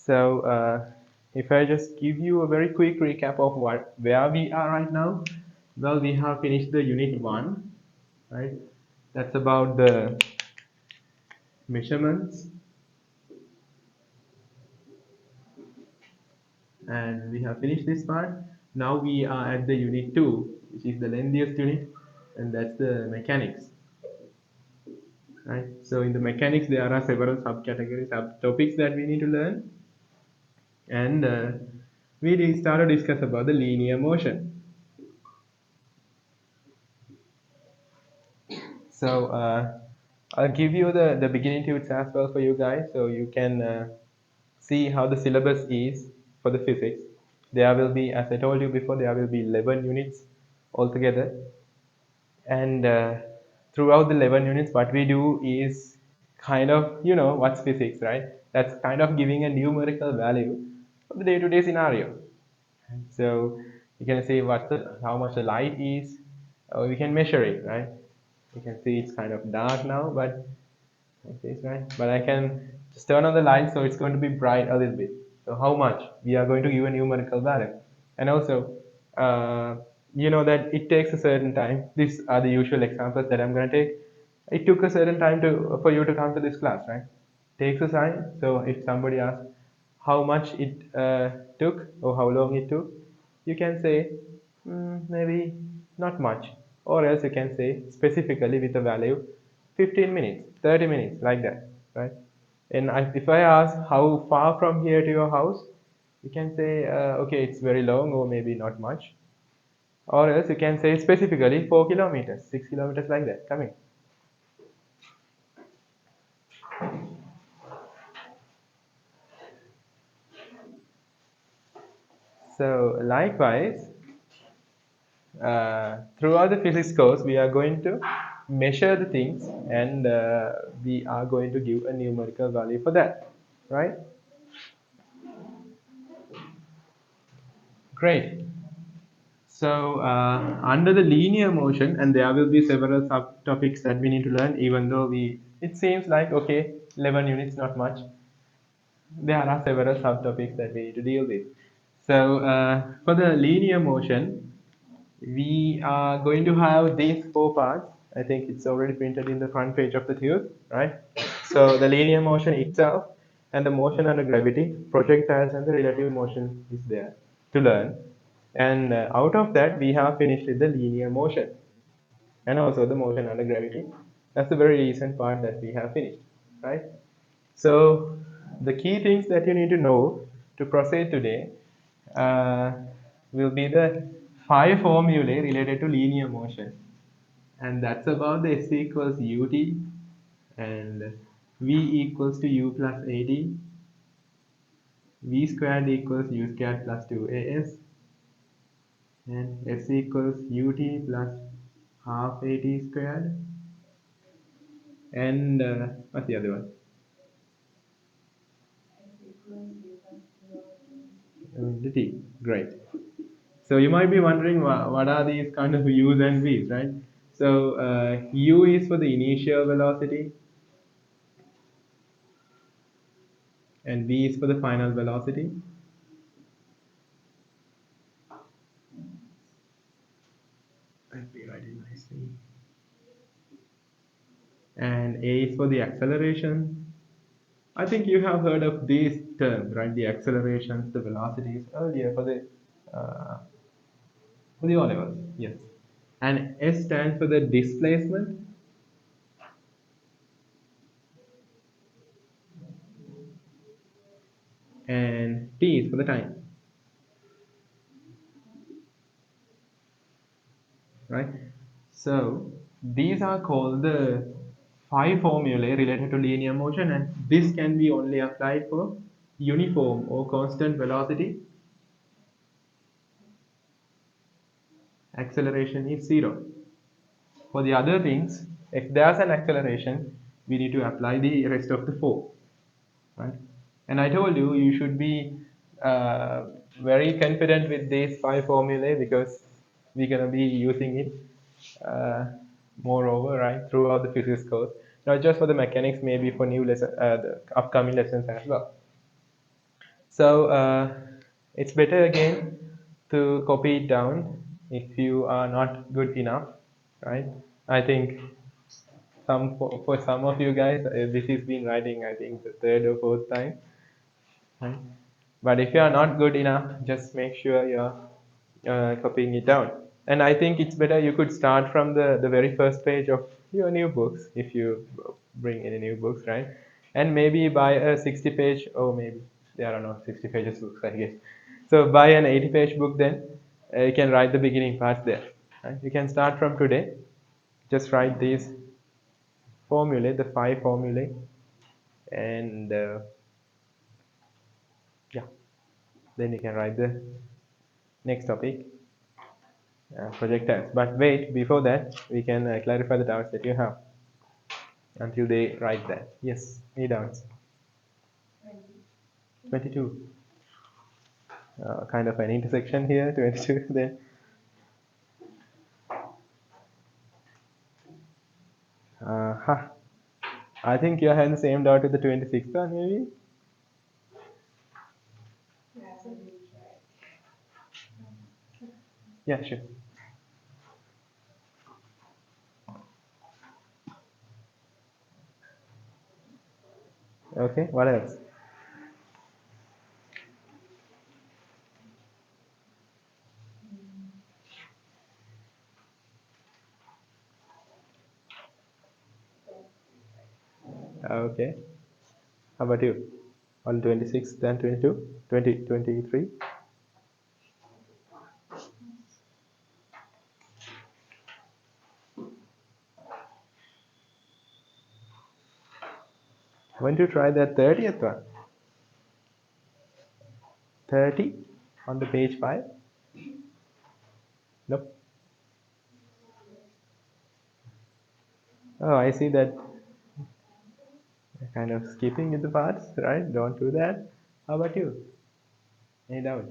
So if I just give you a very quick recap of where we are right now, well, we have finished the unit 1, right? That's about the measurements, and we have finished this part. Now we are at the unit 2, which is the lengthiest unit, and that's the mechanics, right? So in the mechanics, there are several subcategories, subtopics that we need to learn, and we start to discuss about the linear motion. So I'll give you the beginning tunes as well for you guys, so you can see how the syllabus is for the physics. There will be, as I told you before, there will be 11 units altogether, and throughout the 11 units, what we do is kind of, what's physics, right? That's kind of giving a numerical value for the day-to-day scenario. So you can see how much the light is, or we can measure it, right? You can see it's kind of dark now, but like this, right? But I can just turn on the light, so it's going to be bright a little bit. So how much? We are going to give a numerical value. And also, uh, you know that it takes a certain time. These are the usual examples that I'm going to take. It took a certain time for you to come to this class, right? Takes a time. So if somebody asks how much it took or how long it took, you can say maybe not much, or else you can say specifically with a value 15 minutes, 30 minutes, like that, right? And if I ask how far from here to your house, you can say okay, it's very long, or maybe not much, or else you can say specifically 4 kilometers, 6 kilometers, like that, coming. So likewise, throughout the physics course, we are going to measure the things, and we are going to give a numerical value for that, right? Great. So under the linear motion, and there will be several subtopics that we need to learn, even though it seems like, okay, 11 units, not much. There are several subtopics that we need to deal with. So for the linear motion, we are going to have these 4 parts. I think it's already printed in the front page of the tube, right? So the linear motion itself, and the motion under gravity, projectiles, and the relative motion is there to learn. And out of that, we have finished with the linear motion and also the motion under gravity. That's the very recent part that we have finished, right? So the key things that you need to know to proceed today uh, will be the 5 formulae related to linear motion, and that's about the S equals ut, and v equals to u plus ad, v squared equals u squared plus 2as, and s equals ut plus half at squared, and what's the other one? The t. Great. So you might be wondering what are these kind of u's and v's, right? So u is for the initial velocity, and v is for the final velocity. Let me write it nicely. And a is for the acceleration. I think you have heard of these terms, right? The accelerations, the velocities earlier for the O levels. Yes. And S stands for the displacement, and T is for the time, right? So these are called the 5 formulae related to linear motion, and this can be only applied for uniform or constant velocity. Acceleration is 0. For the other things, if there's an acceleration, we need to apply the rest of the 4, right? And I told you, you should be very confident with these 5 formulae, because we're gonna be using it moreover, right, throughout the physics course, not just for the mechanics, maybe for new lesson, the upcoming lessons as well. So it's better again to copy it down if you are not good enough, right? I think for some of you guys, this has been writing I think the third or fourth time, right? But if you are not good enough, just make sure you're copying it down. And I think it's better you could start from the very first page of your new books if you bring any new books, right? And maybe buy a 60 page, or maybe there are not 60 pages books, I guess. So buy an 80 page book then. You can write the beginning parts there. Right? You can start from today. Just write these formulae, the 5 formulae, and yeah, then you can write the next topic, projectiles. But wait, before that, we can clarify the doubts that you have until they write that. Yes, any doubts? 22. Kind of an intersection here, 22 then. Huh. I think you had the same doubt with the 26th one, maybe? Yeah, sure. Okay, what else? Okay. How about you? On 26th and 22? 23? When to try that 30th one? 30 on the page 5? Nope. Oh, I see that kind of skipping in the parts, right? Don't do that. How about you? Any doubt?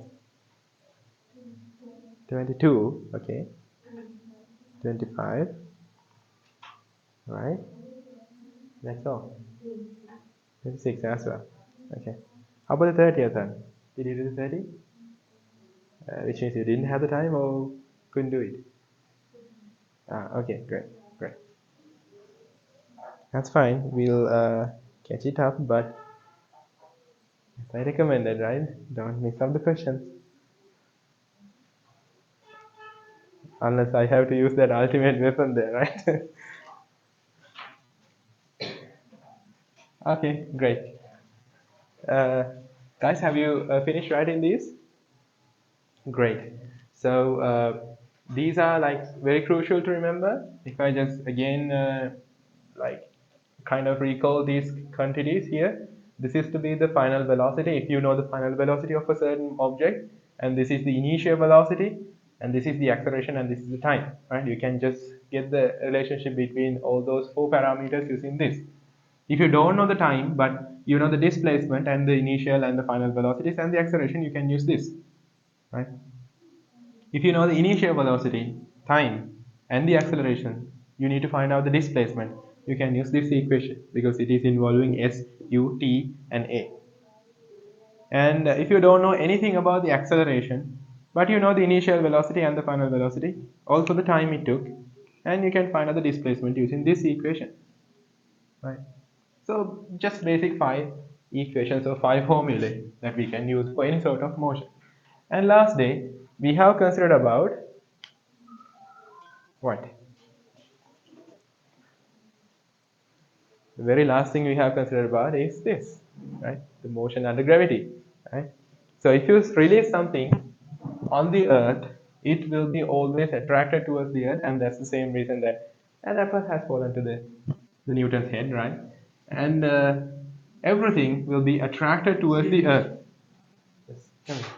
22, okay. 25, right? That's all. 26 as well. Okay. How about the 30th then? Did you do the 30? Which means you didn't have the time or couldn't do it? Okay, great, great. That's fine. We'll catch it up, but as I recommended, right? Don't mix up the questions. Unless I have to use that ultimate weapon there, right? Okay, great. Uh, guys, have you finished writing these? Great. So these are like very crucial to remember. If I just again like kind of recall these quantities here, this is to be the final velocity. If you know the final velocity of a certain object, and this is the initial velocity, and this is the acceleration, and this is the time, right? You can just get the relationship between all those 4 parameters using this. If you don't know the time, but you know the displacement and the initial and the final velocities and the acceleration, you can use this, right? If you know the initial velocity, time, and the acceleration, you need to find out the displacement. You can use this equation because it is involving s, u, t, and a. And if you don't know anything about the acceleration, but you know the initial velocity and the final velocity, also the time it took, and you can find out the displacement using this equation, right? So just basic 5 equations or 5 formulae that we can use for any sort of motion. And last day, we have considered about what? The very last thing we have considered about is this, right? The motion under gravity, right? So if you release something on the earth, it will be always attracted towards the earth, and that's the same reason that an apple has fallen to the Newton's head, right? And everything will be attracted towards the earth. Yes, come here.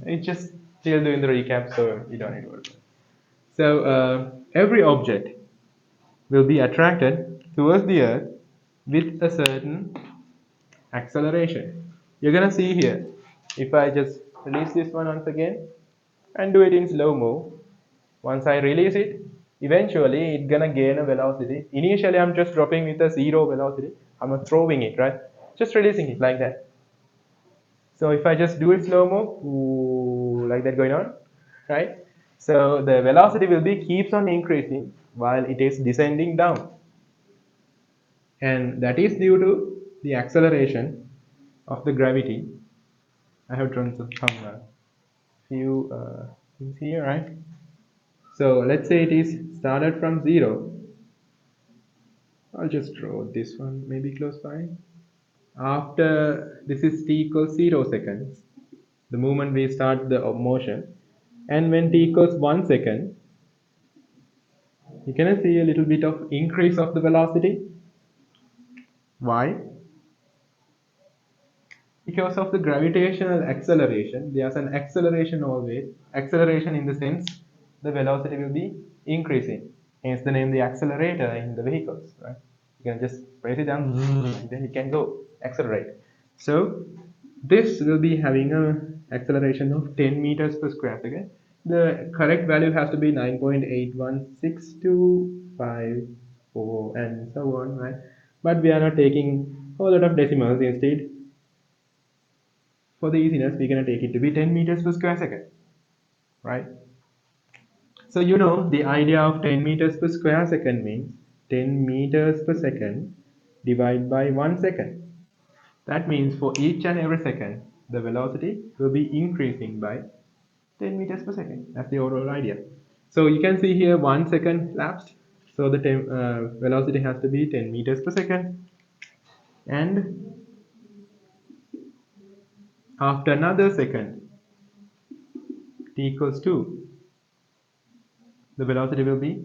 It's just still doing the recap, so you don't need to worry. So every object will be attracted towards the earth with a certain acceleration. You're gonna see here, if I just release this one once again and do it in slow-mo, once I release it, eventually it's gonna gain a velocity. Initially I'm just dropping with a 0 velocity, I'm not throwing it, right? just releasing it like that. So if I just do it slow-mo, like that going on, right? So the velocity will be keeps on increasing while it is descending down, and that is due to the acceleration of the gravity. I have drawn some few things here, right? So let's say it is started from 0. I'll just draw this one maybe close by. After this is t equals 0 seconds, the moment we start the motion, and when t equals 1 second, you can see a little bit of increase of the velocity. Why? Because of the gravitational acceleration. There's an acceleration always. Acceleration in the sense the velocity will be increasing. Hence the name the accelerator in the vehicles, right? You can just press it down, then it can go accelerate. So this will be having a acceleration of 10 meters per square second. The correct value has to be 9.81625 and so on, right? But we are not taking a lot of decimals. Instead, for the easiness, we're going to take it to be 10 meters per square second, right? So you know the idea of 10 meters per square second means 10 meters per second divided by 1 second. That means for each and every second, the velocity will be increasing by 10 meters per second. That's the overall idea. So you can see here 1 second lapsed. So the velocity has to be 10 meters per second. And after another second, t equals 2, the velocity will be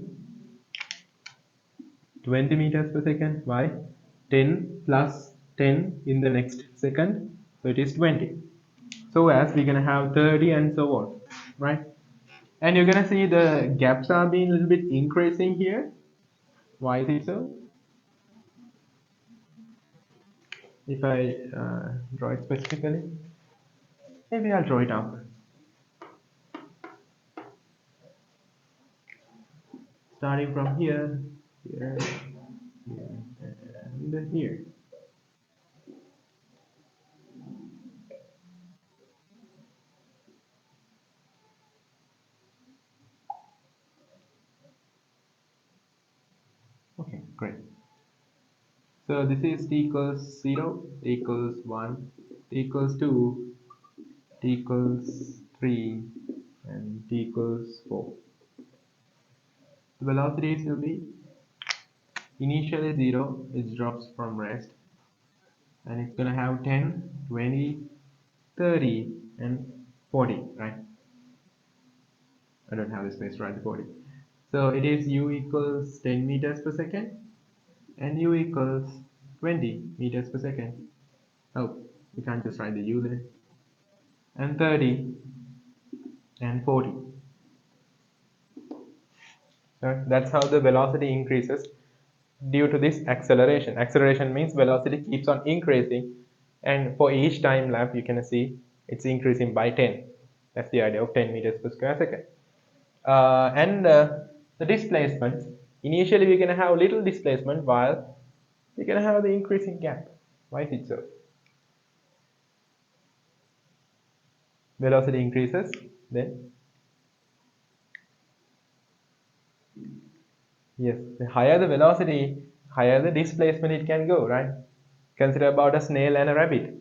20 meters per second. Why? 10 plus 10 in the next second, so it is 20. So as we're gonna have 30 and so on, right? And you're gonna see the gaps are being a little bit increasing here. Why is it so? If I draw it specifically, maybe I'll draw it up. Starting from here, here, here, and here. Okay, great. So this is t equals 0, t equals 1, t equals 2, t equals 3, and t equals 4. The velocities will be initially 0, it drops from rest, and it's gonna have 10, 20, 30, and 40, right? I don't have the space to write the 40. So it is u equals 10 meters per second, and u equals 20 meters per second. Oh, we can't just write the u there. And 30 and 40. So that's how the velocity increases due to this acceleration. Acceleration means velocity keeps on increasing, and for each time lap you can see it's increasing by 10. That's the idea of 10 meters per square second. And the displacement, initially we're going to have little displacement while we're going to have the increasing gap. Why is it so? Velocity increases, then yes, the higher the velocity, higher the displacement it can go, right? Consider about a snail and a rabbit.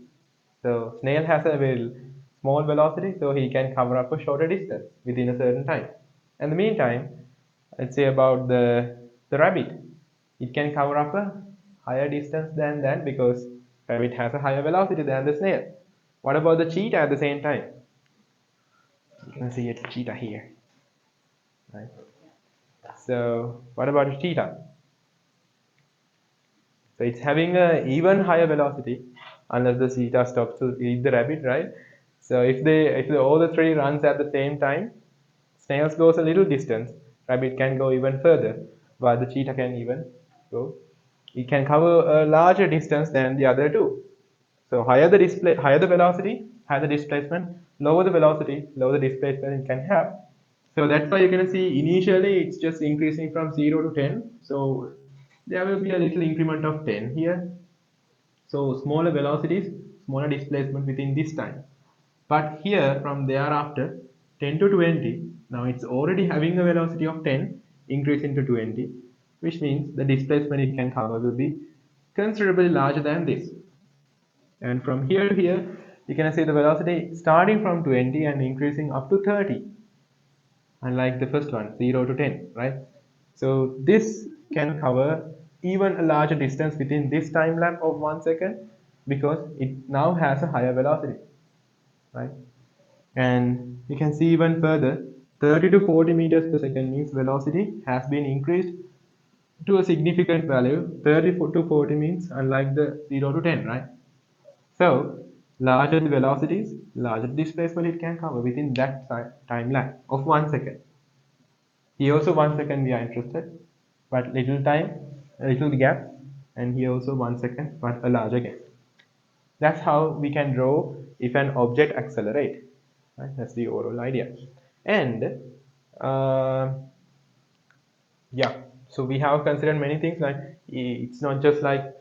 So snail has a very small velocity, so he can cover up a shorter distance within a certain time. In the meantime, let's say about the rabbit, it can cover up a higher distance than that because rabbit has a higher velocity than the snail. What about the cheetah at the same time? You can see a cheetah here, right? So what about a cheetah? So it's having a even higher velocity unless the cheetah stops to eat the rabbit, right? So if all the three runs at the same time, snails goes a little distance, rabbit can go even further, while the cheetah can even go. It can cover a larger distance than the other two. So higher the velocity, higher the displacement, lower the velocity, lower the displacement it can have. So that's why you're going to see initially it's just increasing from 0 to 10. So there will be a little increment of 10 here. So smaller velocities, smaller displacement within this time. But here from thereafter 10 to 20, now it's already having a velocity of 10 increasing to 20, which means the displacement it can cover will be considerably larger than this. And from here to here, you can see the velocity starting from 20 and increasing up to 30, unlike the first one, 0 to 10, right? So this can cover even a larger distance within this time lap of 1 second because it now has a higher velocity, right? And you can see even further, 30 to 40 meters per second means velocity has been increased to a significant value. 30 to 40 means unlike the 0 to 10, right? So larger the velocities, larger the displacement it can cover within that time lag of 1 second. Here also 1 second we are interested, but little time, a little gap, and here also 1 second, but a larger gap. That's how we can draw if an object accelerate. Right? That's the overall idea. And uh, yeah, so we have considered many things like it's not just like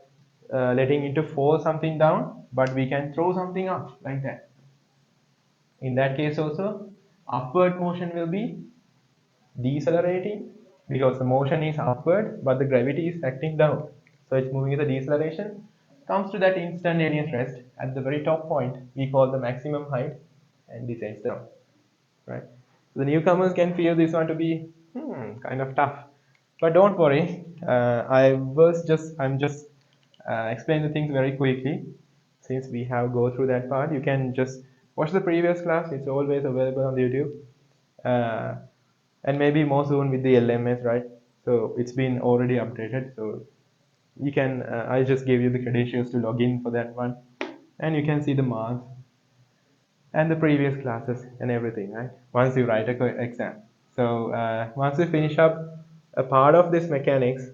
letting it to fall something down, but we can throw something up like that. In that case also, upward motion will be decelerating because the motion is upward but the gravity is acting down, so it's moving in the deceleration, comes to that instantaneous rest at the very top point we call the maximum height and descends down, right? So the newcomers can feel this one to be kind of tough, but don't worry. I'm just explain the things very quickly. Since we have go through that part, you can just watch the previous class. It's always available on YouTube, uh, and maybe more soon with the LMS, right? So it's been already updated. So you can I just gave you the credentials to log in for that one, and you can see the marks and the previous classes and everything, right? Once you write a exam. So once we finish up a part of this mechanics,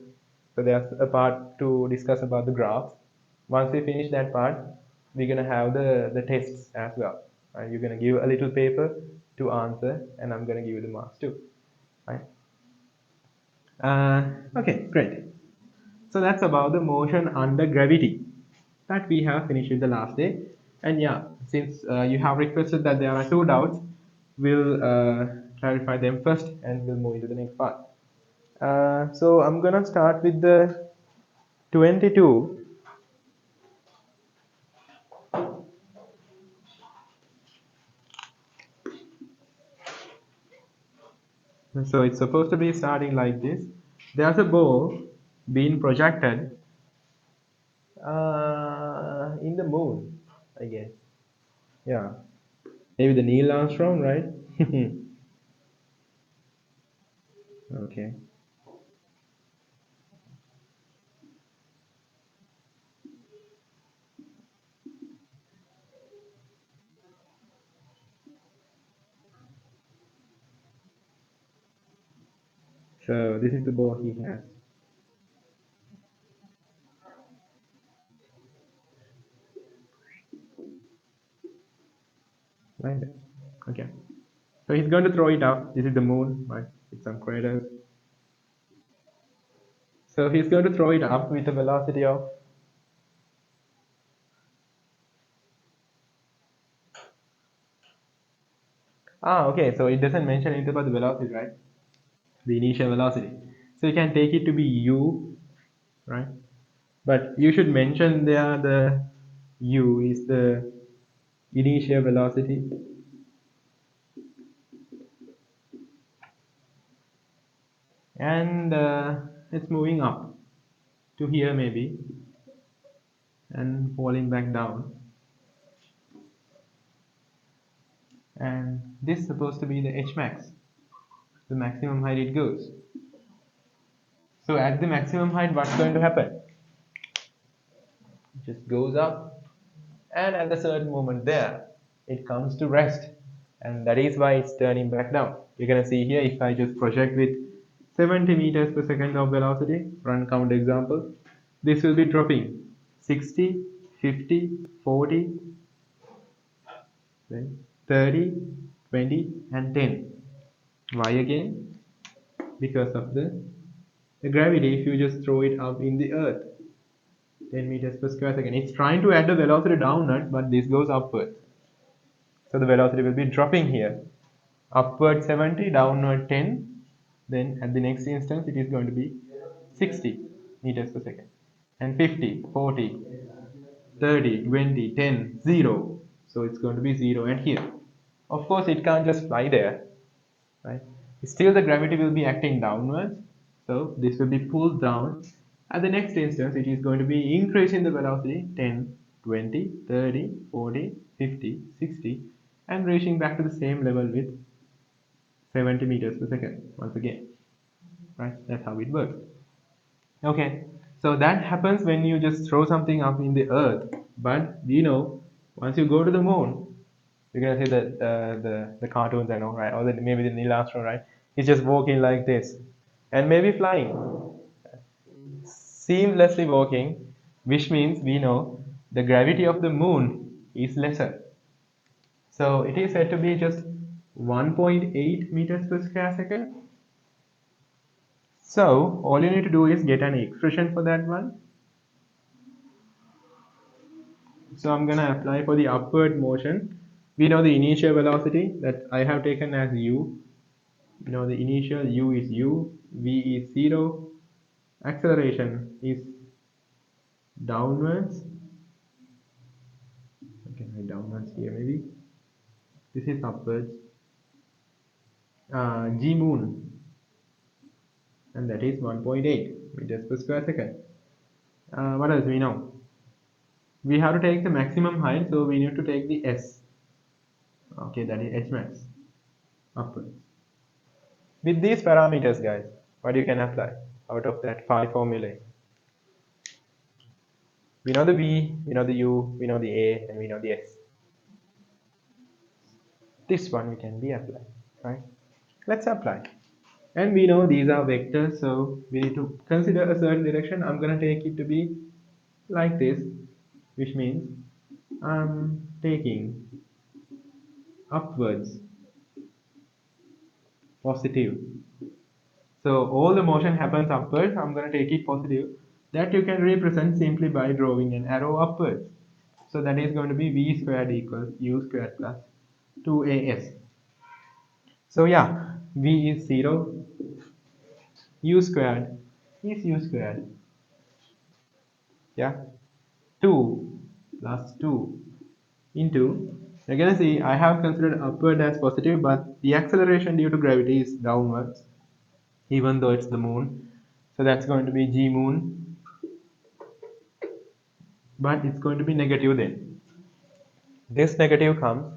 so there's a part to discuss about the graphs. Once we finish that part, we're gonna have the tests as well. Right? You're gonna give a little paper to answer, and I'm gonna give you the marks too, right? Okay, great. So that's about the motion under gravity that we have finished with the last day. And yeah, since you have requested that there are two doubts, we'll clarify them first and we'll move into the next part. So I'm gonna start with the 22. So it's supposed to be starting like this. There's a ball being projected in the moon, I guess. Yeah, maybe the Neil Armstrong, right? Okay. So this is the ball he has. Like that. Okay. So he's going to throw it up. This is the moon, right? With some craters. So he's going to throw it up with a velocity of okay. So it doesn't mention anything about the velocity, right? The initial velocity. So you can take it to be u, right? But you should mention there the u is the initial velocity, and it's moving up to here maybe, and falling back down. And this is supposed to be the h max, the maximum height it goes. So at the maximum height, what's going to happen? It just goes up, and at a certain moment there, it comes to rest, and that is why it's turning back down. You're gonna see here if I just project with 70 meters per second of velocity, run count example, this will be dropping 60, 50, 40, then 30, 20, and 10. Why again? Because of the gravity if you just throw it up in the earth. 10 meters per square second. It's trying to add the velocity downward, but this goes upward. So the velocity will be dropping here. Upward 70, downward 10. Then at the next instance, it is going to be 60 meters per second. And 50, 40, 30, 20, 10, 0. So it's going to be 0 and here. Of course, it can't just fly there, right? Still the gravity will be acting downwards. So this will be pulled down. At the next instance, it is going to be increasing the velocity 10, 20, 30, 40, 50, 60 and reaching back to the same level with 70 meters per second once again, right? That's how it works. Okay, so that happens when you just throw something up in the earth. But you know, once you go to the moon, you're gonna see the cartoons I know, right? Or maybe the Neil Armstrong, right? He's just walking like this, and maybe flying, seamlessly walking, which means we know the gravity of the moon is lesser. So it is said to be just 1.8 meters per square second. So all you need to do is get an expression for that one. So I'm gonna apply for the upward motion. We know the initial velocity that I have taken as u. You know the initial u is u, v is 0, acceleration is downwards. I can write downwards here maybe. This is upwards. G moon, and that is 1.8 meters per square second. What else we know? We have to take the maximum height, so we need to take the s. Okay, that is h max upwards. With these parameters, guys, what you can apply out of that 5 formulae? We know the v, we know the u, we know the a, and we know the s. This one we can be applied, right? Let's apply. And we know these are vectors, so we need to consider a certain direction. I'm going to take it to be like this, which means I'm taking upwards positive. So all the motion happens upwards. I'm going to take it positive. That you can represent simply by drawing an arrow upwards. So that is going to be v squared equals u squared plus 2as. So yeah, v is 0, u squared is u squared. Yeah, 2 plus 2 into, you're gonna see I have considered upward as positive, but the acceleration due to gravity is downwards, even though it's the moon. So that's going to be g moon, but it's going to be negative then. This negative comes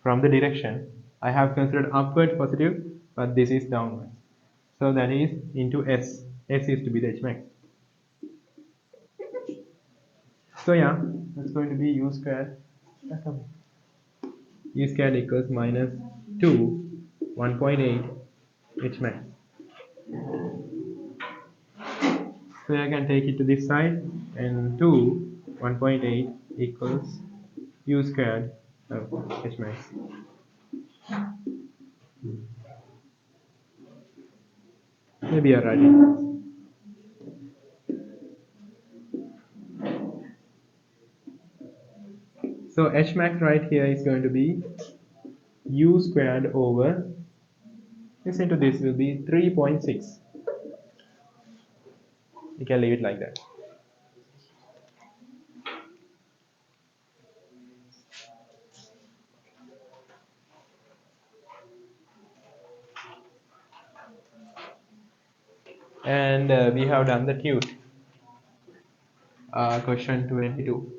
from the direction I have considered upward positive, but this is downward. So that is into s. S is to be the h max. So yeah, that's going to be u squared. U squared equals minus 2, 1.8 h max. So I can take it to this side, and 2, 1.8 equals u squared of h max. Maybe I'm writing. So h max right here is going to be u squared over, this into this will be 3.6. You can leave it like that. And we have done the tute. Question 22.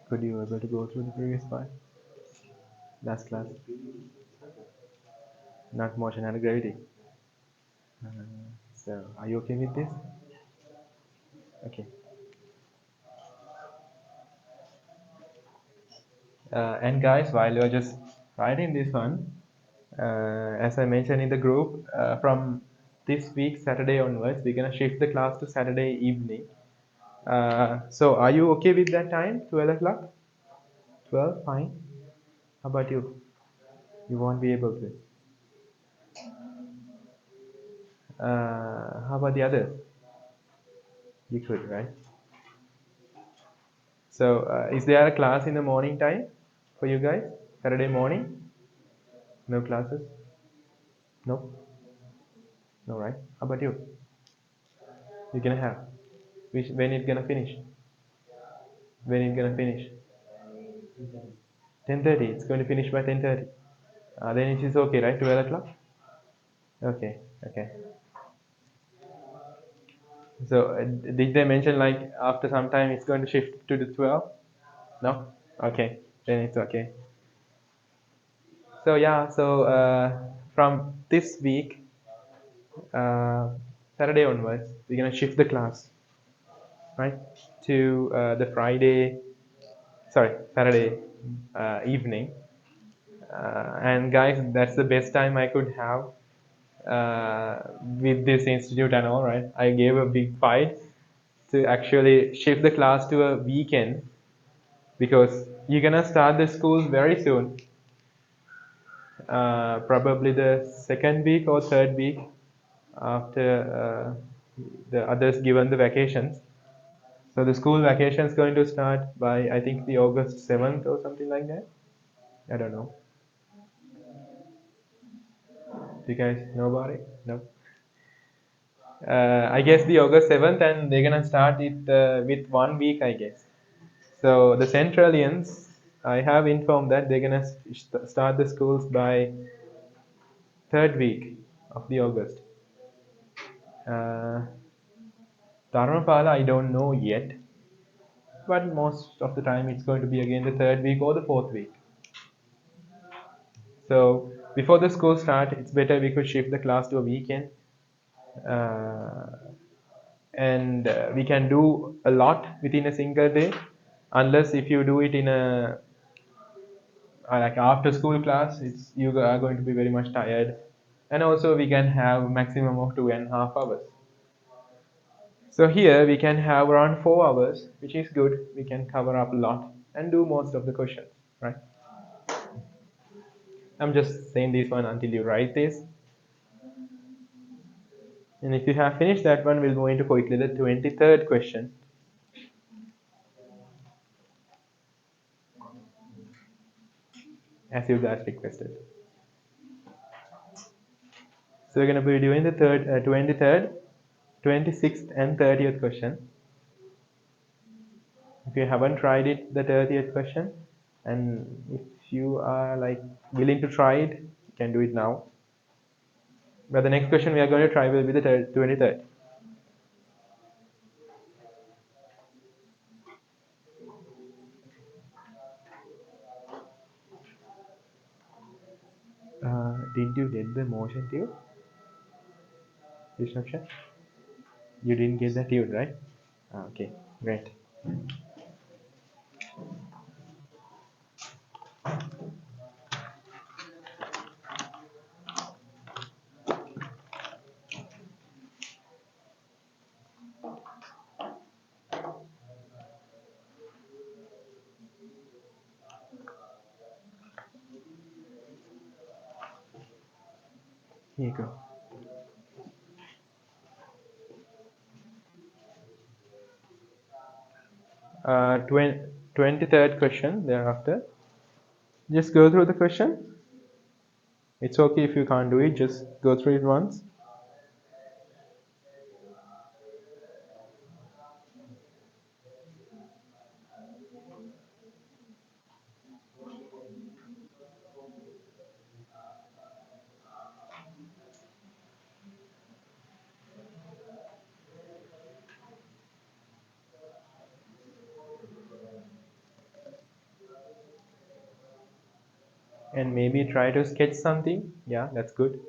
Could you able to go through the previous part? Last class. Not motion and gravity. So are you okay with this? Okay. And guys, while you're just writing this one, as I mentioned in the group, from this week Saturday onwards, we're gonna shift the class to Saturday evening. So are you okay with that time, 12 o'clock? 12, fine. How about you? You won't be able to. How about the others? You could, right? So, is there a class in the morning time for you guys? Saturday morning? No classes? No? No, right? How about you? You're gonna have. When it gonna finish? When it gonna finish? 10:30. It's going to finish by 10:30. Then it is okay, right? 12 o'clock? Okay, okay. So, did they mention like after some time it's going to shift to the 12? No? Okay, then it's okay. So, yeah, so from this week, uh, Saturday onwards, we're going to shift the class, right? To the Saturday evening. And guys, that's the best time I could have with this institute and all, right? I gave a big fight to actually shift the class to a weekend because you're gonna start the schools very soon, probably the second week or third week after the others given the vacations. So the school vacation is going to start by I think the August 7th or something like that. I don't know. Do you guys know about it? No. I guess the August 7th, and they're gonna start it with 1 week, I guess. So the Centralians, I have informed that they're gonna start the schools by third week of the August. Uh, Dharmapala, I don't know yet, but most of the time it's going to be again the third week or the fourth week. So before the school start, it's better we could shift the class to a weekend, uh, and we can do a lot within a single day, unless if you do it in a like after school class, it's you are going to be very much tired, and also we can have maximum of 2.5 hours. So here we can have around 4 hours, which is good. We can cover up a lot and do most of the questions, right? I'm just saying this one until you write this, and if you have finished that one, we'll go into quickly the 23rd question. As you guys requested. So we're going to be doing the 23rd, 26th, and 30th question. If you haven't tried it, the 30th question, and if you are like willing to try it, you can do it now. But the next question we are going to try will be the 23rd. Did you get the motion tube instruction? You didn't get the tube, right? Okay, great. Here you go. 23rd question thereafter. Just go through the question. It's okay if you can't do it, just go through it once. And maybe try to sketch something. Yeah, that's good.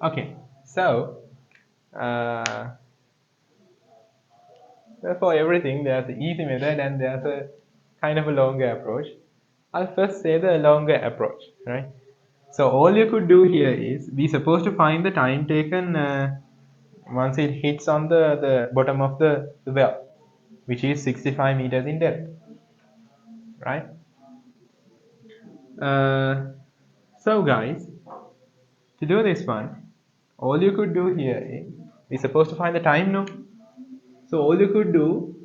Okay, so uh, for everything there's an easy method and there's a kind of a longer approach. I'll first say the longer approach, right? So all you could do here is we're supposed to find the time taken once it hits on the bottom of the well, which is 65 meters in depth, right? Uh, so guys, to do this one, all you could do here is we're supposed to find the time now. So all you could do,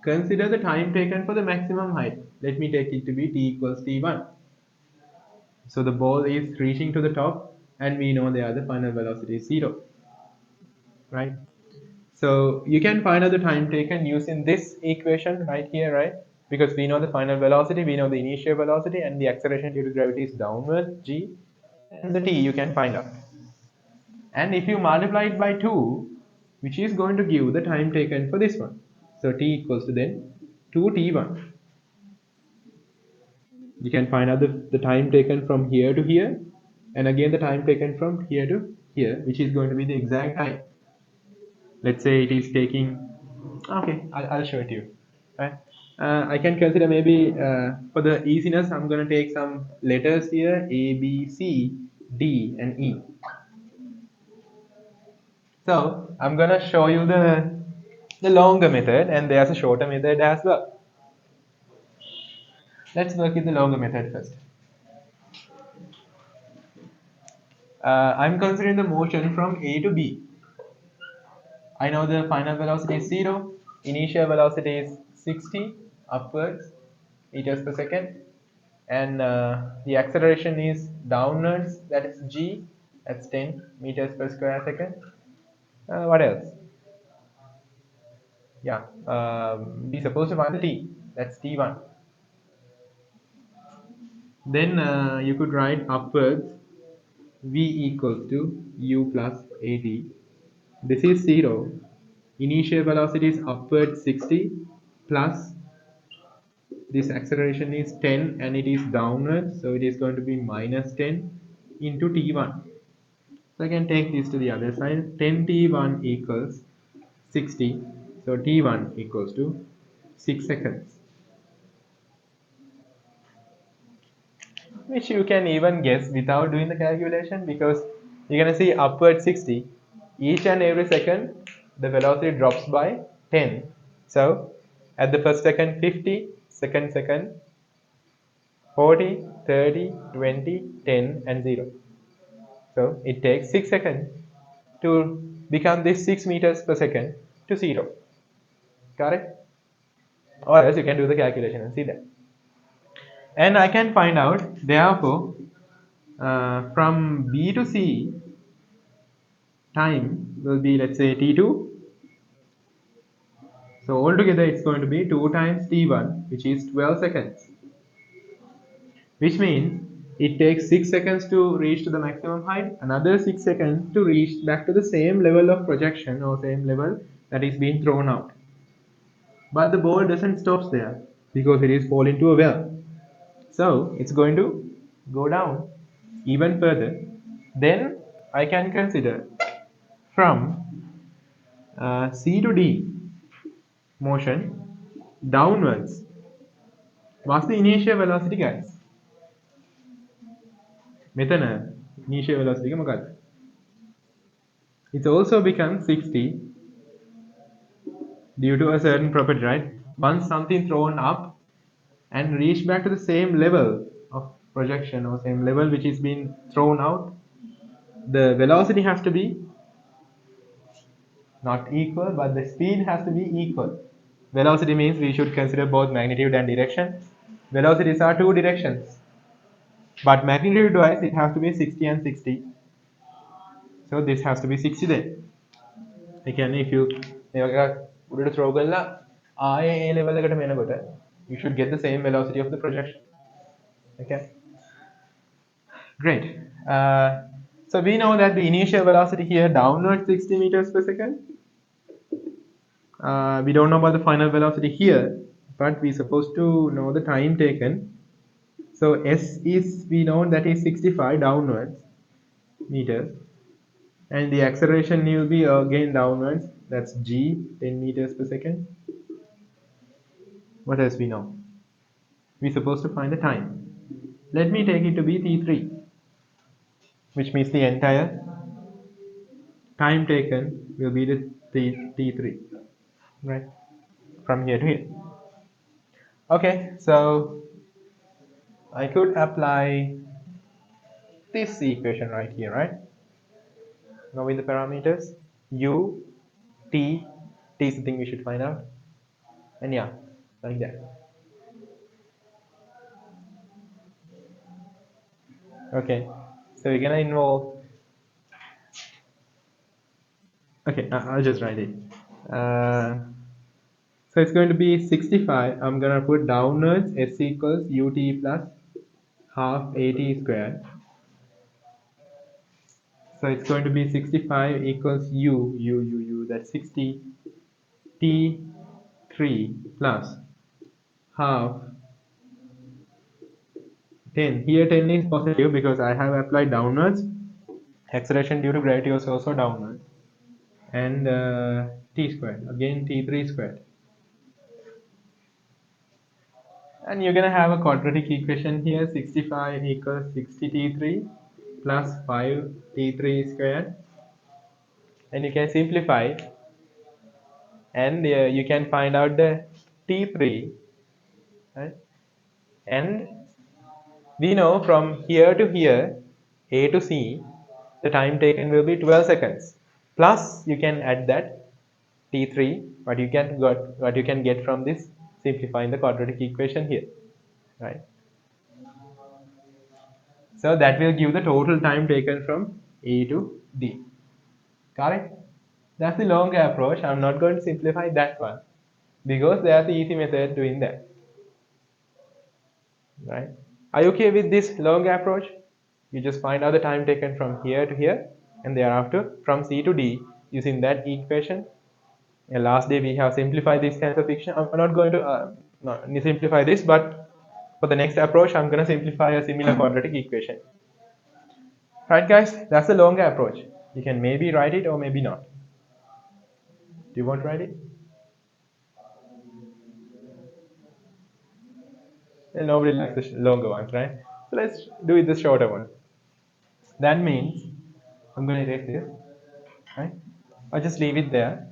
consider the time taken for the maximum height. Let me take it to be t equals t1. So the ball is reaching to the top and we know there the final velocity is 0, right? So you can find out the time taken using this equation right here, right? Because we know the final velocity, we know the initial velocity, and the acceleration due to gravity is downward, g, and the t you can find out. And if you multiply it by 2, which is going to give the time taken for this one. So t equals to then 2t1. You can find out the time taken from here to here, and again the time taken from here to here, which is going to be the exact time. Let's say it is taking, okay, I'll show it to you, right? I can consider maybe for the easiness I'm going to take some letters here, A, B, C, D and E. So I'm going to show you the longer method, and there's a shorter method as well. Let's work with the longer method first. I'm considering the motion from A to B. I know the final velocity is 0, initial velocity is 60 upwards meters per second, and the acceleration is downwards, that is g, that's 10 meters per square second. What else? Yeah, we supposed to find the t, that's t1. Then you could write upwards v equals to u plus at. This is 0. Initial velocity is upward 60 plus this acceleration is 10 and it is downward, so it is going to be minus 10 into t1. So I can take this to the other side. 10 t1 equals 60, so t1 equals to 6 seconds, which you can even guess without doing the calculation, because you're going to see upward 60, each and every second the velocity drops by 10. So at the first second 50, second 40, 30, 20, 10 and 0. So it takes 6 seconds to become this 6 meters per second to 0. Correct? Or else you can do the calculation and see that. And I can find out, therefore, from B to C, time will be, let's say, t2. So altogether it's going to be 2 times t1, which is 12 seconds. Which means it takes 6 seconds to reach to the maximum height, another 6 seconds to reach back to the same level of projection or same level that is being thrown out. But the ball doesn't stop there because it is falling to a well. So it's going to go down even further. Then I can consider from C to D motion downwards. What's the initial velocity, guys? මෙතන initial velocity එක මොකක්ද? It also becomes 60 due to a certain property, right? Once something thrown up and reach back to the same level of projection or same level which is being thrown out, the velocity has to be not equal, but the speed has to be equal. Velocity means we should consider both magnitude and direction. Velocities are two directions, but magnitude wise it has to be 60 and 60. So this has to be 60 then. Again, if you උඩට throw කරලා ආයේ ඒ level එකටම එනකොට you should get the same velocity of the projection. Okay, great. So we know that the initial velocity here downward 60 meters per second. We don't know about the final velocity here, but we're supposed to know the time taken. So s is, we know that is 65 downwards meters, And the acceleration will be again downwards. That's g, 10 meters per second. What else we know? We're supposed to find the time. Let me take it to be t3, which means the entire time taken will be the t3, right? From here to here. Okay, so I could apply this equation right here, right? Now with the parameters u, t, t is the thing we should find out, and yeah, like that. Okay, so we're gonna involve. Okay, I'll just write it. Uh, so it's going to be 65. I'm gonna put downwards s equals ut plus half at squared. So it's going to be 65 equals u, that's 60 t3 plus half 10. Here 10 is positive because I have applied downwards. Acceleration due to gravity was also downwards. And t squared, again t3 squared. And you're going to have a quadratic equation here, 65 equals 60t3 plus 5t3 squared. And you can simplify it, and you can find out the t3, right? And we know from here to here, A to C, the time taken will be 12 seconds. Plus, you can add that T3, what you can get from this simplifying the quadratic equation here, right? So that will give the total time taken from A to D. Correct? That's the longer approach. I'm not going to simplify that one because there's the easy method doing that, right? Are you okay with this long approach? You just find out the time taken from here to here, and thereafter from C to D using that equation. And last day we have simplified this kind of fiction. I'm not going to simplify this, but for the next approach, I'm going to simplify a similar quadratic equation. Right, guys? That's the longer approach. You can maybe write it or maybe not. Do you want to write it? Well, nobody likes the longer ones, right? So let's do it the shorter one. That means I'm going to erase this, right? I'll just leave it there.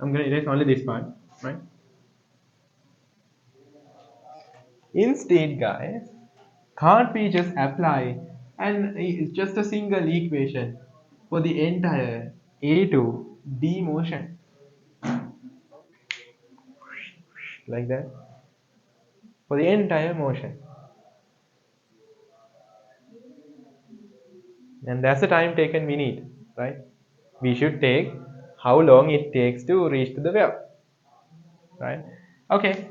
I'm going to erase only this part, right? Instead, guys, can't we just apply and it's just a single equation for the entire A to D motion, like that, for the entire motion, and that's the time taken we need, right? We should take how long it takes to reach to the well, right? Okay,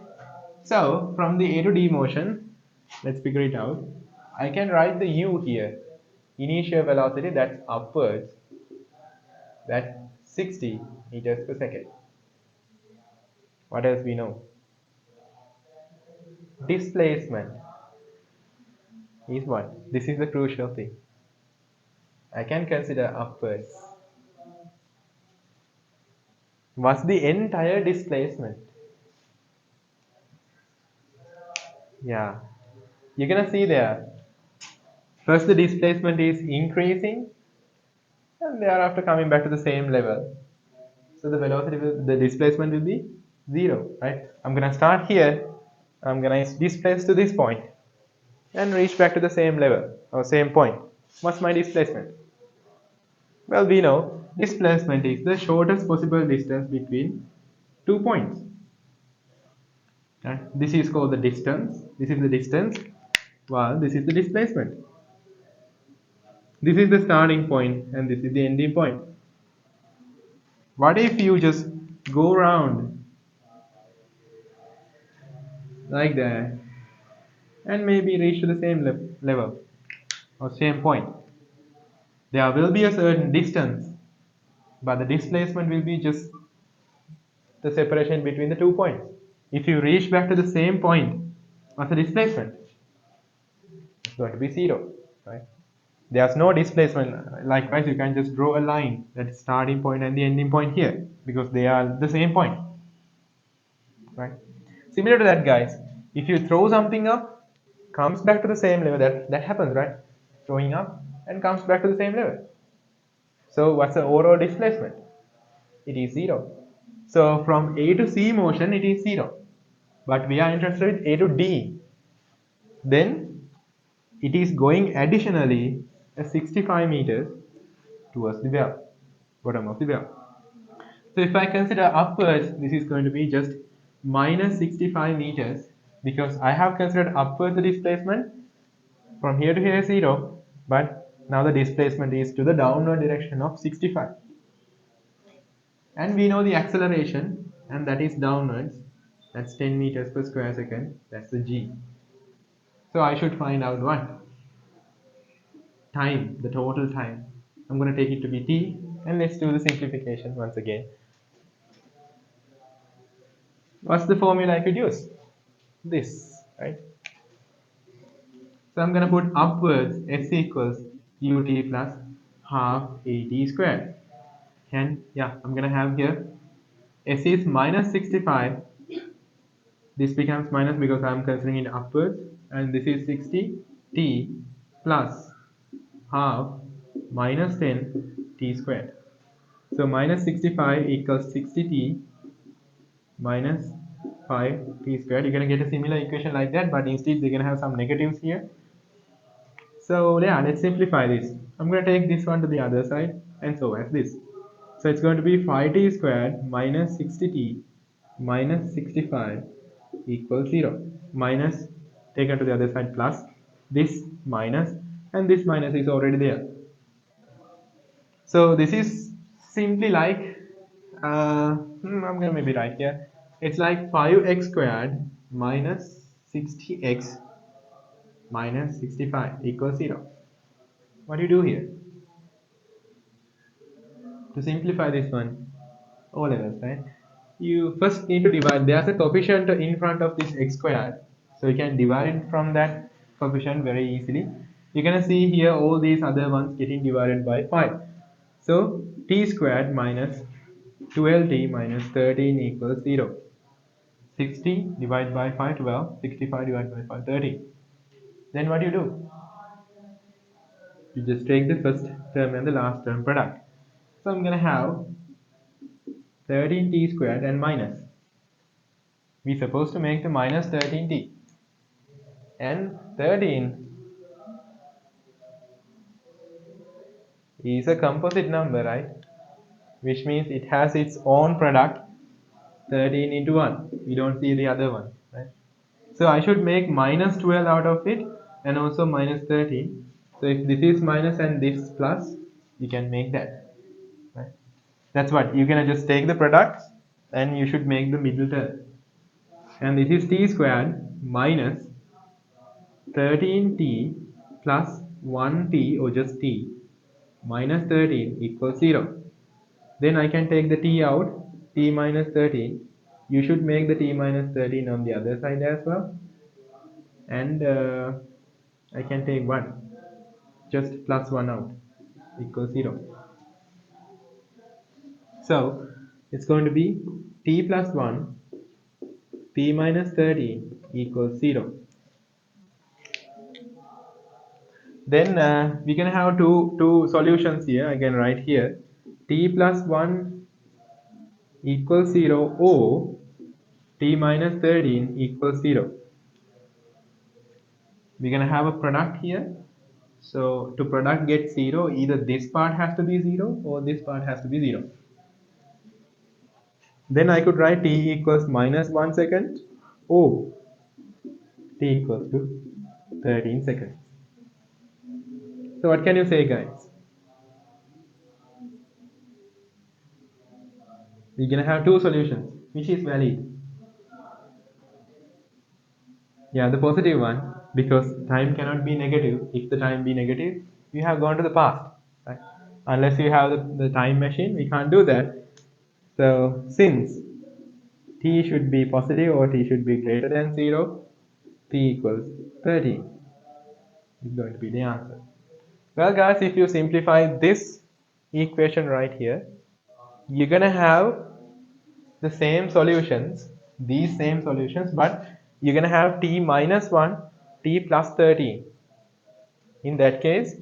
so from the A to D motion, let's figure it out. I can write the u here, initial velocity, that's upwards, that's 60 meters per second. What else we know? Displacement is what? This is the crucial thing. I can consider upwards. What's the entire displacement? Yeah, you're gonna see there. First, the displacement is increasing, and thereafter coming back to the same level. So the velocity, the displacement will be zero, right? I'm gonna start here. I'm gonna displace to this point and reach back to the same level or same point. What's my displacement? Well, we know displacement is the shortest possible distance between 2 points. This is called the distance. This is the distance, while this is the displacement. This is the starting point and this is the ending point. What if you just go around like that and maybe reach to the same level or same point? There will be a certain distance, but the displacement will be just the separation between the 2 points. If you reach back to the same point, what's the displacement? It's going to be zero, right? There's no displacement. Likewise, you can just draw a line, that is starting point and the ending point here, because they are the same point, right? Similar to that, guys, if you throw something up, comes back to the same level, that happens, right? Throwing up and comes back to the same level. So what's the overall displacement? It is 0. So from A to C motion, it is 0. But we are interested in A to D. Then it is going additionally 65 meters towards the well, bottom of the well. So if I consider upwards, this is going to be just minus 65 meters, because I have considered upwards the displacement from here to here is 0, but now the displacement is to the downward direction of 65. And we know the acceleration, and that is downwards. That's 10 meters per square second. That's the g. So I should find out what? Time, the total time. I'm going to take it to be t, and let's do the simplification once again. What's the formula I could use? This, right? So I'm going to put upwards s equals ut plus half at squared. And yeah, I'm going to have here s is minus 65. This becomes minus because I'm considering it upwards, and this is 60 t plus half minus 10 t squared. So minus 65 equals 60 t minus 5 t squared. You're going to get a similar equation like that, but instead they're going to have some negatives here. So yeah, let's simplify this. I'm going to take this one to the other side, and so as this. So it's going to be 5t squared minus 60t minus 65 equals 0. Minus, taken to the other side, plus this minus, and this minus is already there. So this is simply like, I'm going to maybe write here. It's like 5x squared minus 60x minus 65 equals 0. What do you do here? To simplify this one, O levels, right? You first need to divide. There's a coefficient in front of this x squared, so you can divide it from that coefficient very easily. You're gonna see here all these other ones getting divided by 5. So t squared minus 12t minus 13 equals 0. 60 divided by 5, 12. 65 divided by 5, 30. Then what do you do? You just take the first term and the last term product. So I'm gonna have 13t squared and minus. We're supposed to make the minus 13t, and 13 is a composite number, right? Which means it has its own product, 13 into 1. We don't see the other one, right? So I should make minus 12 out of it, and also minus 13. So if this is minus and this plus, you can make that, right? That's what you're gonna just take the products, and you should make the middle term. And this is t squared minus 13t plus 1t, or just t, minus 13 equals 0. Then I can take the t out, t minus 13. You should make the t minus 13 on the other side as well. And I can take 1, just plus 1 out, equals 0. So it's going to be t plus 1, t minus 13 equals 0. Then we can have two solutions here. I can write here t plus 1 equals 0, or t minus 13 equals 0. We're going to have a product here. So to product get 0, either this part has to be 0 or this part has to be 0. Then I could write t equals minus 1 second, or t equals to 13 seconds. So what can you say, guys? We're going to have two solutions. Which is valid? Yeah, the positive one, because time cannot be negative. If the time be negative, you have gone to the past, right? Unless you have the time machine, we can't do that. So since t should be positive, or t should be greater than 0, t equals 13 is going to be the answer. Well, guys, if you simplify this equation right here, you're gonna have the same solutions, these same solutions, but you're gonna have t minus 1, t plus 13. In that case,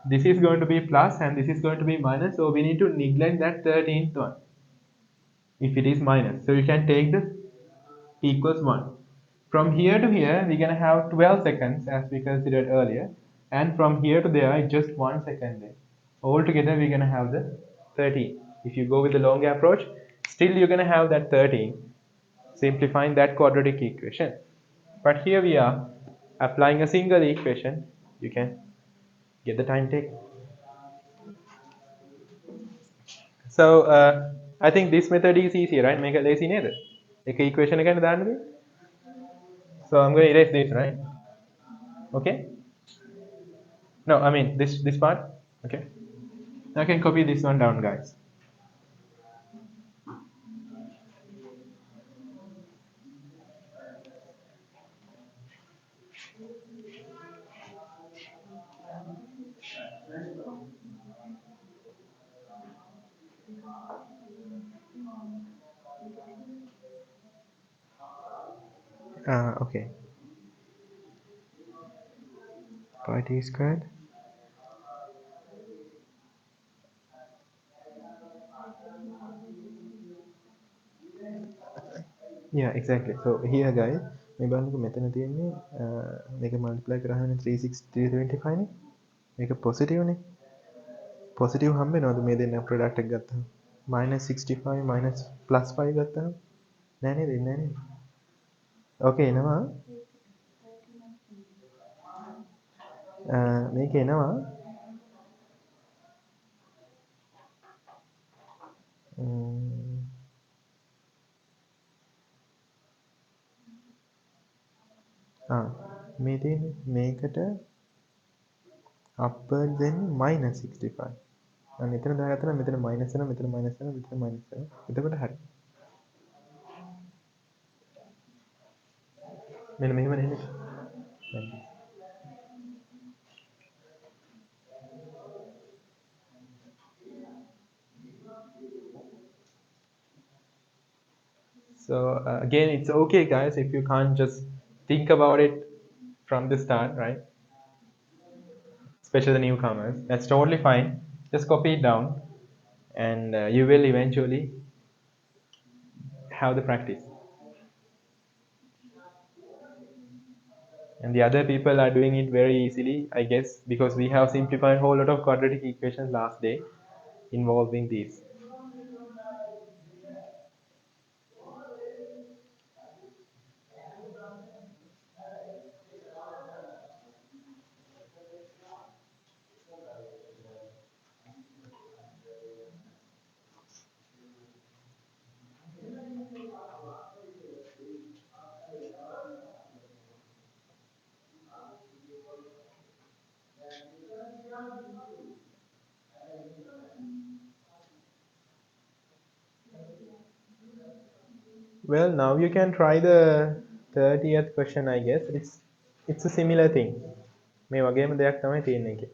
this is going to be plus and this is going to be minus, so we need to neglect that 13th one if it is minus. So you can take the equals 1. From here to here, we're going to have 12 seconds as we considered earlier. And from here to there, it's just 1 second there. Altogether, we're going to have the 13. If you go with the longer approach, still you're going to have that 13, simplifying that quadratic equation. But here we are applying a single equation. You can get the time taken. So I think this method is easy, right? Make a lazy neither. Like equation again, so I'm going to erase this, right? Okay. No, I mean this part. Okay. I can copy this one down, guys. Okay. Pi t squared. Yeah, exactly. So here, guys, මේ බලන්නකො මෙතන තියෙන්නේ මේක multiply කරාම 325 නේ. මේක positive නේ. Positive හම්බ වෙනවද මේ දෙන්න product එක ගත්තාම? -65 minus +5 ගත්තාම නෑ නේද? එන්නේ නෑ නේද? Okay එනවා. මේක එනවා මේ තියෙන්නේ මේකට upward දෙන්නේ -65. මෙතන දාගත්තා නම් මෙතන minus වෙනවා, මෙතන minus වෙනවා, මෙතන minus වෙනවා. එතකොට හරි. මෙන්න මෙහෙම නෙමෙයි. So again, it's okay, guys, if you can't just think about it from the start, right? Especially the newcomers. That's totally fine. Just copy it down, and you will eventually have the practice. And the other people are doing it very easily, I guess, because we have simplified a whole lot of quadratic equations last day involving these. Well, now you can try the 30th question, I guess. It's a similar thing. මේ වගේම දෙයක් තමයි තියෙන්නේ ඒකේ.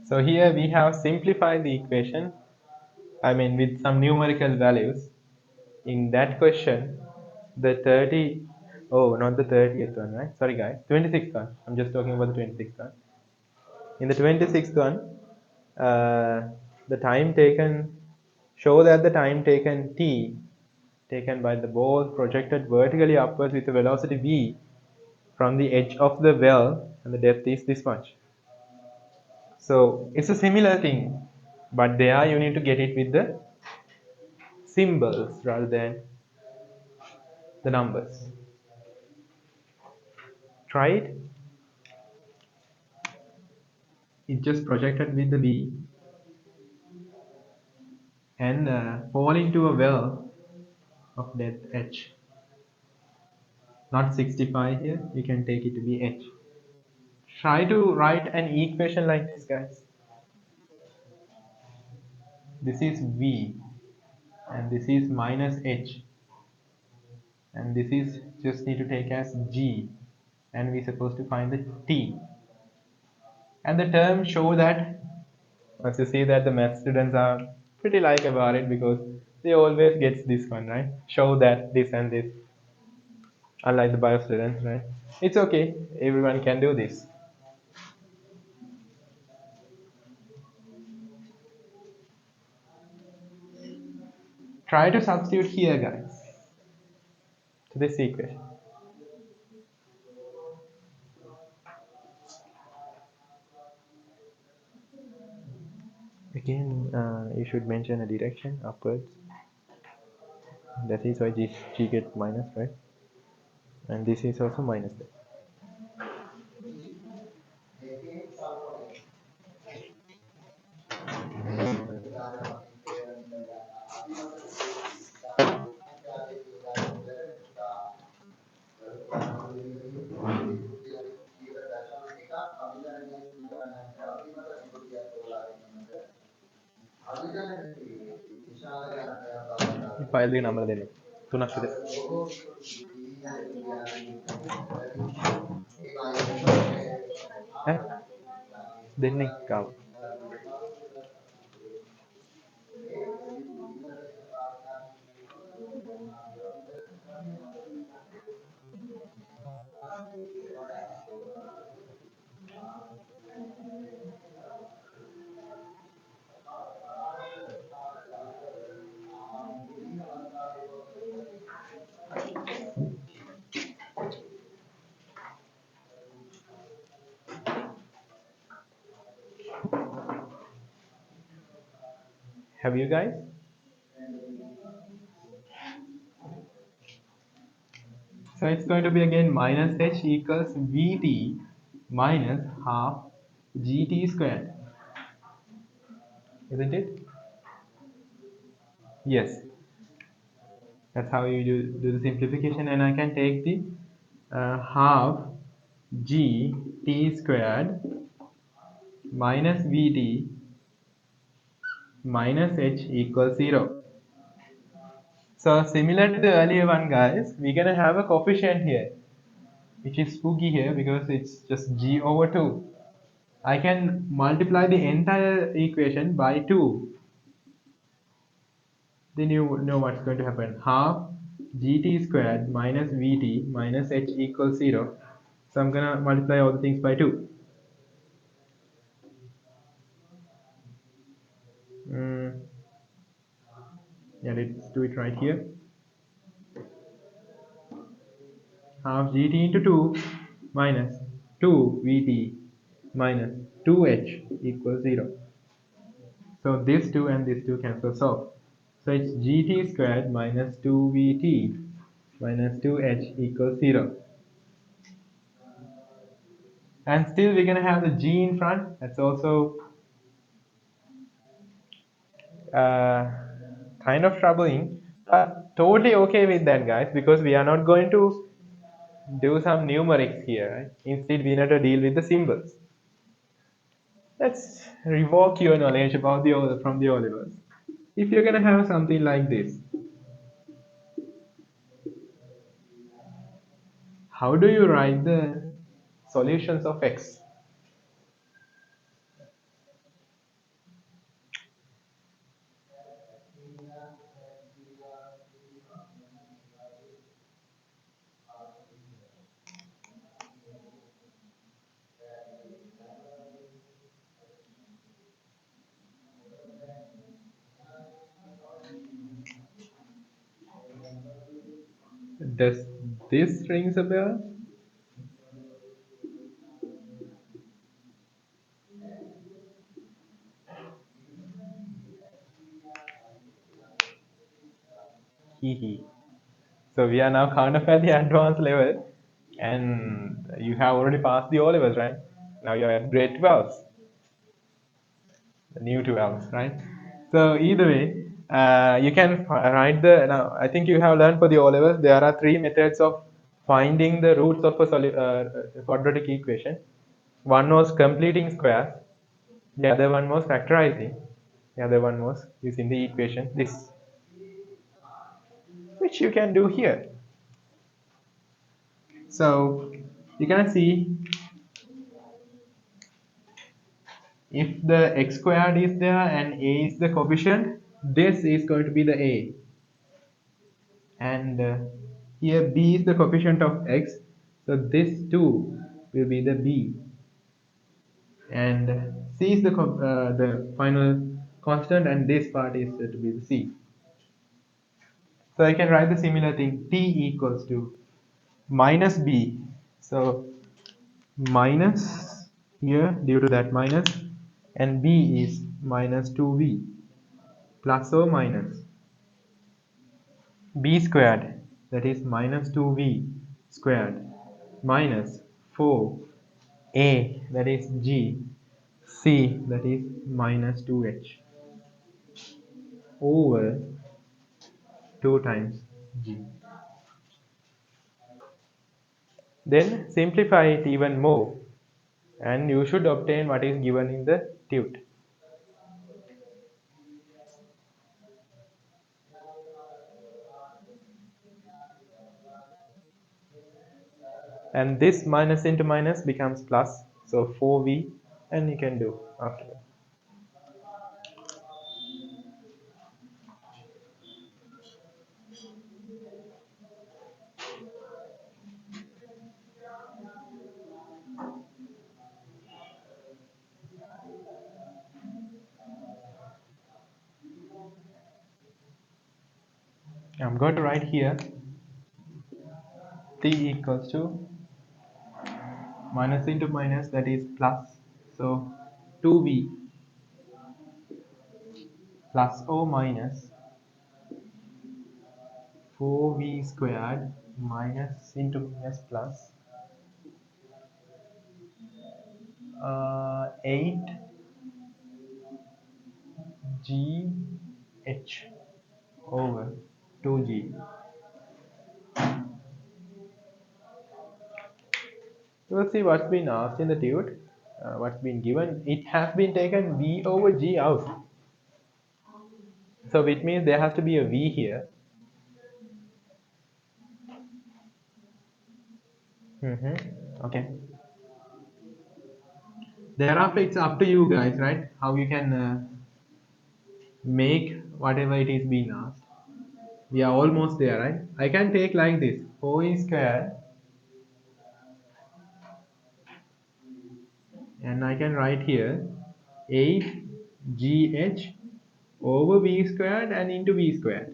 So here we have simplified the equation, I mean with some numerical values. In that question, the 30, oh, not the 30th one, right? Sorry guys, 26th one. I'm just talking about the 26th one. In the 26th one, the time taken, show that the time taken t, taken by the ball projected vertically upwards with a velocity v from the edge of the well and the depth is this much. So it's a similar thing, but there you need to get it with the symbols rather than the numbers. Try it. It just projected with the B and fall into a well of depth H. Not 65 here, you can take it to be H. Try to write an equation like this, guys. This is V and this is minus H, and this is just need to take as G, and we're supposed to find the T. And the terms show that, as you see that the math students are pretty like about it because they always gets this one, right? Show that this and this, unlike the bio students, right? It's okay, everyone can do this. Try to substitute here, guys, to this equation. Again, you should mention a direction upwards. That is why G get minus, right? And this is also minus. File number देने තුනක් විතර ඈ දෙන්නේ කාව have you guys? So it's going to be again minus h equals vt minus half gt squared, isn't it? Yes, that's how you do the simplification, and I can take the half g t squared minus vt minus h equals 0. So similar to the earlier one, guys, we're gonna have a coefficient here, which is spooky here because it's just g over 2. I can multiply the entire equation by 2. Then you know what's going to happen. Half gt squared minus vt minus h equals 0. So I'm gonna multiply all the things by 2. Yeah, let's do it right here. Half gt into 2 minus 2 vt minus 2h equals 0. So this 2 and this 2 cancels off. So it's gt squared minus 2vt minus 2h equals 0. And still we're going to have the g in front. That's also uh, kind of troubling. But totally okay with that, guys, because we are not going to do some numerics here. Right? Instead, we need to deal with the symbols. Let's revoke your knowledge about the from the Olivers. If you're going to have something like this, how do you write the solutions of x? Does this rings a bell? Hee. So we are now kind of at the advanced level, and you have already passed the O levels, right? Now you're at grade 12, the new 12s, right? So either way, you can write the. Now I think you have learned for the O levels. There are three methods of finding the roots of a quadratic equation. One was completing squares. The other one was factorizing. The other one was using the equation this, which you can do here. So you can see if the x squared is there and a is the coefficient, this is going to be the a, and here b is the coefficient of x, so this too will be the b, and c is the final constant, and this part is to be the c. So I can write the similar thing, t equals to minus b, so minus here due to that minus, and b is minus 2v plus or minus b squared, that is minus 2v squared, minus 4a, that is g, c, that is minus 2h, over 2 times g. Then simplify it even more, and you should obtain what is given in the tute. And this minus into minus becomes plus, so 4v, and you can do after that. I'm going to write here t equals to minus into minus, that is plus, so 2v plus or minus 4v squared minus into minus plus 8gh over 2g. We'll see what's been asked in the tute, what's been given. It has been taken v over g out, so it means there has to be a v here. Okay. Thereafter, it's up to you guys, right? How you can make whatever it is being asked. We are almost there, right? I can take like this, 4e squared, and I can write here 8gh over v squared and into v squared.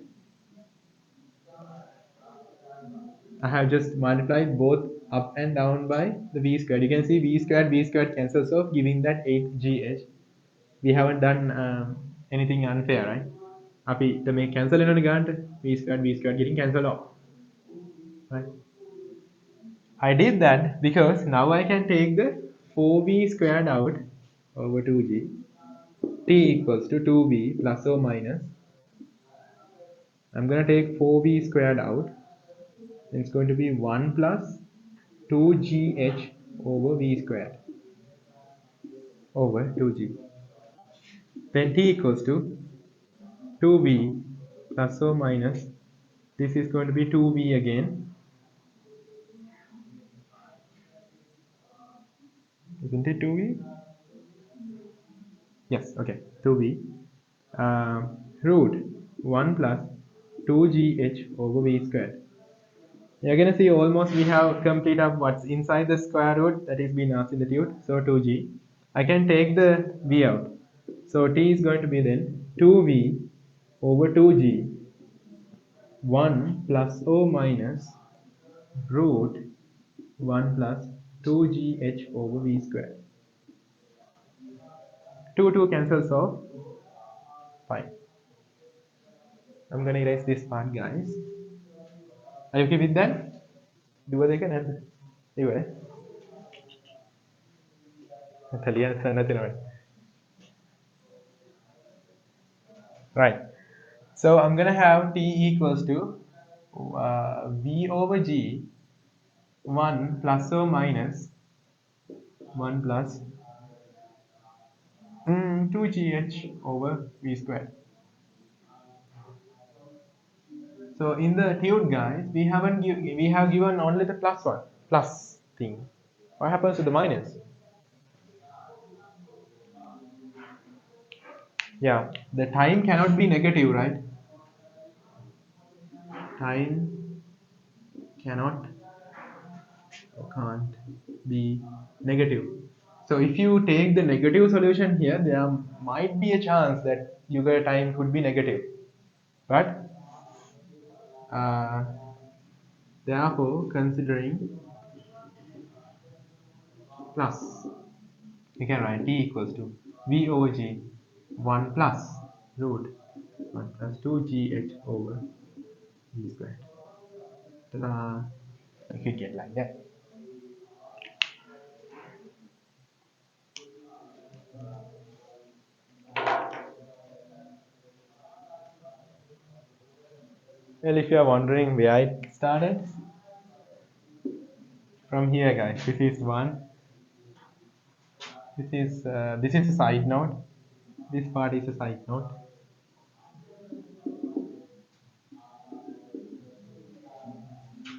I have just multiplied both up and down by the v squared. You can see v squared cancels off, giving that 8gh. We haven't done anything unfair, right? අපි මේ cancel වෙනවනේ ගන්නට v squared getting cancelled off, right? I did that because now I can take the 4v squared out over 2g. T equals to 2v plus or minus. I'm going to take 4v squared out. It's going to be 1 plus 2gh over v squared over 2g. Then t equals to 2v plus or minus. This is going to be 2v again. Isn't it 2v? Yes, okay, 2v. Root 1 plus 2gh over v squared. You're gonna see almost we have complete up what's inside the square root that is being asked in the tute. So 2g. I can take the v out. So t is going to be then 2v over 2g 1 plus or minus root 1 plus 2gh over v squared. 2 cancels off. Fine. I'm gonna erase this part, guys. Are you okay with that? Do they can anyway. Nothing. Right. So I'm gonna have t equals to v over g 1 plus or minus 1 plus 2gh over v squared. So in the tune, guys, we have given only the plus thing. What happens to the minus? Yeah, the time cannot be negative, right? Time cannot can't be negative. So if you take the negative solution here, there might be a chance that your time could be negative. But uh, therefore, considering plus, you can write t equals to v over g 1 plus root 1 plus 2gh over v squared. Ta-da! You could get like that. Well, if you are wondering where it started, from here, guys. This is one. This is a side note. This part is a side note,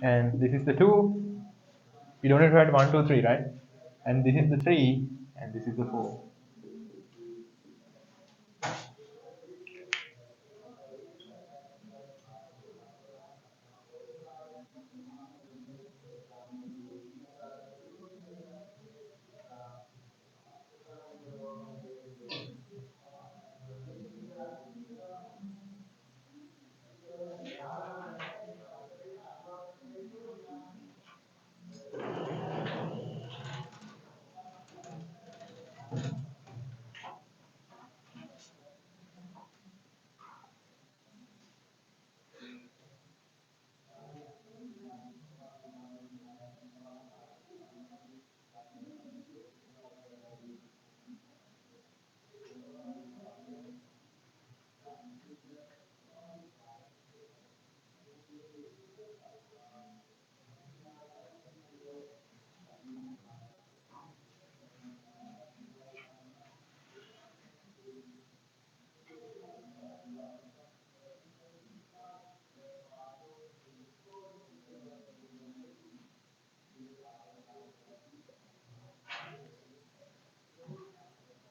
and this is the two. You don't have to write 1, 2, 3, right? And this is the 3, and this is the 4.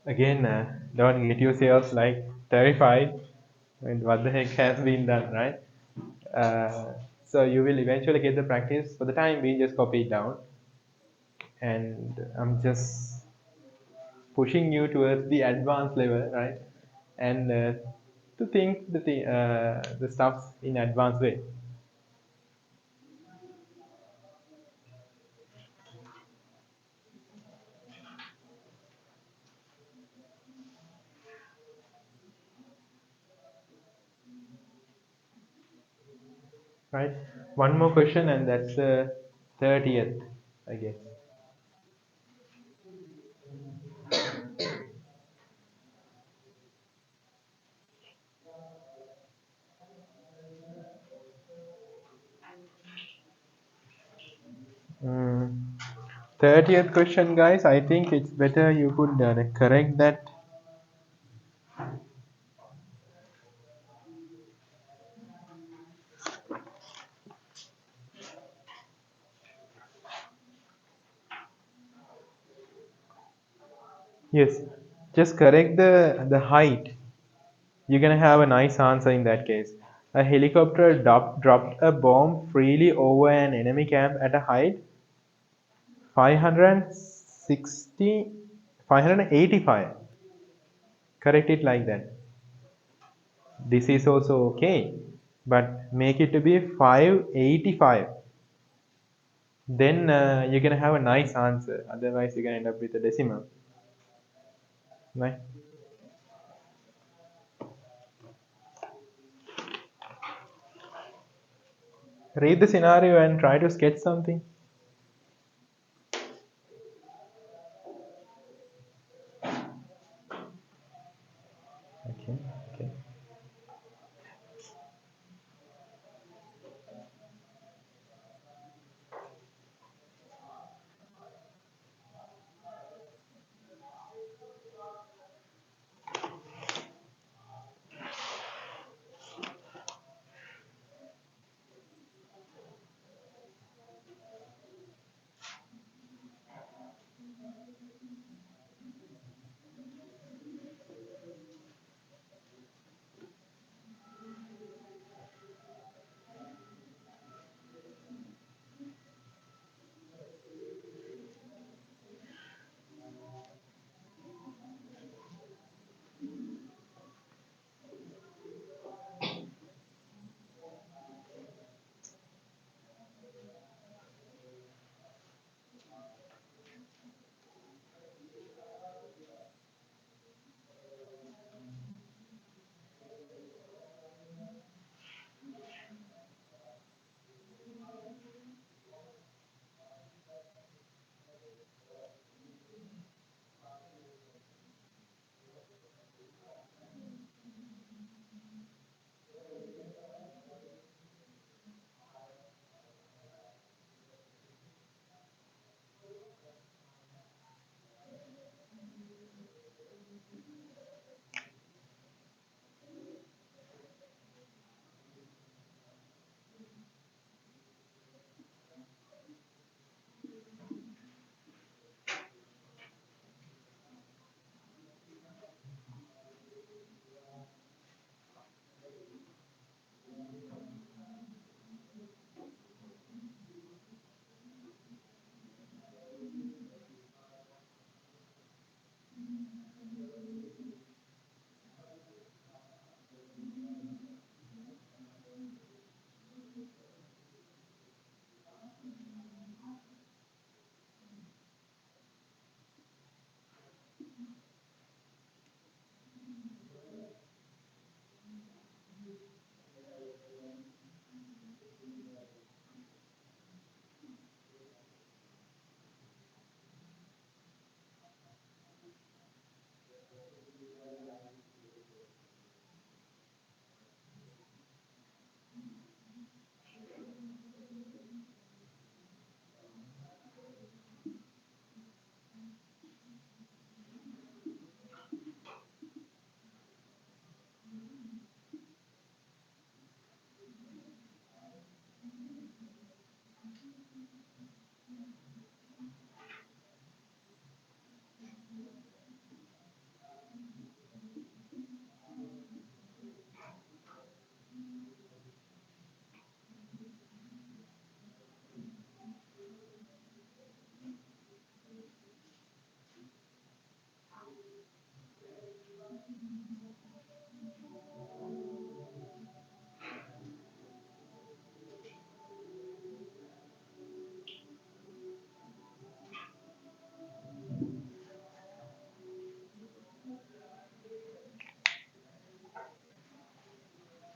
Again, don't get yourselves like terrified. And what the heck has been done, right? So you will eventually get the practice. For the time being, just copy it down, and I'm just pushing you towards the advanced level, right? And to think the stuffs in advanced way, right? One more question, and that's the 30th, I guess. Mm, 30th question, guys. I think it's better you could correct that. Yes, just correct the height. You're gonna have a nice answer in that case. A helicopter dropped a bomb freely over an enemy camp at a height 560, 585. Correct it like that. This is also okay, but make it to be 585. Then you're gonna have a nice answer. Otherwise, you're gonna end up with a decimal, right? Read the scenario and try to sketch something. Okay, okay.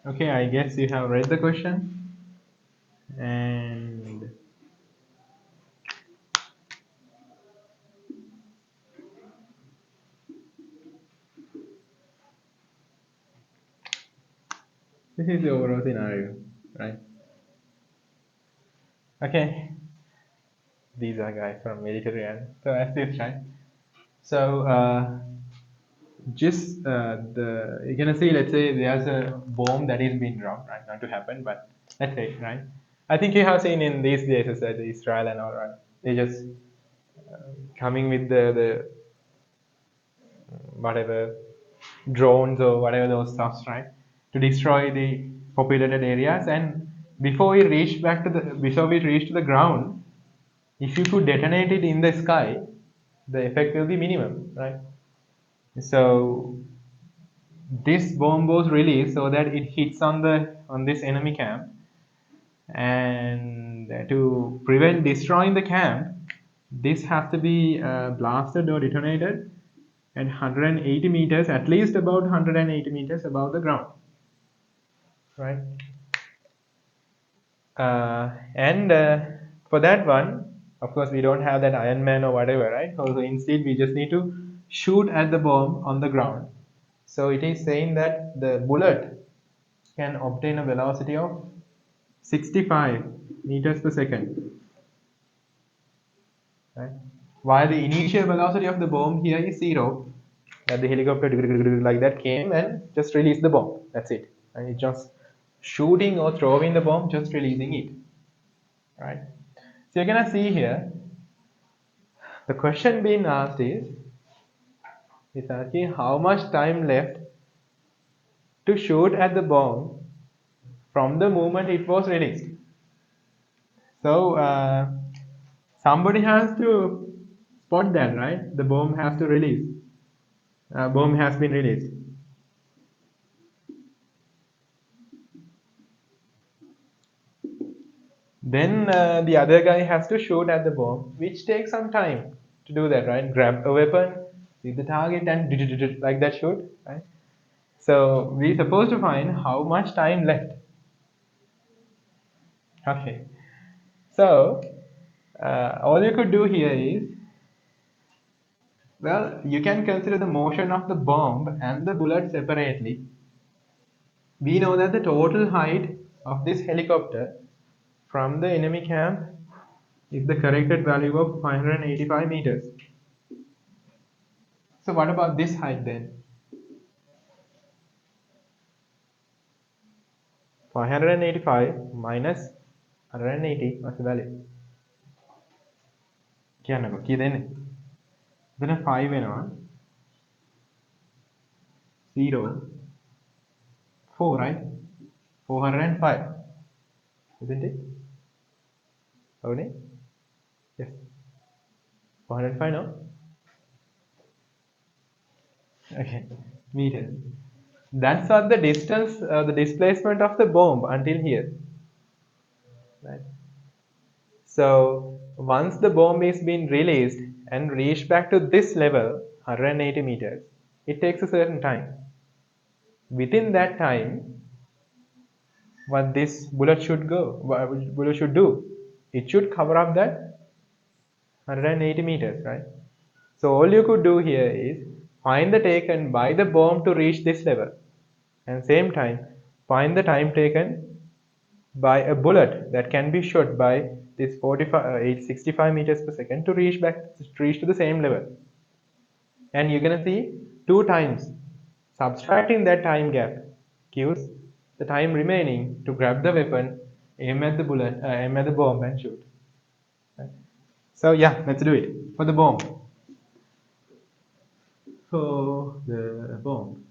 Okay, I guess you have read the question, and this is the overall scenario, right? Okay, these are guys from Mediterranean. So as this, right? So just the you're gonna see, let's say there's a bomb that is being dropped, right? Not to happen, but let's say, right? I think you have seen in these days that Israel and all, right? They just coming with the whatever drones or whatever those stuffs, right, to destroy the populated areas. And before we reach to the ground, if you could detonate it in the sky, the effect will be minimum, right? So this bomb was released so that it hits on this enemy camp, and to prevent destroying the camp, this has to be blasted or detonated at 180 meters, at least about 180 meters above the ground, right? And for that one, of course, we don't have that Iron Man or whatever, right? So instead, we just need to shoot at the bomb on the ground. So it is saying that the bullet can obtain a velocity of 65 meters per second, right? While the initial velocity of the bomb here is zero, that the helicopter like that came and just released the bomb. That's it. And it's just shooting or throwing the bomb, just releasing it, right? So you're gonna see here, the question being asked is, it's asking how much time left to shoot at the bomb from the moment it was released. So somebody has to spot that, right? The bomb has to release. Bomb has been released. Then the other guy has to shoot at the bomb, which takes some time to do that, right? Grab a weapon, see the target, and like that shoot, right? So we're supposed to find how much time left. Okay. So all you could do here is, well, you can consider the motion of the bomb and the bullet separately. We know that the total height of this helicopter from the enemy camp is the corrected value of 585 meters. So what about this height then? 585 minus 180 what's the value? කියන්නකෝ කී දෙන්නේ? එතන 5 වෙනවා 0 4 right? 405 isn't it? Okay. Yes. 405 no? Okay. Meters. That's what the distance, the displacement of the bomb until here. Right. So once the bomb is being released and reached back to this level, 180 meters, it takes a certain time. Within that time, what this bullet should do, it should cover up that 180 meters, right? So all you could do here is find the taken by the bomb to reach this level, and same time find the time taken by a bullet that can be shot by this 65 meters per second to reach to the same level. And you're gonna see 2 times subtracting that time gap gives the time remaining to grab the weapon, aim at the bomb and shoot. Right? So yeah, let's do it for the bomb. For the bomb,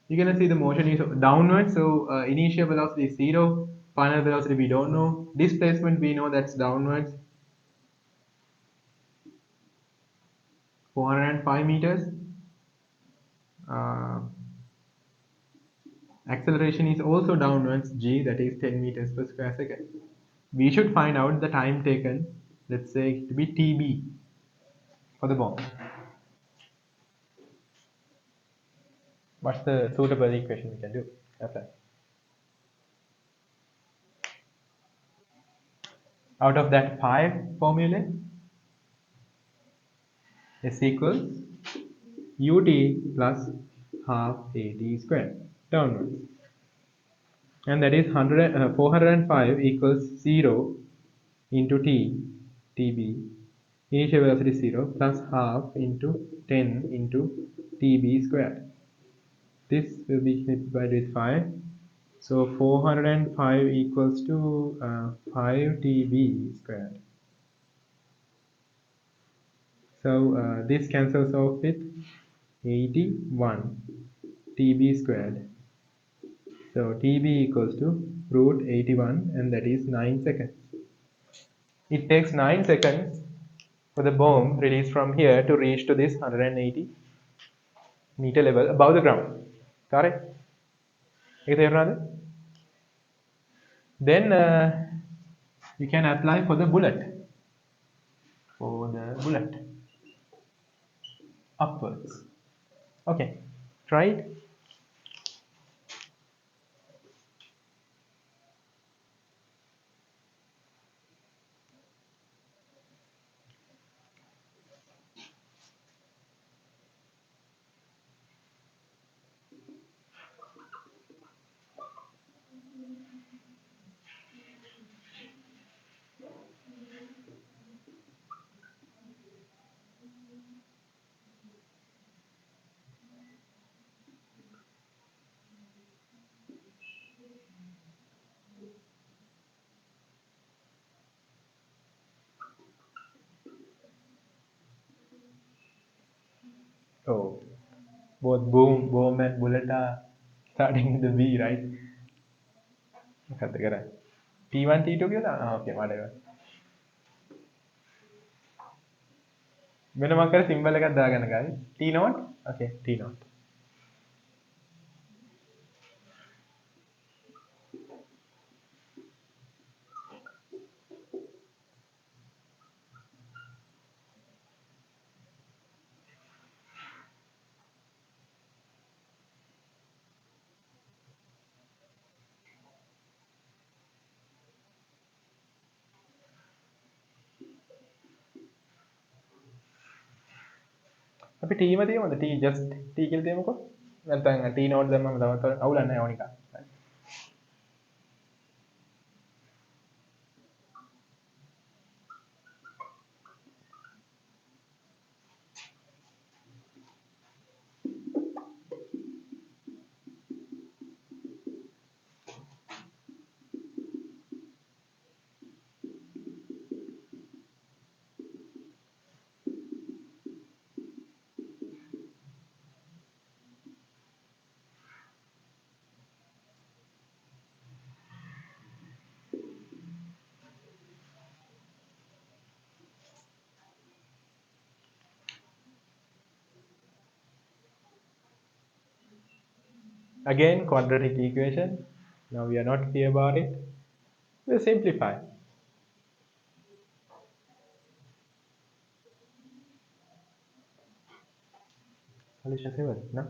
you're gonna see the motion is downward. So initial velocity is 0, final velocity we don't know, displacement we know that's downwards, 405 meters. Acceleration is also downwards, g, that is 10 meters per square second. We should find out the time taken, let's say to be tb for the bomb. What's the suitable equation we can do? Apply. Out of that 5 formulae, s equals ut plus half at squared downwards, and that is 405 equals 0 into tb, initial velocity is 0, plus half into 10 into tb squared. This will be divided with 5, so 405 equals to 5 tb squared. So this cancels off with 81 tb squared. So tb equals to root 81, and that is 9 seconds. It takes 9 seconds for the bomb released from here to reach to this 180 meter level above the ground. Got it? Then you can apply for the bullet. Upwards. Okay, try it. Oh, both boom and bullet are starting with the B, right? මොකක්ද කරන්නේ? T1 T2 කියලා? Okay, whatever. වෙන මොකක් හරි symbol එකක් දාගන්න guys. T note? Okay, T note. අපි T ම තියමුද? T just T කියලා තියමුකෝ. නැත්නම් T note දැම්මම තවත් අවුලක් නැහැ ඕනික. Again, quadratic equation. Now we are not clear about it. We'll simplify. Solution 7, no?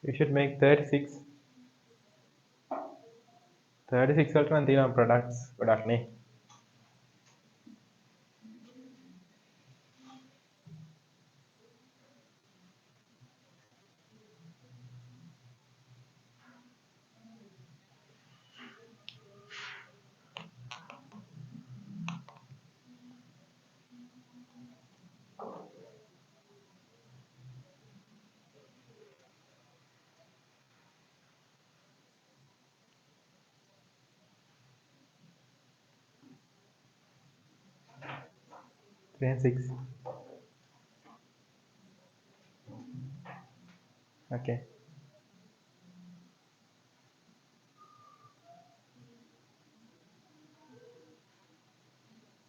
We should make 36. 36 වලට නම් තියෙනවා products ගොඩක් නේ. Three and 6. Okay.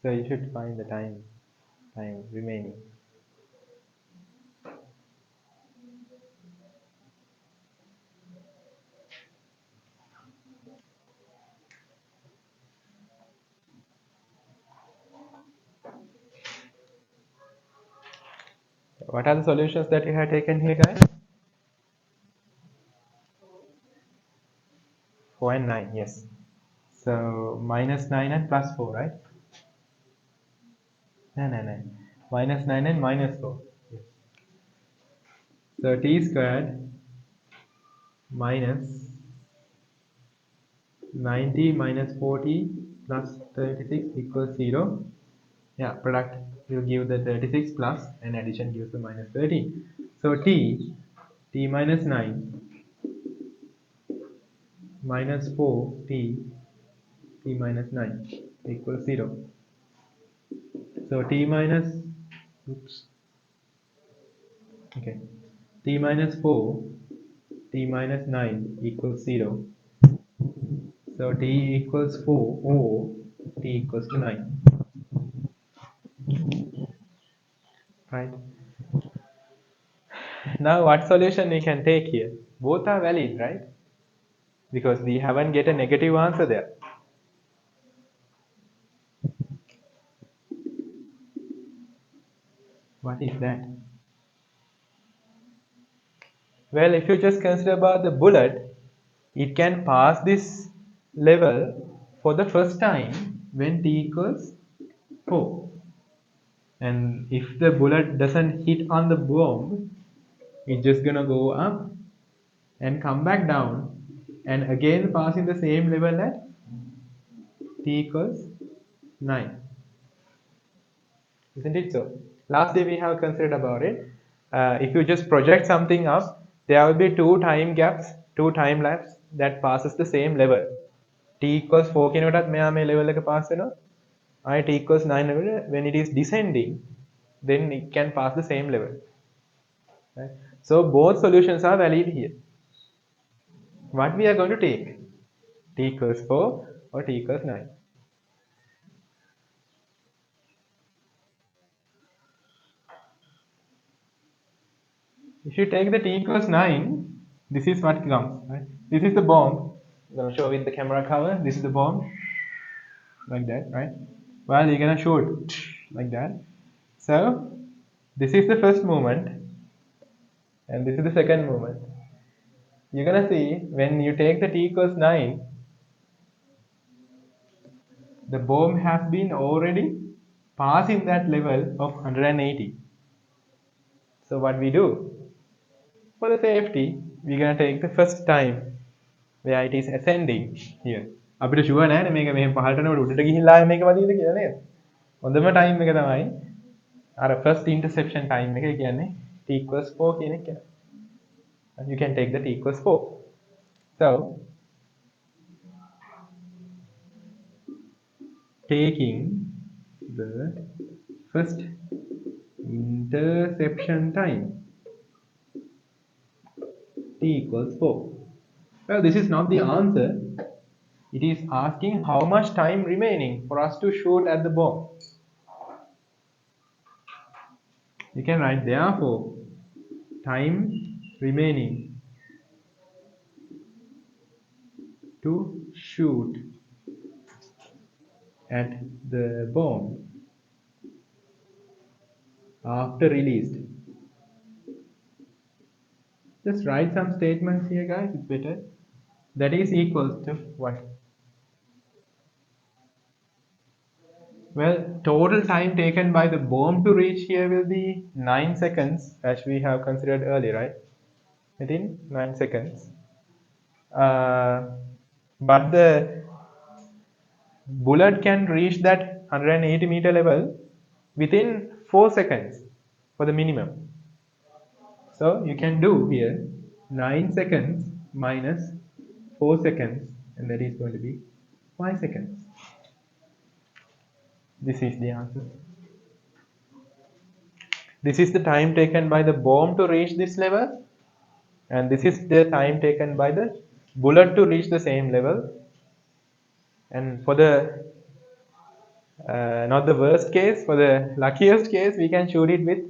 So you should find the time remaining. What are the solutions that you have taken here, guys? 4 and 9, yes. So minus 9 and plus 4, right? No. Minus 9 and minus 4. Yes. So t squared minus 90 minus 40 plus 36 equals 0. Yeah, product will give the 36 plus and addition gives the minus 13. So t minus 9 minus 4 t minus 9 equals 0. So t minus, oops, okay, t minus 4 t minus 9 equals 0. So t equals 4 or t equals to 9, right? Now what solution we can take here? Both are valid, right? Because we haven't get a negative answer there. What is that? Well, if you just consider about the bullet, it can pass this level for the first time when t equals 4. and if the bullet doesn't hit on the bomb, it's just gonna go up and come back down and again passing the same level at t equals 9. Isn't it so? Last day we have considered about it. If you just project something up, there will be two time gaps, two time lapse that passes the same level. T equals 4 කියනකොටත් මෙයා මේ level එක pass වෙනවා. I t equals 9 level, when it is descending, then it can pass the same level. Right? So both solutions are valid here. What we are going to take? T equals 4 or t equals 9? If you take the t equals 9, this is what comes. Right? This is the bomb. I'm going to show with the camera cover. This is the bomb. Like that, right? Well, you're going to shoot like that. So, this is the first movement. And this is the second movement. You're going to see when you take the t equals 9, the bomb has been already passing that level of 180. So, what we do? For the safety, we're going to take the first time where it is ascending here. අපිට sure නෑනේ මේක මෙහෙම පහළට යනකොට උඩට ගිහිල්ලා මේක වදිනද කියලා නේද? හොඳම ටයිම් එක තමයි අර first interception time එක කියන්නේ t equals 4 කියන එක. And you can take the t equals 4. So taking the first interception time t equals 4. Well, this is not the answer. It is asking how much time remaining for us to shoot at the bomb. You can write therefore time remaining to shoot at the bomb after released. Just write some statements here, guys, it's better. That is equals to what? Well, total time taken by the bomb to reach here will be 9 seconds, as we have considered earlier, right? Within 9 seconds. But the bullet can reach that 180 meter level within 4 seconds for the minimum. So you can do here 9 seconds minus 4 seconds, and that is going to be 5 seconds. This is the answer. This is the time taken by the bomb to reach this level, and this is the time taken by the bullet to reach the same level. And for the not the worst case, for the luckiest case, we can shoot it with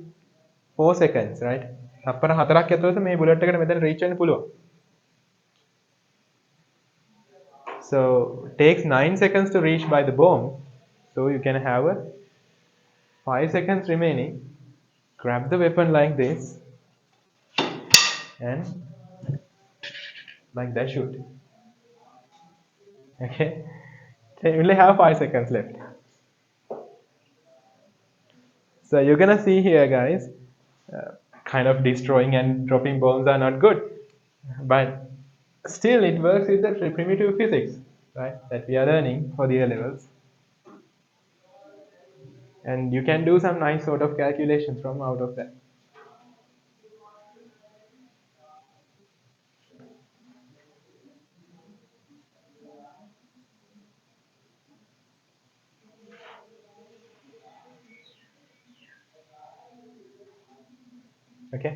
4 seconds, right? තප්පර 4ක් ඇතුළත මේ bullet එකට මෙතන reach වෙන්න පුළුවන්. So takes 9 seconds to reach by the bomb. So you can have a 5 seconds remaining. Grab the weapon like this and like that shoot. Okay, so you only have 5 seconds left. So you're gonna see here, guys, kind of destroying and dropping bombs are not good, but still it works with the primitive physics, right, that we are learning for the A levels. And you can do some nice sort of calculations from out of that. Okay.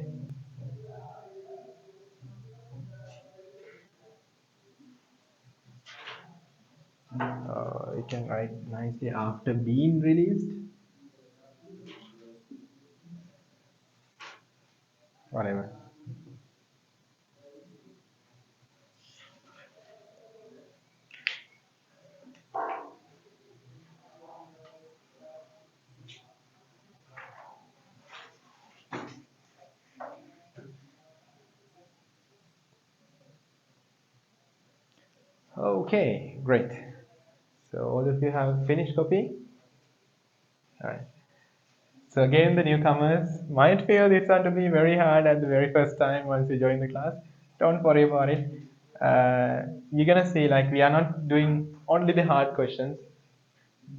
You can write nicely after being released. Whatever. Okay, great. So all of you have finished copying? Alright. So So again, the newcomers might feel it's going to be very hard at the very first time once you join the class. Don't worry about it. You're gonna see like we are not doing only the hard questions,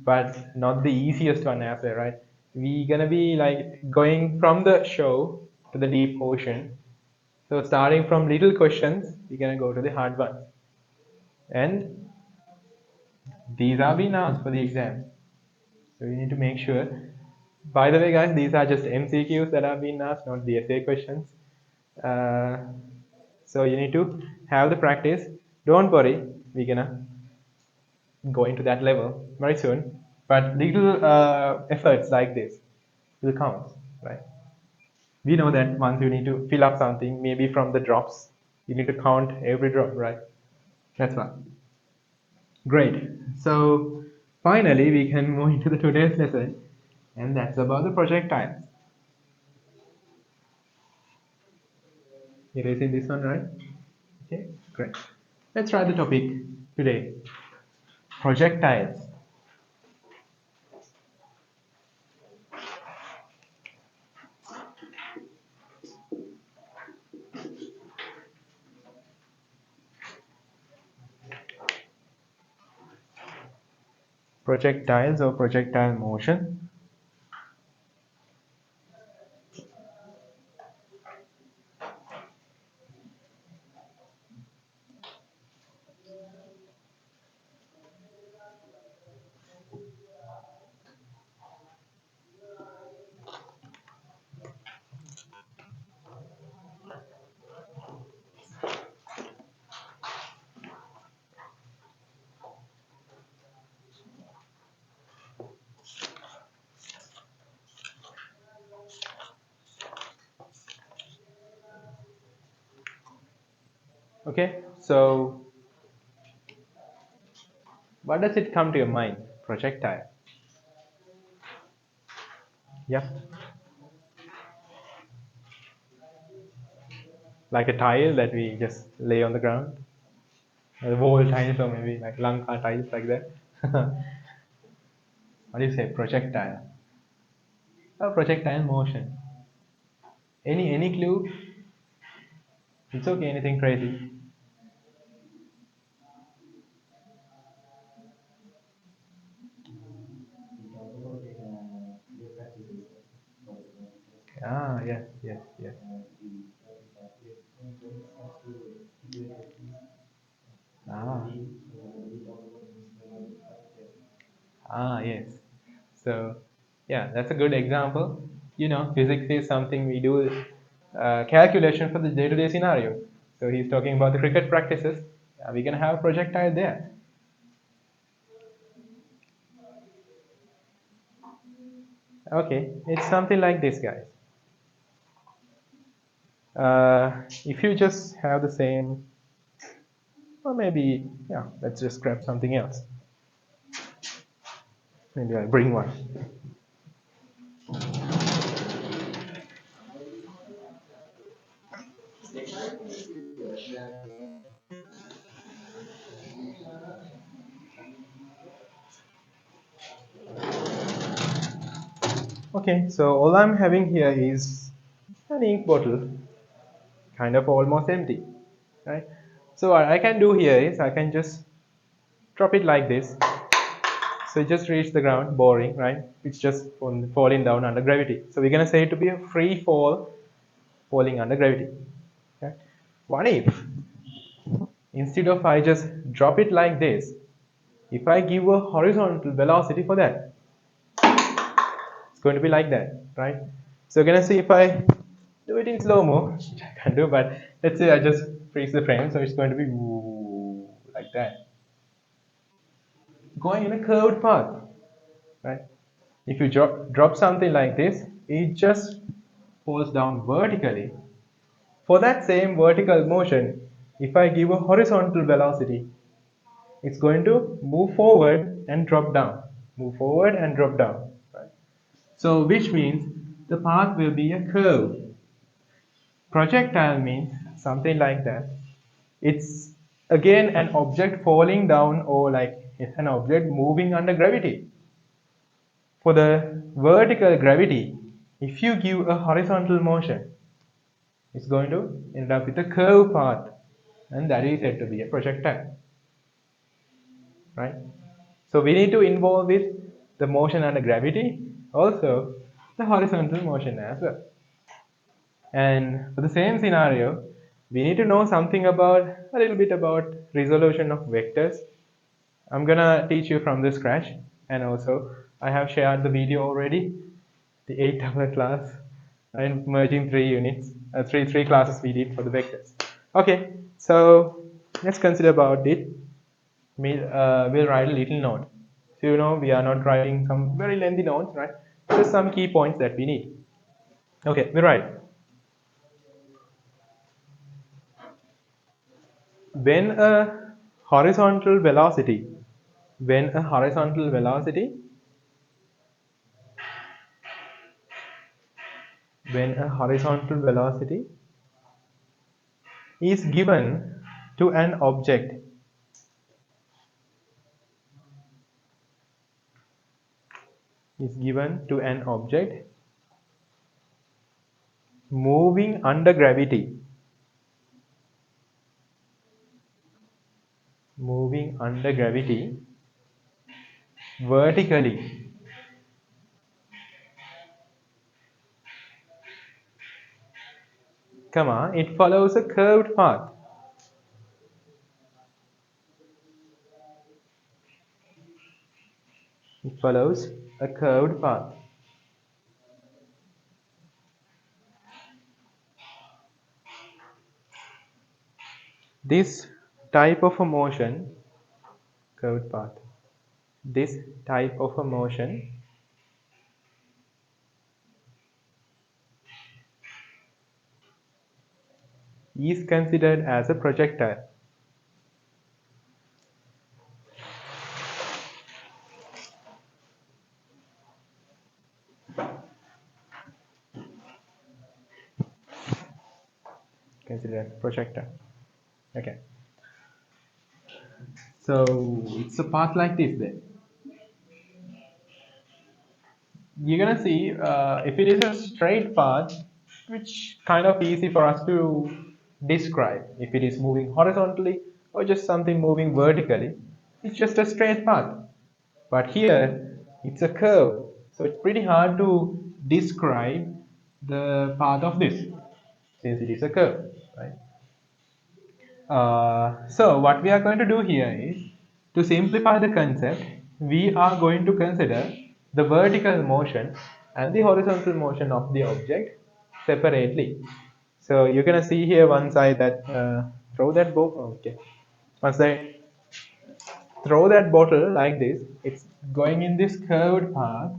but not the easiest one as well, right? We're gonna be like going from the show to the deep ocean. So starting from little questions, we're gonna go to the hard ones. And these are being asked for the exam. So you need to make sure. By the way, guys, these are just MCQs that have been asked, not the essay questions. Uh, so you need to have the practice. Don't worry, we're gonna go into that level very soon. But little efforts like this will count, right? We know that once you need to fill up something, maybe from the drops, you need to count every drop, right? That's why. Great. So finally, we can move into the today's lesson, and that's about the projectiles. Erasing this one, right? Okay, great. Let's try the topic today. Projectiles. Projectiles or projectile motion. Okay, so what does it come to your mind? Projectile. Yeah, like a tile that we just lay on the ground. Wall tiles or maybe like Lanka tiles like that. What do you say? Projectile. Oh, projectile motion. Any clue? It's okay. Anything crazy? Ah, yes, yes, yes. Ah, yes. So, yeah, that's a good example. Physics is something we do calculation for the day-to-day scenario. So he's talking about the cricket practices. We can have projectile there. Okay, it's something like this, guys. If you just have the same, or maybe, yeah, let's just grab something else. Maybe I'll bring one. Okay, so all I'm having here is an ink bottle, kind of almost empty, right? So what I can do here is I can just drop it like this. So it just reach the ground, boring, right? It's just falling down under gravity. So we're gonna say it to be a free fall, falling under gravity. Okay? What if instead of I just drop it like this, if I give a horizontal velocity for that, it's going to be like that, right? So we're gonna see if I do it in slow-mo, which I can do, but let's say I just freeze the frame, so it's going to be like that. Going in a curved path, right? If you drop something like this, it just falls down vertically. For that same vertical motion, if I give a horizontal velocity, it's going to move forward and drop down, move forward and drop down, right? So which means the path will be a curve. Projectile means something like that. It's again an object falling down or like it's an object moving under gravity. For the vertical gravity, If you give a horizontal motion, it's going to end up with a curved path, and that is said to be a projectile, right? So we need to involve with the motion under gravity, also the horizontal motion as well. And for the same scenario, we need to know something about a little bit about resolution of vectors. I'm gonna teach you from the scratch, and also I have shared the video already, the 8-hour class. I'm merging three units, three classes we did for the vectors. Okay, so let's consider about it. We'll write a little note. So you know we are not writing some very lengthy notes, right? Just some key points that we need. Okay, we write. When a horizontal velocity, when a horizontal velocity, when a horizontal velocity is given to an object, is given to an object moving under gravity, moving under gravity vertically, comma, it follows a curved path. It follows a curved path. This type of a motion, curved path, this type of a motion is considered as a projectile. Considered as a projectile. Okay. So it's a path like this then. You're gonna see if it is a straight path, which kind of easy for us to describe. If it is moving horizontally or just something moving vertically, it's just a straight path. But here it's a curve, so it's pretty hard to describe the path of this since it is a curve, right? So what we are going to do here is, to simplify the concept, we are going to consider the vertical motion and the horizontal motion of the object separately. So you're gonna see here once I throw that ball. Okay, once I throw that bottle like this, it's going in this curved path,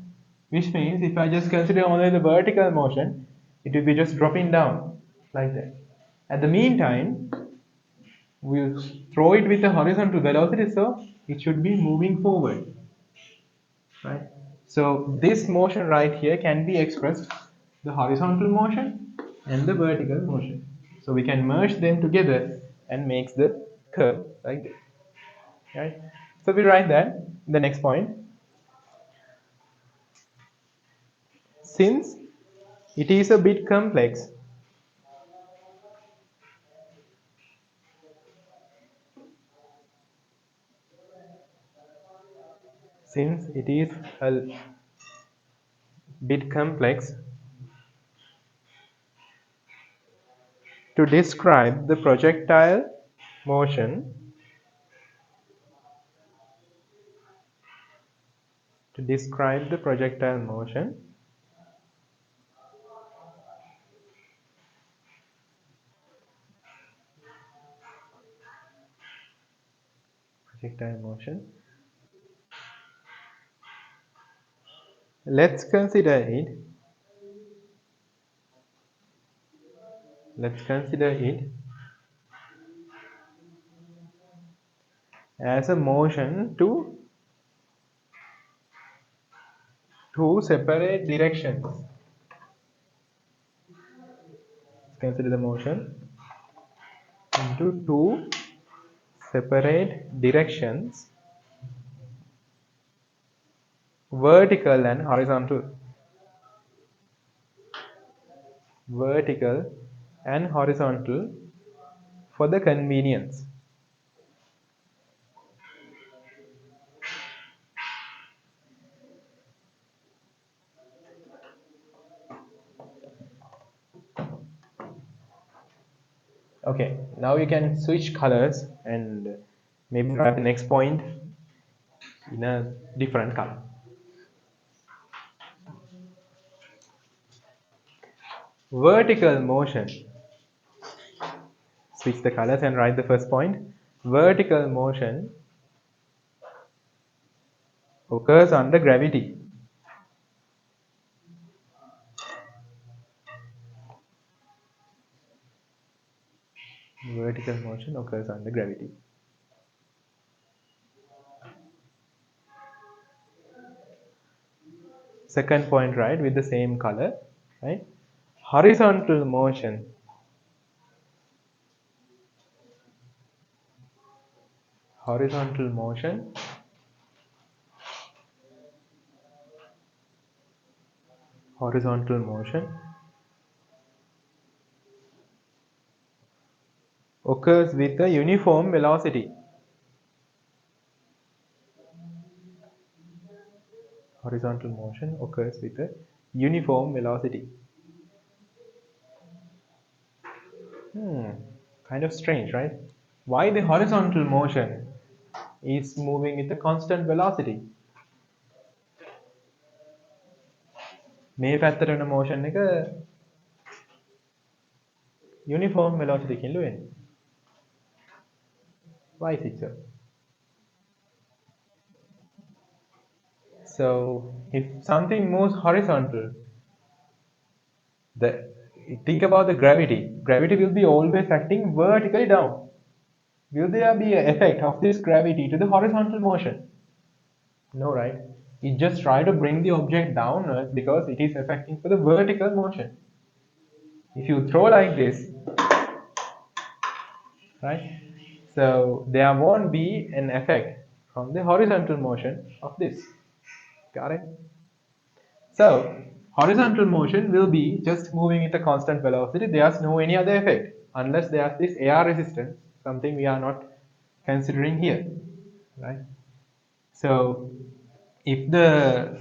which means if I just consider only the vertical motion, it will be just dropping down like that. At the meantime, we'll throw it with a horizontal velocity, so it should be moving forward, right? So this motion right here can be expressed the horizontal motion and the vertical motion. So we can merge them together and makes the curve like this, right? So we write that the next point. Since it is a bit complex, since it is a bit complex to describe the projectile motion, to describe the projectile motion, projectile motion, let's consider it, let's consider it as a motion to two separate directions. Consider the motion into two separate directions, vertical and horizontal. vertical and horizontal for the convenience. Okay, now you can switch colors and maybe write the next point in a different color. Vertical motion. Switch the colors and write the first point. Vertical motion occurs under gravity. Vertical motion occurs under gravity. Second point, right, with the same color, right? Horizontal motion. Horizontal motion horizontal motion occurs with a uniform velocity. Horizontal motion occurs with a uniform velocity. Kind of strange, right? Why the horizontal motion is moving with a constant velocity? මේ පැත්තට යන motion එක uniform velocity කින් වෙන්නේ. Why is it so? So if something moves horizontal, think about the gravity. Gravity will be always acting vertically down. Will there be an effect of this gravity to the horizontal motion? No, right? It just try to bring the object downwards because it is affecting for the vertical motion. If you throw like this, right? So there won't be an effect from the horizontal motion of this. Got it? So horizontal motion will be just moving at a constant velocity. There's no any other effect unless there's this air resistance, something we are not considering here, right? So if the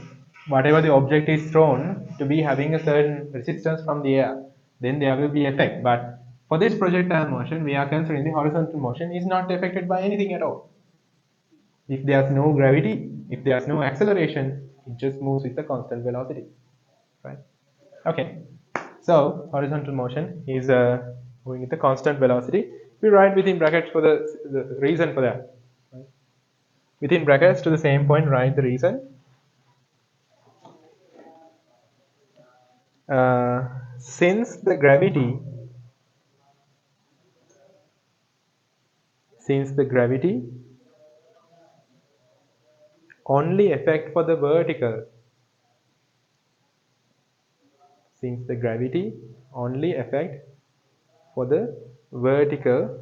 whatever the object is thrown to be having a certain resistance from the air, then there will be effect. But for this projectile motion, we are considering the horizontal motion is not affected by anything at all. If there's no gravity, if there's no acceleration, it just moves with a constant velocity, right? Okay, so horizontal motion is moving with a constant velocity. We write within brackets for the reason for that. Right? Within brackets to the same point, write the reason. Since the gravity only affect for the vertical, since the gravity only affect for the vertical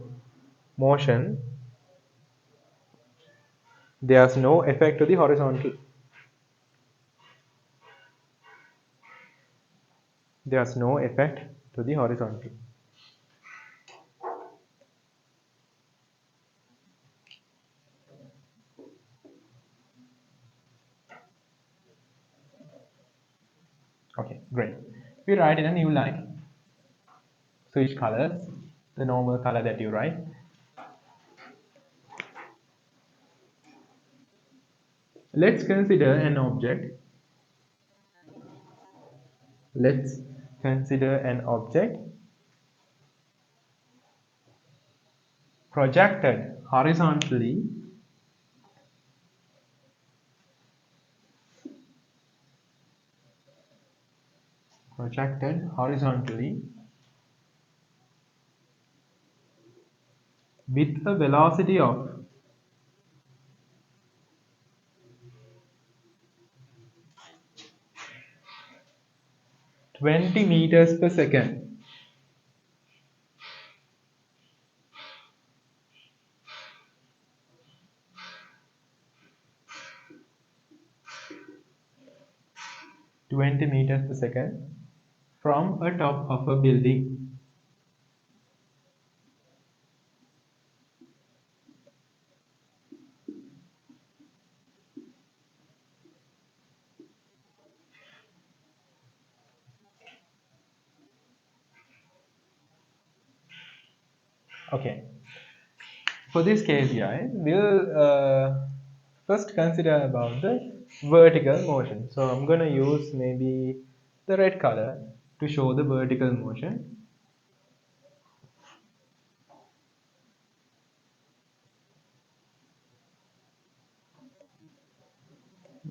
motion, there's no effect to the horizontal. There's no effect to the horizontal. Okay, great. We write in a new line. Switch colors, the normal color that you write. Let's consider an object. Let's consider an object projected horizontally with a velocity of 20 meters per second. (20 meters per second) from a top of a building. Okay, for this case, guys, we'll first consider about the vertical motion. So I'm gonna use maybe the red color to show the vertical motion.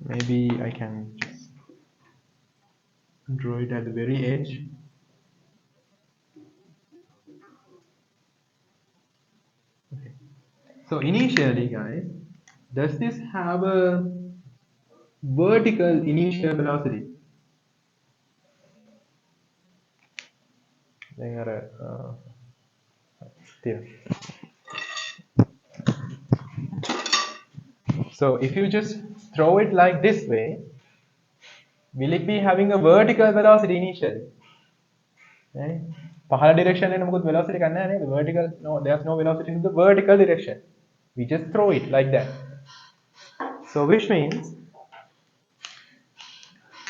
Maybe I can just draw it at the very edge. Okay. So initially, guys, does this have a vertical initial velocity? Still. So if you just throw it like this way, will it be having a vertical velocity initially? Right? පහළ direction එකේ මොකද velocity එකක් නැහැ නේද? Vertical, no, there's no velocity in the vertical direction. We just throw it like that. So which means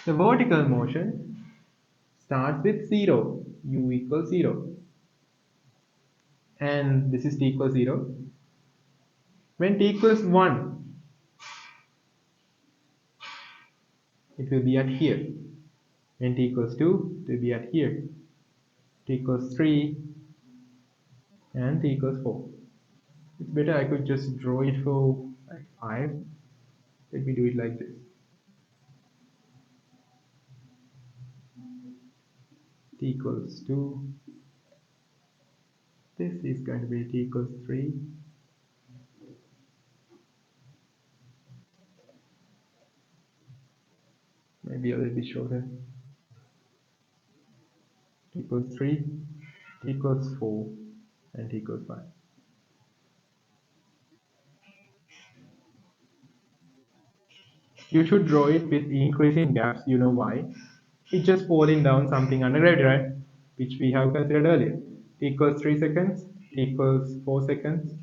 the vertical motion starts with 0, u equals 0, and this is t equals 0. When t equals 1, it will be at here. When t equals 2, it will be at here. T equals 3, and t equals 4. It's better I could just draw it for like 5. Let me do it like this. T equals 2. This is going to be t equals 3. Maybe a little bit shorter. T equals 3, t equals 4, and t equals 5. You should draw it with increasing gaps. You know why? It's just falling down something under gravity, right? Which we have considered earlier. T equals 3 seconds, t equals 4 seconds,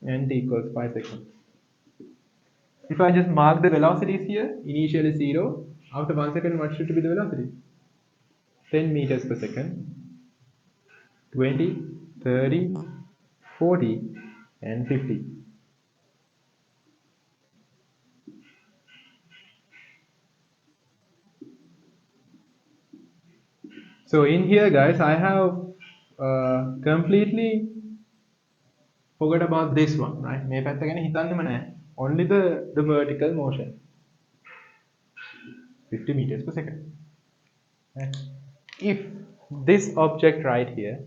and t equals 5 seconds. If I just mark the velocities here, initially 0, after 1 second, what should be the velocity? 10 meters per second, 20, 30, 40, and 50. So in here, guys, I have completely forgot about this one, right? මේ පැත්ත ගැන හිතන්නෙම නැහැ. Only the vertical motion. 50 meters per second. Right? If this object right here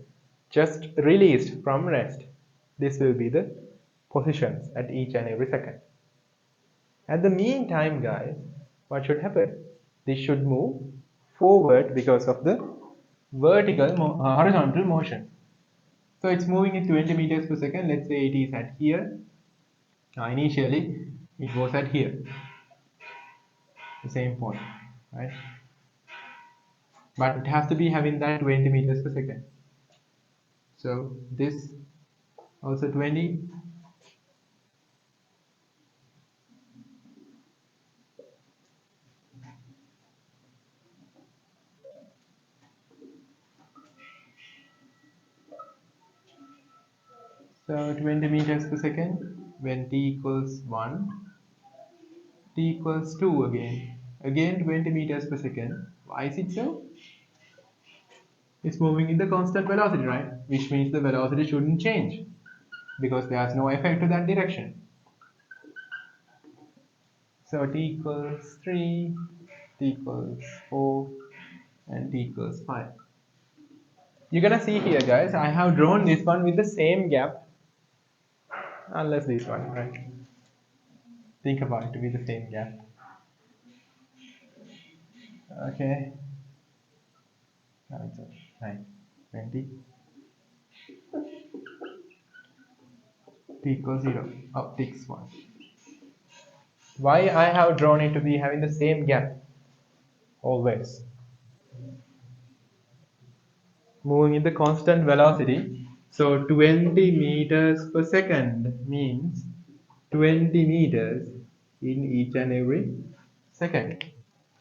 just released from rest, this will be the positions at each and every second. At the meantime, guys, what should happen? This should move forward because of the horizontal motion. So it's moving at 20 meters per second. Let's say it is at here. Initially, it was at here, the same point, right? But it has to be having that 20 meters per second. So this also 20. So 20 meters per second when t equals 1, t equals 2 again 20 meters per second. Why is it so? It's moving in the constant velocity, right? Which means the velocity shouldn't change because there's no effect to that direction. So t equals 3, t equals 4, and t equals 5. You're gonna see here, guys, I have drawn this one with the same gap, unless this one, right? Think about it to be the same gap. Okay. Now it's 9, 20. T equals 0. Oh, t equals 1. Why I have drawn it to be having the same gap always? moving with the constant velocity. So 20 meters per second means 20 meters in each and every second.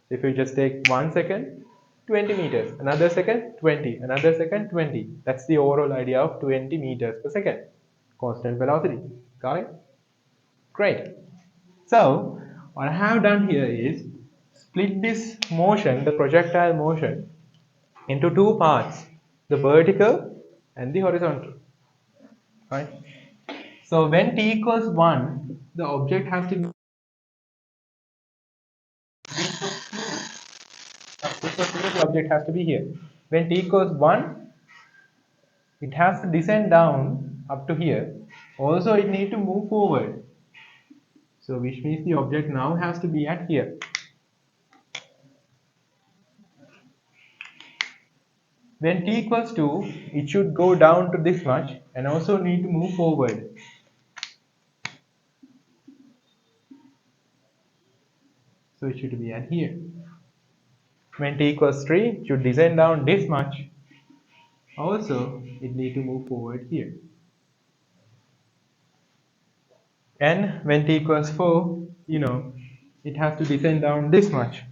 So if you just take 1 second, 20 meters, another second, 20, another second, 20. That's the overall idea of 20 meters per second. Constant velocity. Got it? Great. So what I have done here is split this motion, the projectile motion, into two parts, the vertical and the horizontal. Right? So when t equals 1, the object has to be the object has to be here. When t equals 1, it has to descend down up to here. Also, it needs to move forward. So which means the object now has to be at here. When t equals 2, it should go down to this much and also need to move forward. So it should be at here. When t equals 3, it should descend down this much. Also, it need to move forward here. And when t equals 4, it has to descend down this much.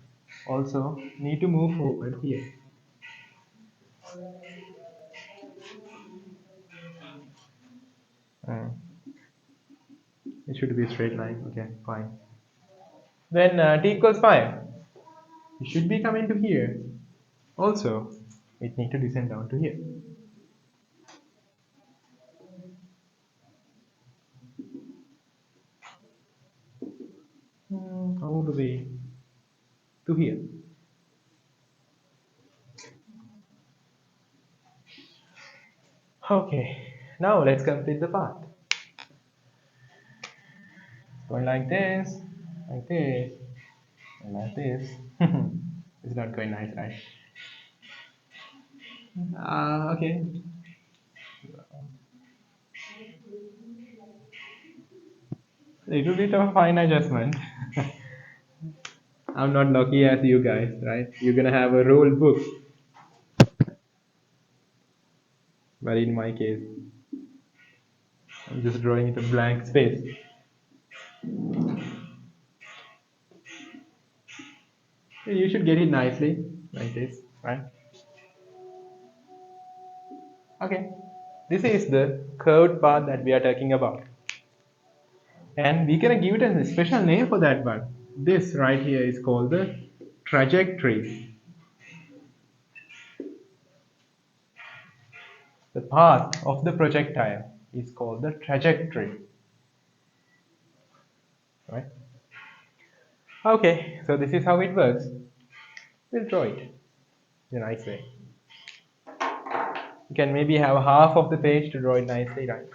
Also, need to move forward here. Uh, it should be a straight line. Okay, fine. When t equals 5, it should be coming to here. Also, it need to descend down to here. All the way to here. Okay, now let's complete the part. Going like this, like this, and like this. It's not going nice, right? Okay. Little bit of a fine adjustment. I'm not lucky as you guys, right? You're gonna have a rule book, but in my case, I'm just drawing it a blank space. You should get it nicely, like this, right? Okay. This is the curved path that we are talking about. And we're gonna give it a special name for that one. This right here is called the trajectory. The path of the projectile is called the trajectory. Right? Okay, so this is how it works. We'll draw it in a nice way. You can maybe have half of the page to draw it nicely, right?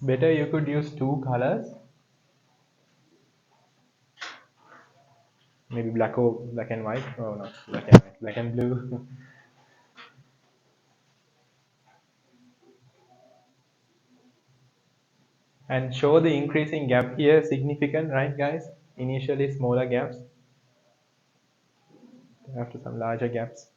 Better you could use two colors, maybe black and white. Oh no, black and white, black and blue. And show the increasing gap here significant, right guys? Initially smaller gaps after some larger gaps.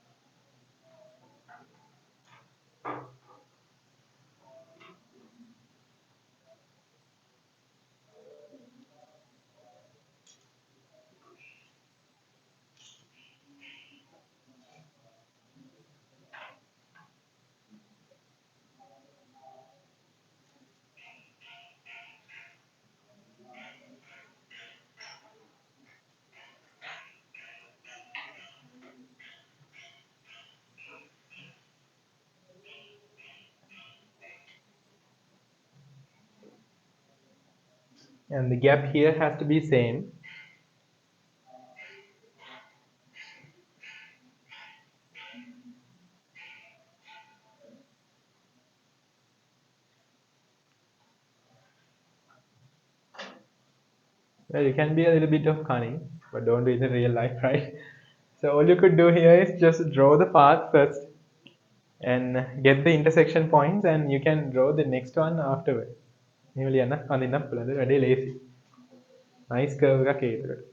And the gap here has to be same. Well, you can be a little bit of cunning, but don't do it in real life, right? So all you could do here is just draw the path first and get the intersection points, and you can draw the next one afterward. එහෙම ලියන්න අඳින්න පුළුවන්. වැඩේ lazy. Nice curve එකක් ඒකට.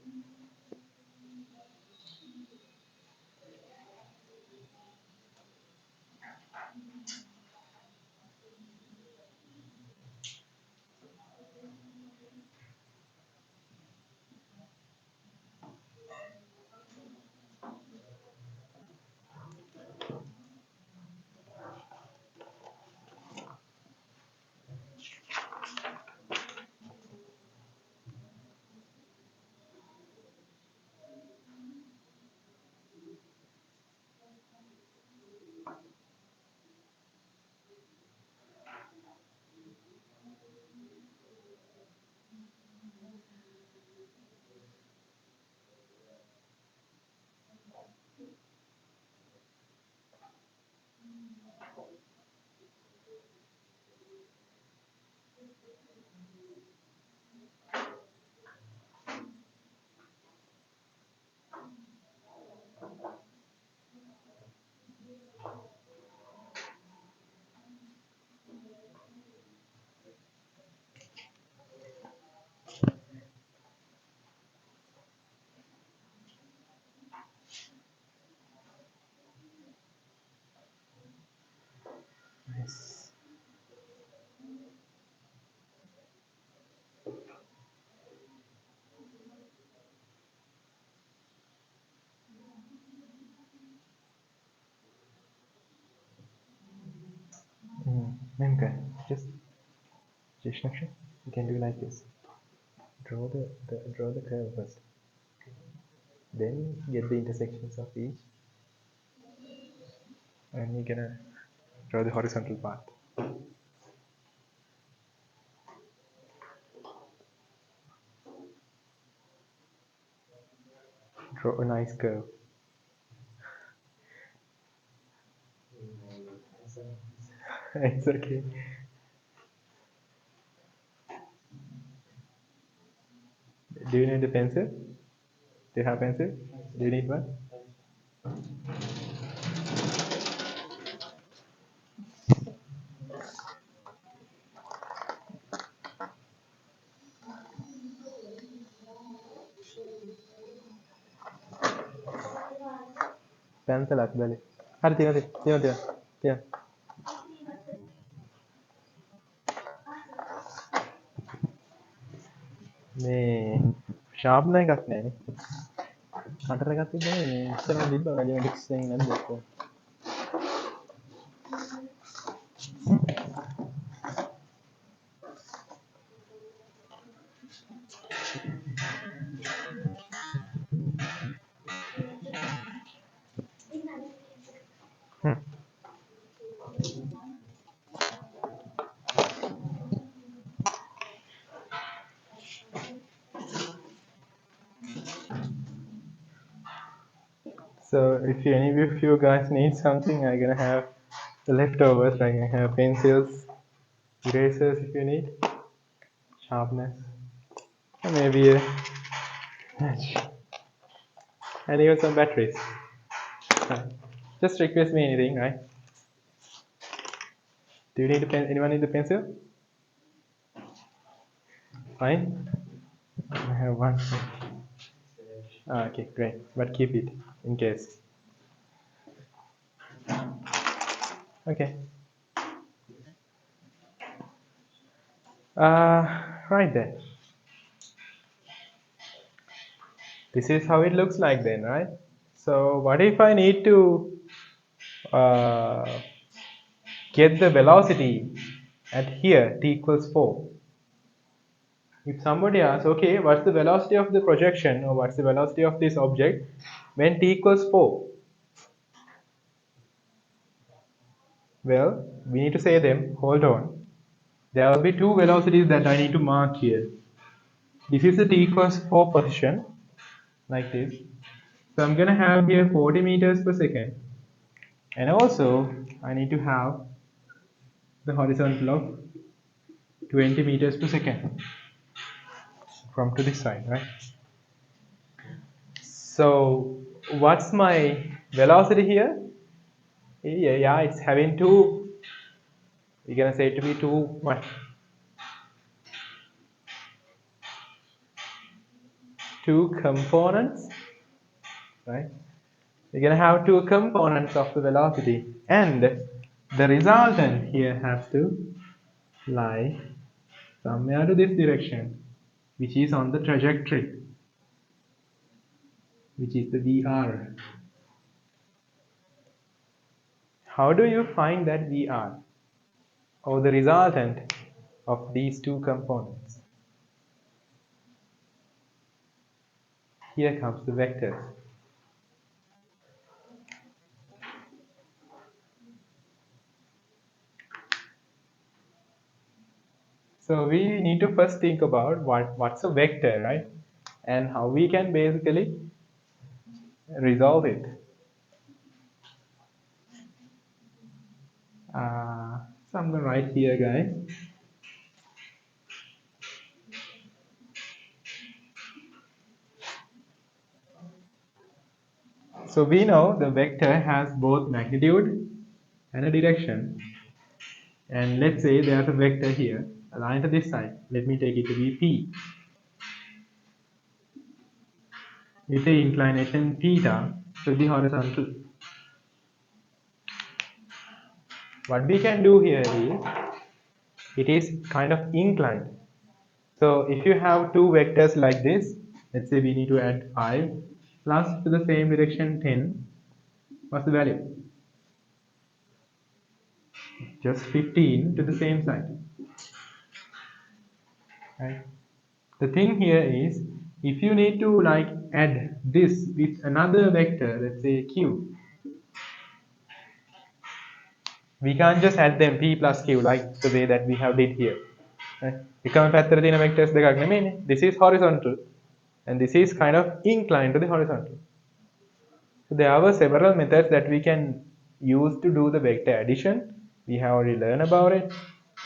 Nice. Okay. Just Naksha, you can do like this. Draw the curve first. Then get the intersections of each, and you're gonna draw the horizontal path. Draw a nice curve. It's okay. Do you need a pencil? Do you have pencil? Do you need one? Pencil at belly. හරි තියෙනවා. මේ ෂාප්නර් එකක් නෑනේ. Cutter එකක් තිබ්බනේ මේ ඉස්සරහ තිබ්බා mathematics එකෙන් නැද්ද ඔක්කොම. So if any of you guys need something, I'm gonna have the leftovers. I have pencils, erasers if you need, sharpness, or maybe a and even some batteries. Right. Just request me anything, right? Do you need a pen? Anyone need a pencil? Fine. I have one. Okay, great. But keep it in case. Okay. Right then. This is how it looks like then, right? So what if I need to uh, get the velocity at here t equals 4? If somebody asks, okay, what's the velocity of the projection or what's the velocity of this object when t equals 4? Well, we need to say them, hold on. There will be two velocities that I need to mark here. This is the t equals 4 position, like this. So I'm gonna have here 40 meters per second. And also, I need to have the horizontal of 20 meters per second from to this side, right? So what's my velocity here? Yeah, it's having two, we're gonna say it to be what? Two components, right? We're gonna have two components of the velocity, and the resultant here has to lie somewhere to this direction, which is on the trajectory, which is the VR. How do you find that VR, or the resultant of these two components? Here comes the vectors. So we need to first think about what's a vector, right? And how we can basically resolve it. So I'm going to write here, guys. So we know the vector has both magnitude and a direction. And let's say there's a vector here, a line to this side. Let me take it to be P. With the inclination theta to the horizontal. What we can do here is, it is kind of inclined. So if you have two vectors like this, let's say we need to add 5 plus to the same direction 10. What's the value? Just 15 to the same side. Right? The thing here is, if you need to like add this with another vector, let's say q, we can't just add them p plus q like the way that we have did here. Right? This is horizontal and this is kind of inclined to the horizontal. So there are several methods that we can use to do the vector addition. We have already learned about it.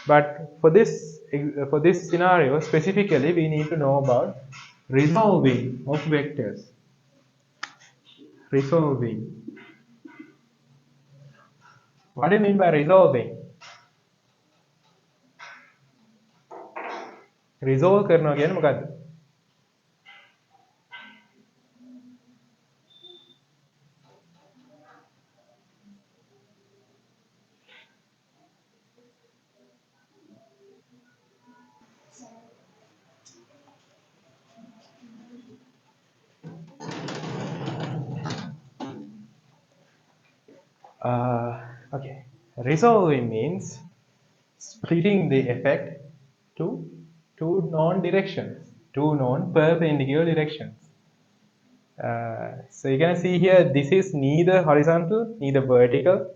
But for this scenario specifically, we need to know about resolving of vectors. Resolving. What do you mean by resolving? Resolve කරනවා කියන්නේ මොකද්ද? Okay. Resolving means splitting the effect to two known directions, two known perpendicular directions. So you're gonna see here, this is neither horizontal, neither vertical.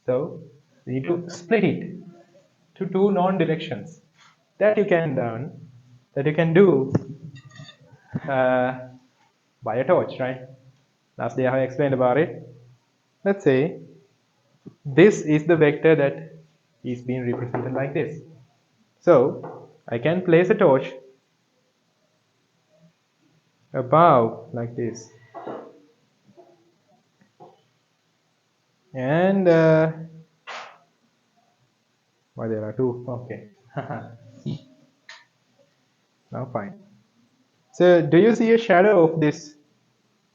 So we need to split it to two known directions. That you can do by a torch, right? Last day I have explained about it. Let's say this is the vector that is being represented like this. So I can place a torch above like this, and why there are two? Okay, now fine. So do you see a shadow of this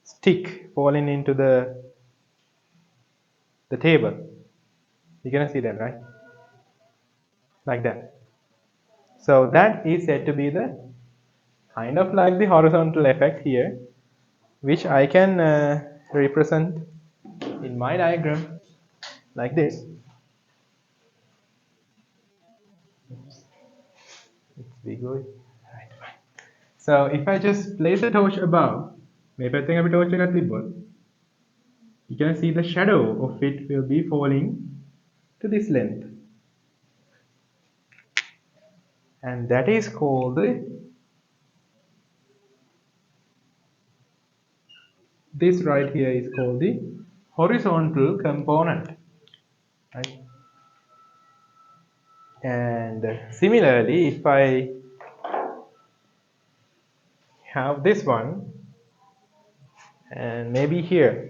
stick falling into the table? You can see that, right? Like that. So that is said to be the kind of like the horizontal effect here, which I can represent in my diagram like this. It's big boy. Right. So if I just place a torch above, maybe I think a torch at the you can see the shadow of it will be falling to this length, and that is called this right here is called the horizontal component, right? And similarly, if I have this one and maybe here,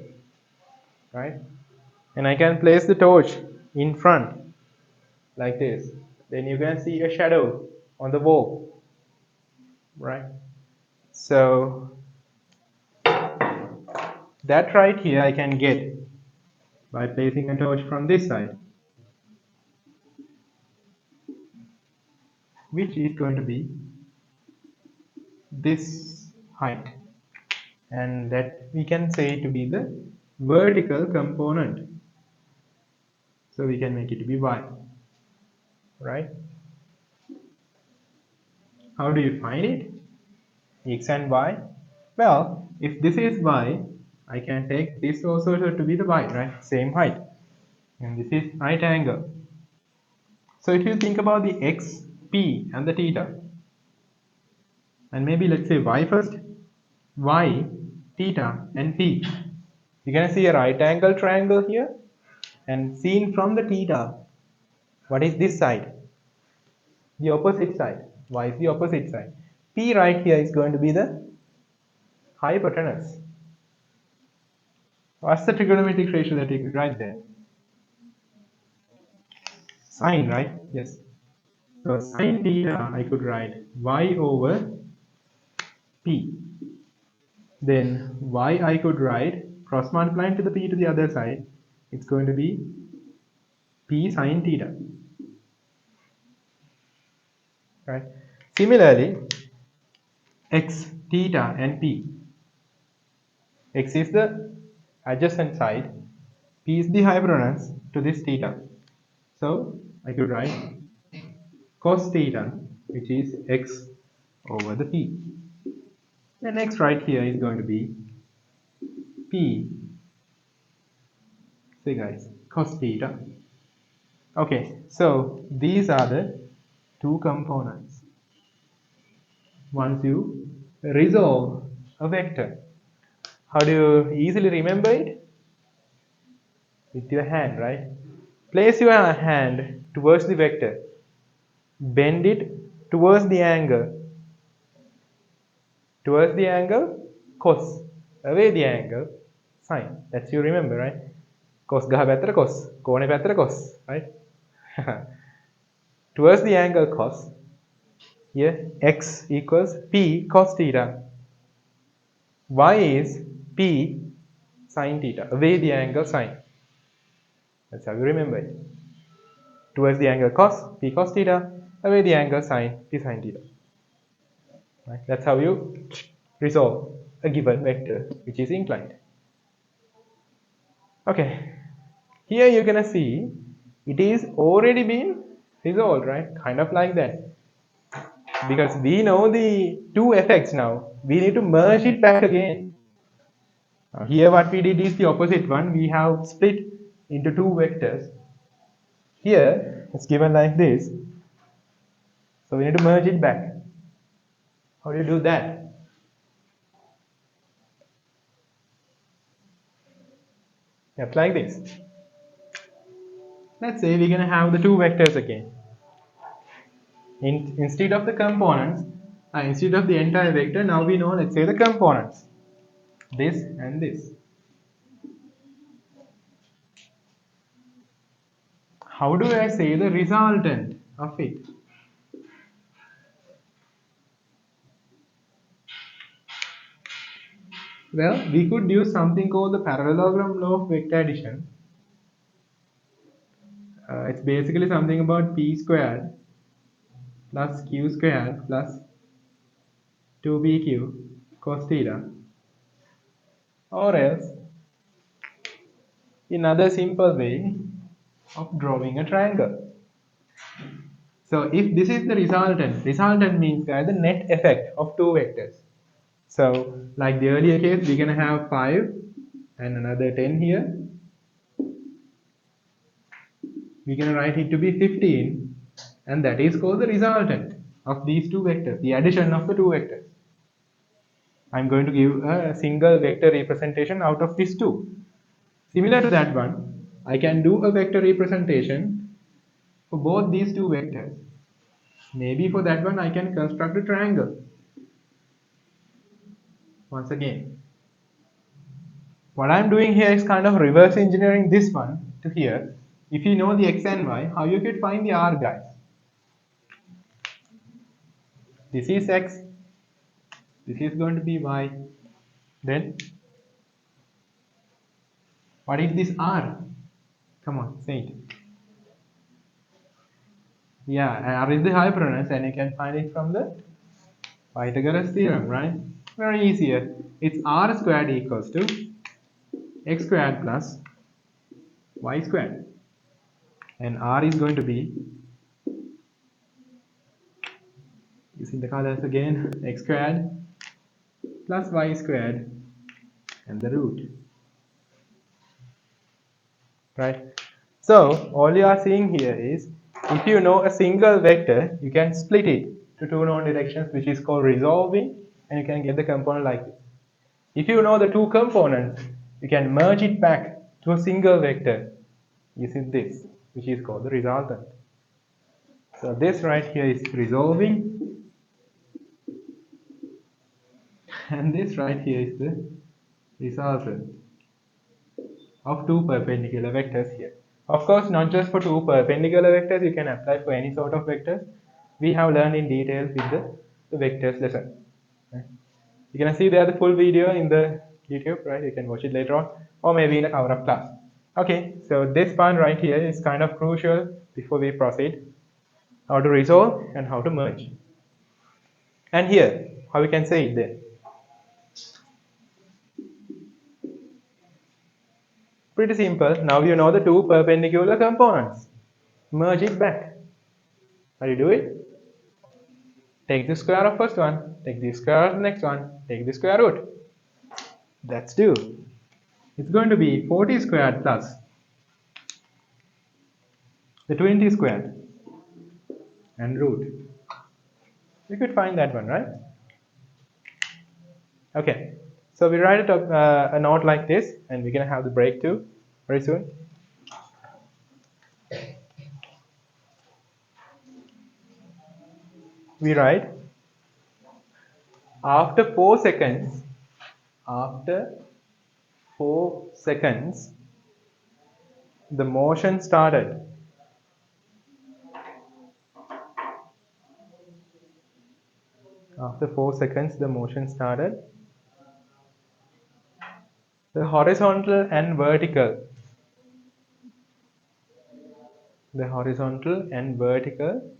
right, and I can place the torch in front like this, then you can see a shadow on the wall, right? So that right here I can get by placing a torch from this side, which is going to be this height, and that we can say to be the vertical component, so we can make it to be y, right? How do you find it? X and y? Well, if this is y, I can take this also to be the y, right? Same height, and this is right angle. So if you think about the x, p and the theta, and maybe let's say y first, y, theta and p, you're gonna see a right angle triangle here, and seen from the theta, what is this side? The opposite side. Y is the opposite side. P right here is going to be the hypotenuse. What's the trigonometric ratio that you could write there? Sine, right? Yes. So sine theta, I could write y over p. Then y I could write cross multiplying to the p to the other side. It's going to be p sine theta. Right? Similarly, x, theta, and p. X is the adjacent side, p is the hypotenuse to this theta. So I could write cos theta, which is x over the p. And x right here is going to be p, say guys, cos theta. Okay, so these are the two components. Once you resolve a vector, how do you easily remember it? With your hand, right? Place your hand towards the vector, bend it towards the angle cos, away the angle sine. That's you remember, right? Cos ගහ පැත්තට cos, කෝණේ පැත්තට cos, right? Towards the angle cos, here x equals p cos theta, y is p sine theta, away the angle sine. That's how you remember it. Towards the angle cos, p cos theta, away the angle sine, p sine theta. Right? That's how you resolve a given vector which is inclined. Okay, here you're gonna see it is already been resolved, right? Kind of like that. Because we know the two effects now, we need to merge it back again. Now here what we did is the opposite one. We have split into two vectors. Here it's given like this. So we need to merge it back. How do you do that? Just like this. Let's say we're gonna have the two vectors again. Instead of the components, instead of the entire vector, now we know, let's say, the components, this and this. How do I say the resultant of it? Well, we could use something called the parallelogram law of vector addition. It's basically something about p squared plus q squared plus 2pq cos theta, or else another simple way of drawing a triangle. So if this is the resultant means that the net effect of two vectors. So like the earlier case, we're going to have 5 and another 10 here. We're going to write it to be 15, and that is called the resultant of these two vectors, the addition of the two vectors. I'm going to give a single vector representation out of these two. Similar to that one, I can do a vector representation for both these two vectors. Maybe for that one I can construct a triangle. Once again, what I'm doing here is kind of reverse engineering this one to here. If you know the x and y, how you could find the r, guys? This is x, this is going to be y. Then what is this r? Come on, say it. Yeah, r is the hypertenuse, and you can find it from the Pythagoras theorem, right? Very easy here. It's r squared equals to x squared plus y squared, and r is going to be, using the colors again, x squared plus y squared and the root, right? So all you are seeing here is, if you know a single vector, you can split it to two known directions, which is called resolving, and you can get the component like this. If you know the two components, you can merge it back to a single vector using this, which is called the resultant. So this right here is resolving, and this right here is the resultant of two perpendicular vectors here. Of course, not just for two perpendicular vectors, you can apply for any sort of vectors. We have learned in detail with the vectors lesson. Right? You can see there the full video in the YouTube, right? You can watch it later on, or maybe in a cover-up class. Okay, so this part right here is kind of crucial before we proceed. How to resolve and how to merge. And here, how we can say it there. Pretty simple. Now you know the two perpendicular components. Merge it back. How do you do it? Take the square of first one, take the square of the next one, take the square root. That's 2. It's going to be 40 squared plus the 20 squared and root. You could find that one, right? Okay. So we write it up, a note like this, and we're going to have the break too very soon. We write after 4 seconds, after 4 seconds, the motion started. After 4 seconds, the motion started. The horizontal and vertical. The horizontal and vertical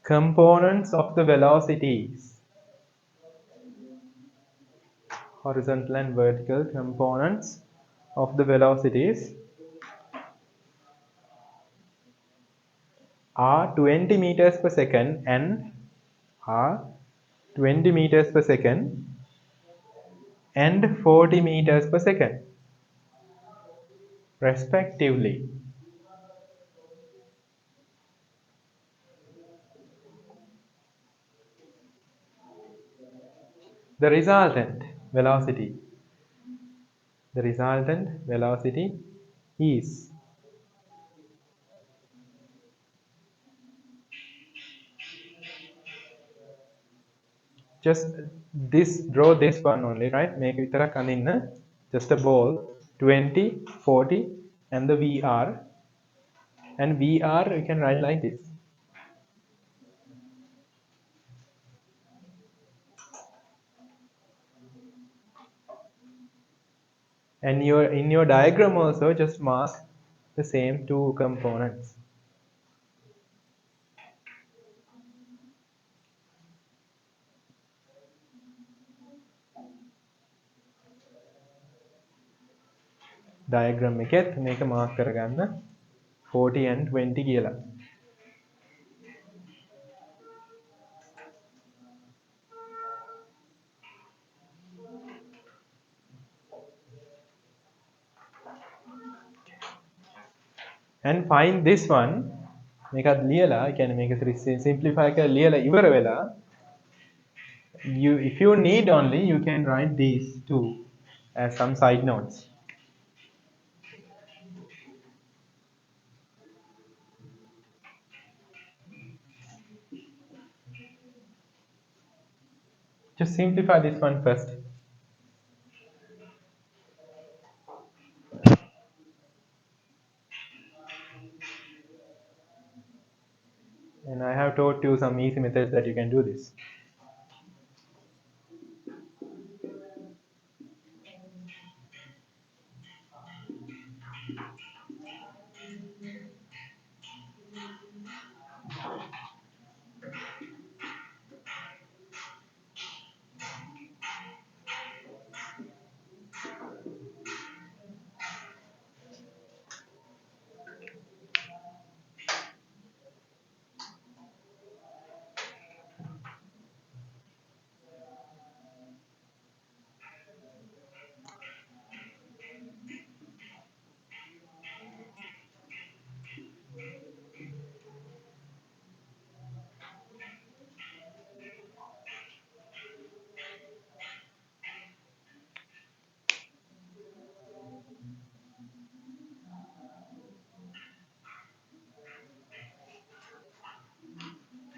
components of the velocities. Horizontal and vertical components of the velocities are 20 meters per second and are 20 meters per second and 40 meters per second respectively. The resultant velocity is just this, draw this one only, right? මේක විතරක් අඳින්න, just a ball, 20, 40, and the VR, and VR you can write like this. And in your diagram also just mark the same two components. diagram එකෙත් මේක mark කරගන්න 40 and 20 කියලා. and find this one, මේකත් ලියලා, කියන්නේ මේක simplify කරලා ලියලා ඉවර වෙලා, if you need only you can write these two as some side notes. Just simplify this one first. And I have taught you some easy methods that you can do this.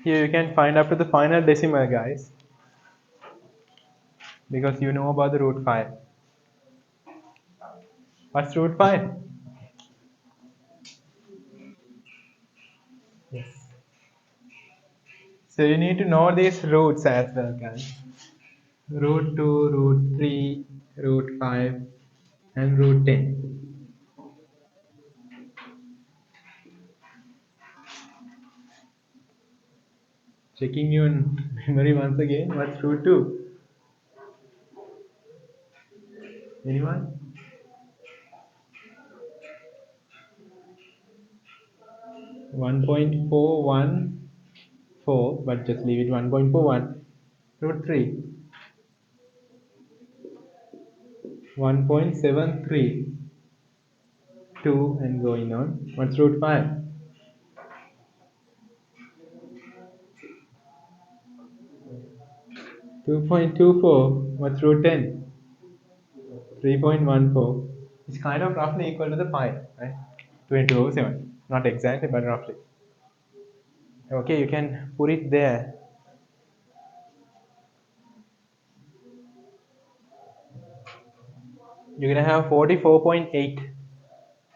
Here you can find up to the final decimal, guys, because you know about the root 5. What's root 5? Yes. So you need to know these roots as well, guys. Root 2, root 3, root 5, and root 10. Checking your memory once again. What's root 2? Anyone? 1.414, but just leave it 1.41. Root 3, 1.732, and going on. What's root 5? 2.24. What's root 10? 3.14. It's kind of roughly equal to the pi, right? 2.207. Not exactly, but roughly. Okay, you can put it there. You're gonna have 44.8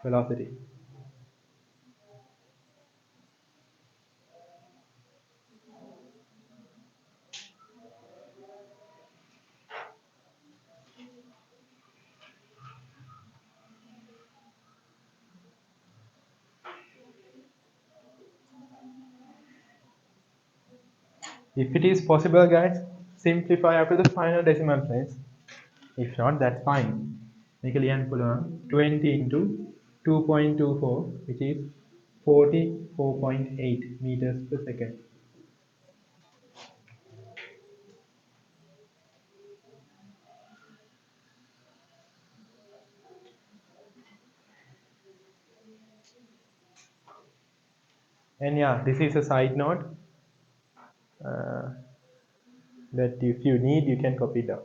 velocity. If it is possible, guys, simplify up to the final decimal place. If not, that's fine. Make a lian පුළුවන් 20 into 2.24, which is 44.8 meters per second. And yeah, this is a side note that if you need, you can copy it down.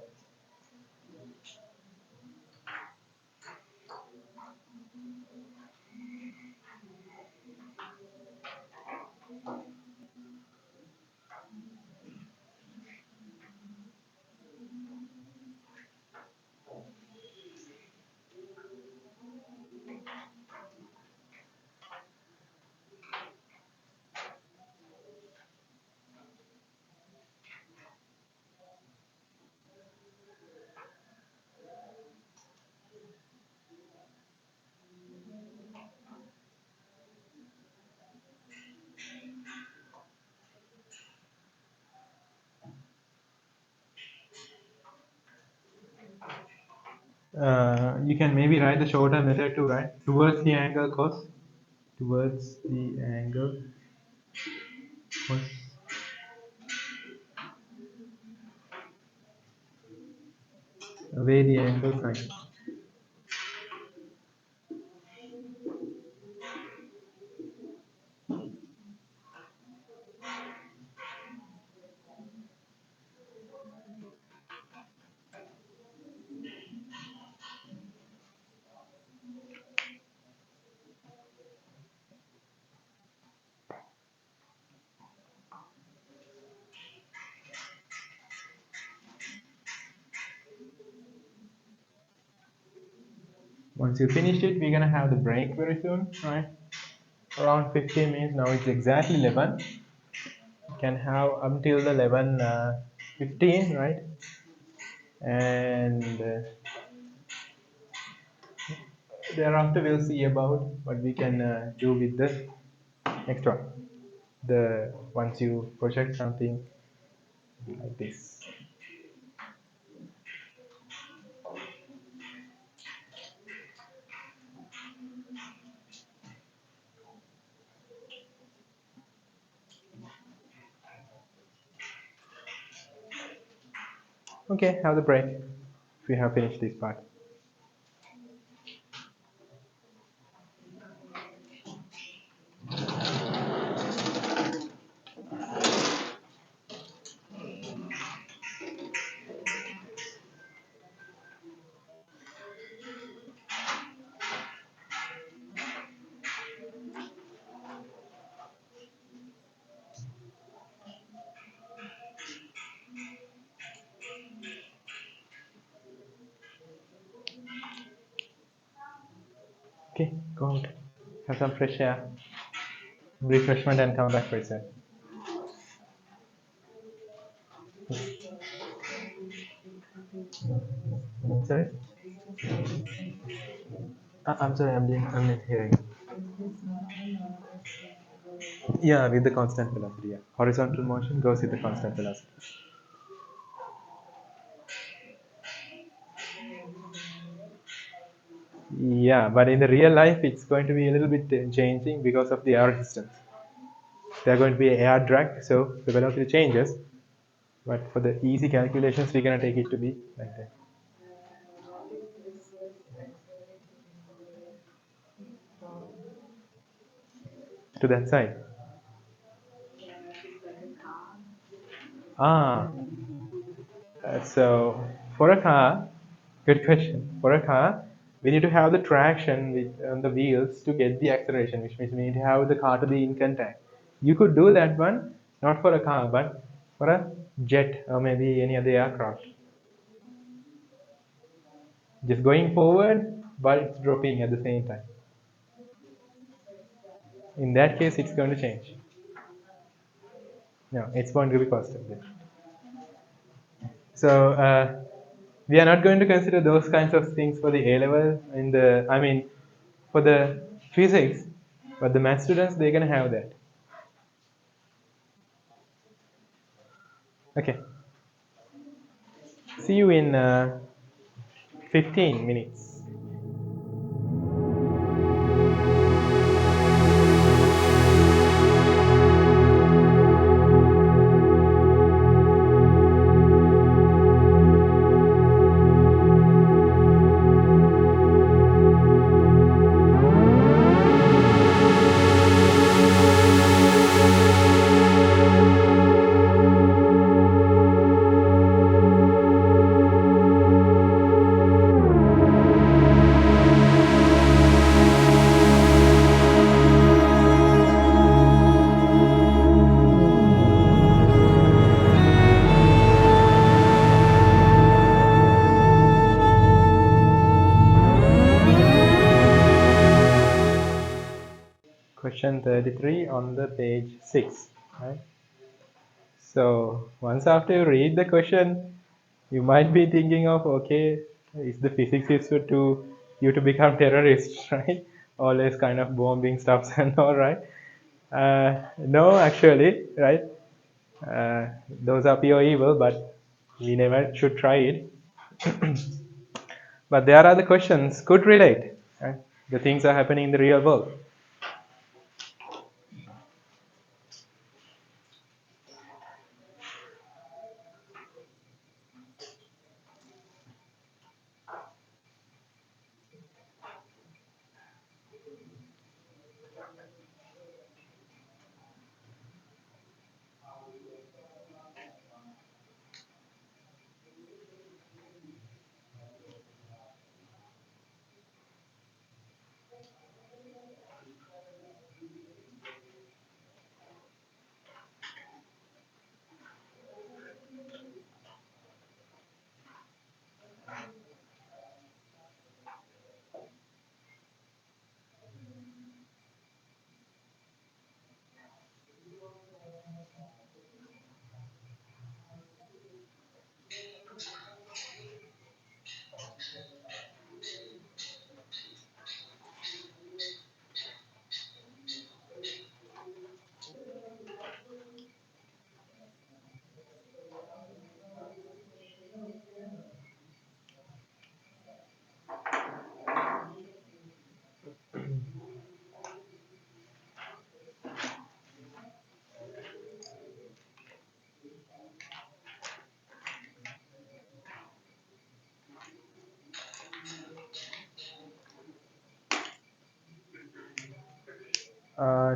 You can maybe write the shorter method too, right? Towards the angle cos. Towards the angle cos. Away the angle sine. Once you finish it, we're gonna have the break very soon, right? Around 15 minutes. Now it's exactly 11. You can have until the 11 15, right? And thereafter we'll see about what we can do with the next one. The once you project something like this. Okay, have the break. We have finished this part. Okay, go out. Have some fresh air, refreshment, and come back very soon. Sorry? I'm sorry, I'm not hearing. Yeah, with the constant velocity. Yeah. Horizontal motion goes with the constant velocity. Yeah, but in the real life, it's going to be a little bit changing because of the air resistance. There's going to be air drag, so the velocity changes. But for the easy calculations, we're gonna take it to be like that. To that side. Ah, so for a car, good question. For a car, we need to have the traction with on the wheels to get the acceleration, which means we need to have the car to be in contact. You could do that one, not for a car, but for a jet or maybe any other aircraft. Just going forward, but it's dropping at the same time. In that case, it's going to change. No, it's going to be constant. So we are not going to consider those kinds of things for the A level in the, I mean, for the physics, but the math students, they're going to have that. Okay. See you in 15 minutes. Question 33 on the page 6. Right? So once after you read the question, you might be thinking of, okay, is the physics is to you to become terrorists, right? Always kind of bombing stuff and all, right? No, actually, right? Those are pure evil, but we never should try it. But there are the questions could relate. Right? The things are happening in the real world.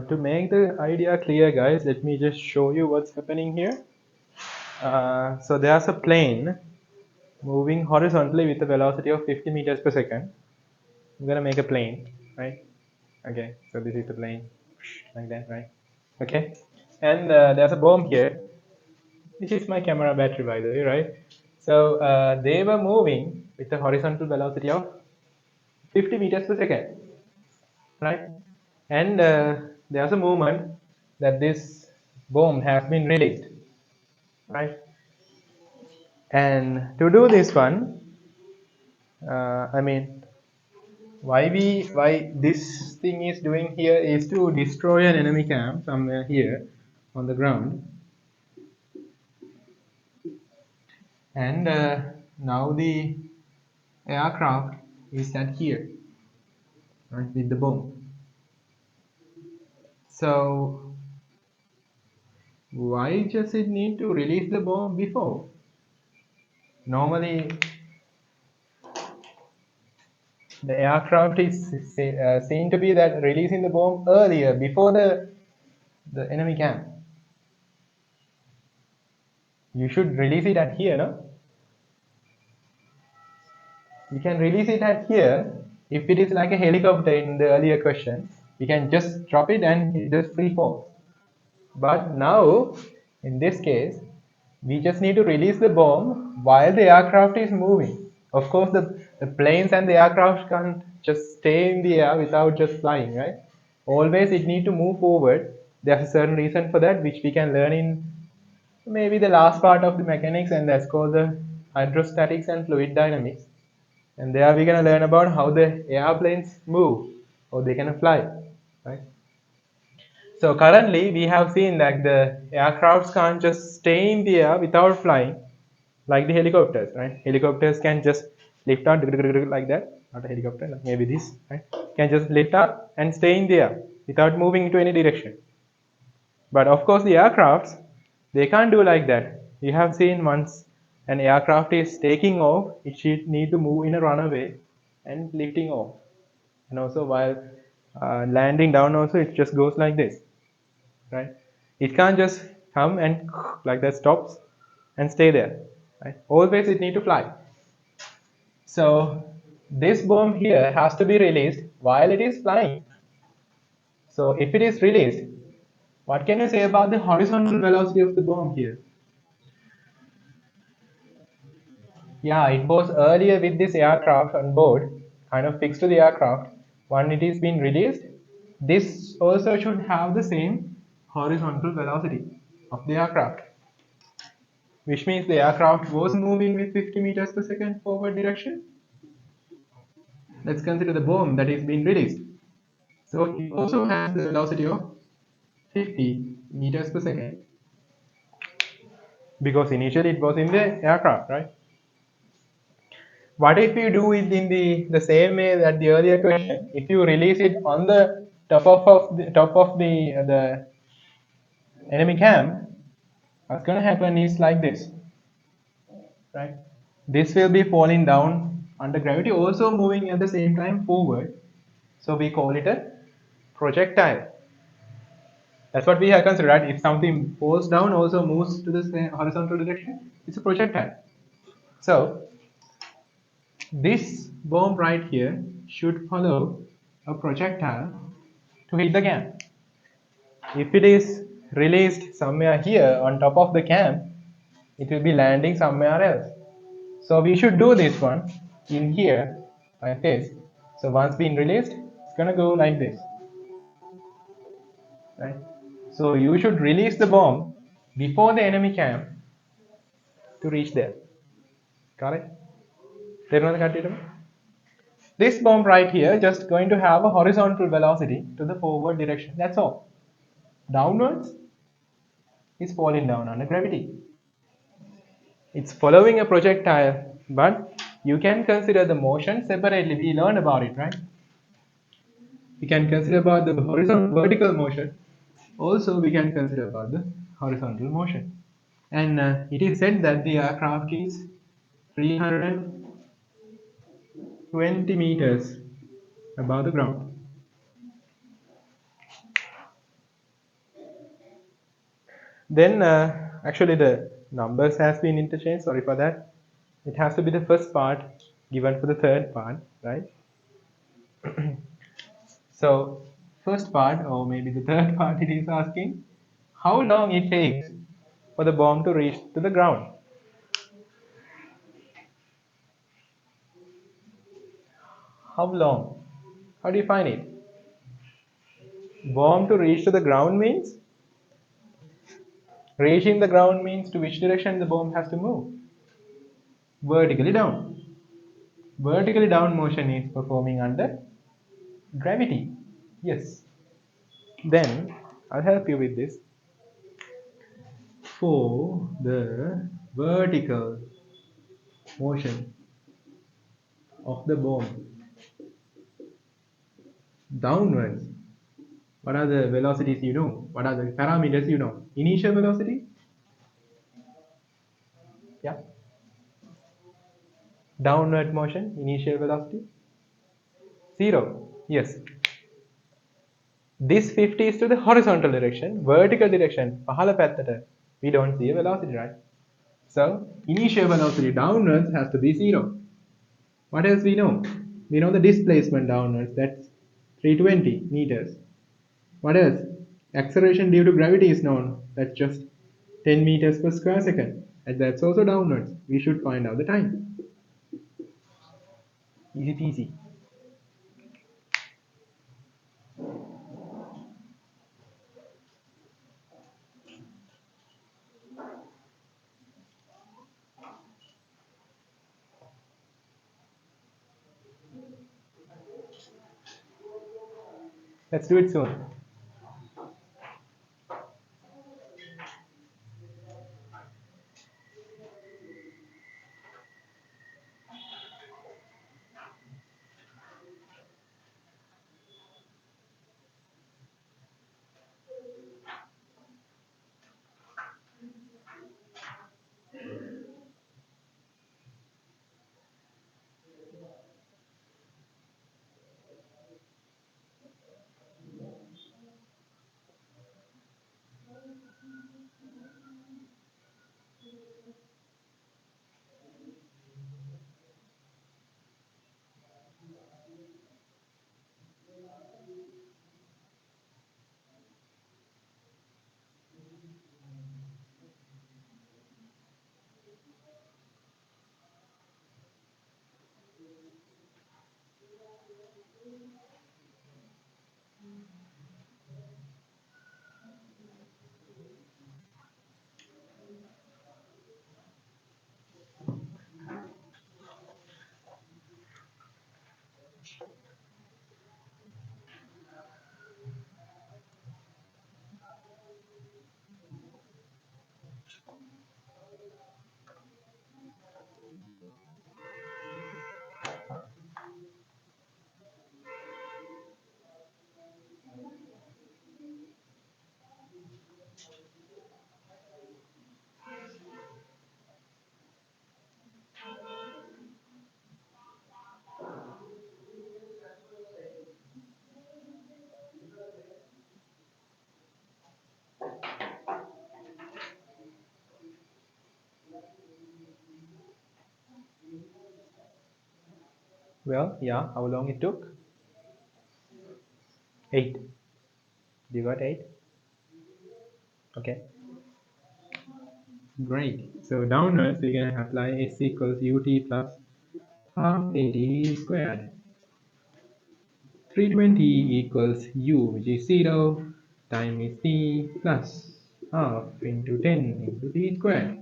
To make the idea clear, guys, let me just show you what's happening here. So there's a plane moving horizontally with a velocity of 50 meters per second. I'm gonna make a plane, right? Okay, so this is the plane, like that, right? Okay, and there's a bomb here. This is my camera battery, by the way, right? So they were moving with a horizontal velocity of 50 meters per second, right? And there's a moment that this bomb has been released, right? And to do this one, I mean, why this thing is doing here is to destroy an enemy camp somewhere here on the ground, and now the aircraft is at here, right, with the bomb. So why does it need to release the bomb before? Normally, the aircraft is seen to be that releasing the bomb earlier before the enemy camp. You should release it at here, no? You can release it at here. If it is like a helicopter in the earlier question, you can just drop it and it just free falls. But now, in this case, we just need to release the bomb while the aircraft is moving. Of course, the planes and the aircraft can't just stay in the air without just flying, right? Always it need to move forward. There's a certain reason for that, which we can learn in maybe the last part of the mechanics, and that's called the hydrostatics and fluid dynamics. And there we're gonna learn about how the airplanes move or they can fly, right? So currently we have seen that the aircrafts can't just stay in the air without flying like the helicopters, right? Helicopters can just lift up like that, not a helicopter, like maybe this, right? Can just lift up and stay in the air without moving into any direction. But of course the aircrafts, they can't do like that. You have seen once an aircraft is taking off, it should need to move in a runaway and lifting off. And also while landing down also it just goes like this, right? It can't just come and like that stops and stay there, right? Always it need to fly. So this bomb here has to be released while it is flying. So if it is released, what can you say about the horizontal velocity of the bomb here? Yeah, it was earlier with this aircraft on board, kind of fixed to the aircraft. When it is being released, this also should have the same horizontal velocity of the aircraft, which means the aircraft was moving with 50 meters per second forward direction. Let's consider the bomb that is being released. So it also has the velocity of 50 meters per second because initially it was in the aircraft, right? What if you do it in the same way that the earlier question? If you release it on the top of the enemy camp, what's gonna happen is like this, right? This will be falling down under gravity, also moving at the same time forward. So we call it a projectile. That's what we have considered, right? If something falls down, also moves to the same horizontal direction, it's a projectile. So this bomb right here should follow a projectile to hit the camp. If it is released somewhere here on top of the camp, it will be landing somewhere else. So we should do this one in here like this. So once being released, it's gonna go like this, right? So you should release the bomb before the enemy camp to reach there. Got it? This bomb right here just going to have a horizontal velocity to the forward direction. That's all. Downwards is falling down under gravity. It's following a projectile, but you can consider the motion separately. We learned about it, right? We can consider about the horizontal vertical motion. Also, we can consider about the horizontal motion. And it is said that the aircraft is 320 meters above the ground. Then actually the numbers has been interchanged. Sorry for that. It has to be the first part given for the third part, right? So first part or maybe the third part, it is asking how long it takes for the bomb to reach to the ground. How long? How do you find it? Bomb to reach to the ground means reaching the ground means to which direction the bomb has to move? Vertically down. Vertically down motion is performing under gravity. Yes. Then I'll help you with this. For the vertical motion of the bomb downwards, what are the velocities you know? What are the parameters you know? Initial velocity? Yeah. Downward motion, initial velocity? 0. Yes. This 50 is to the horizontal direction, vertical direction, pahala pattata. We don't see a velocity, right? So, initial velocity downwards has to be 0. What else we know? We know the displacement downwards, that's 320 meters. What else? Acceleration due to gravity is known, that's just 10 meters per square second. And that's also downwards. We should find out the time. Easy peasy. Let's do it soon. Well, yeah, how long it took? 8. You got 8? Okay, great. So downwards, we're going to apply s equals ut plus half at squared. 320 equals u, which is 0, time is t plus half into 10 into t squared.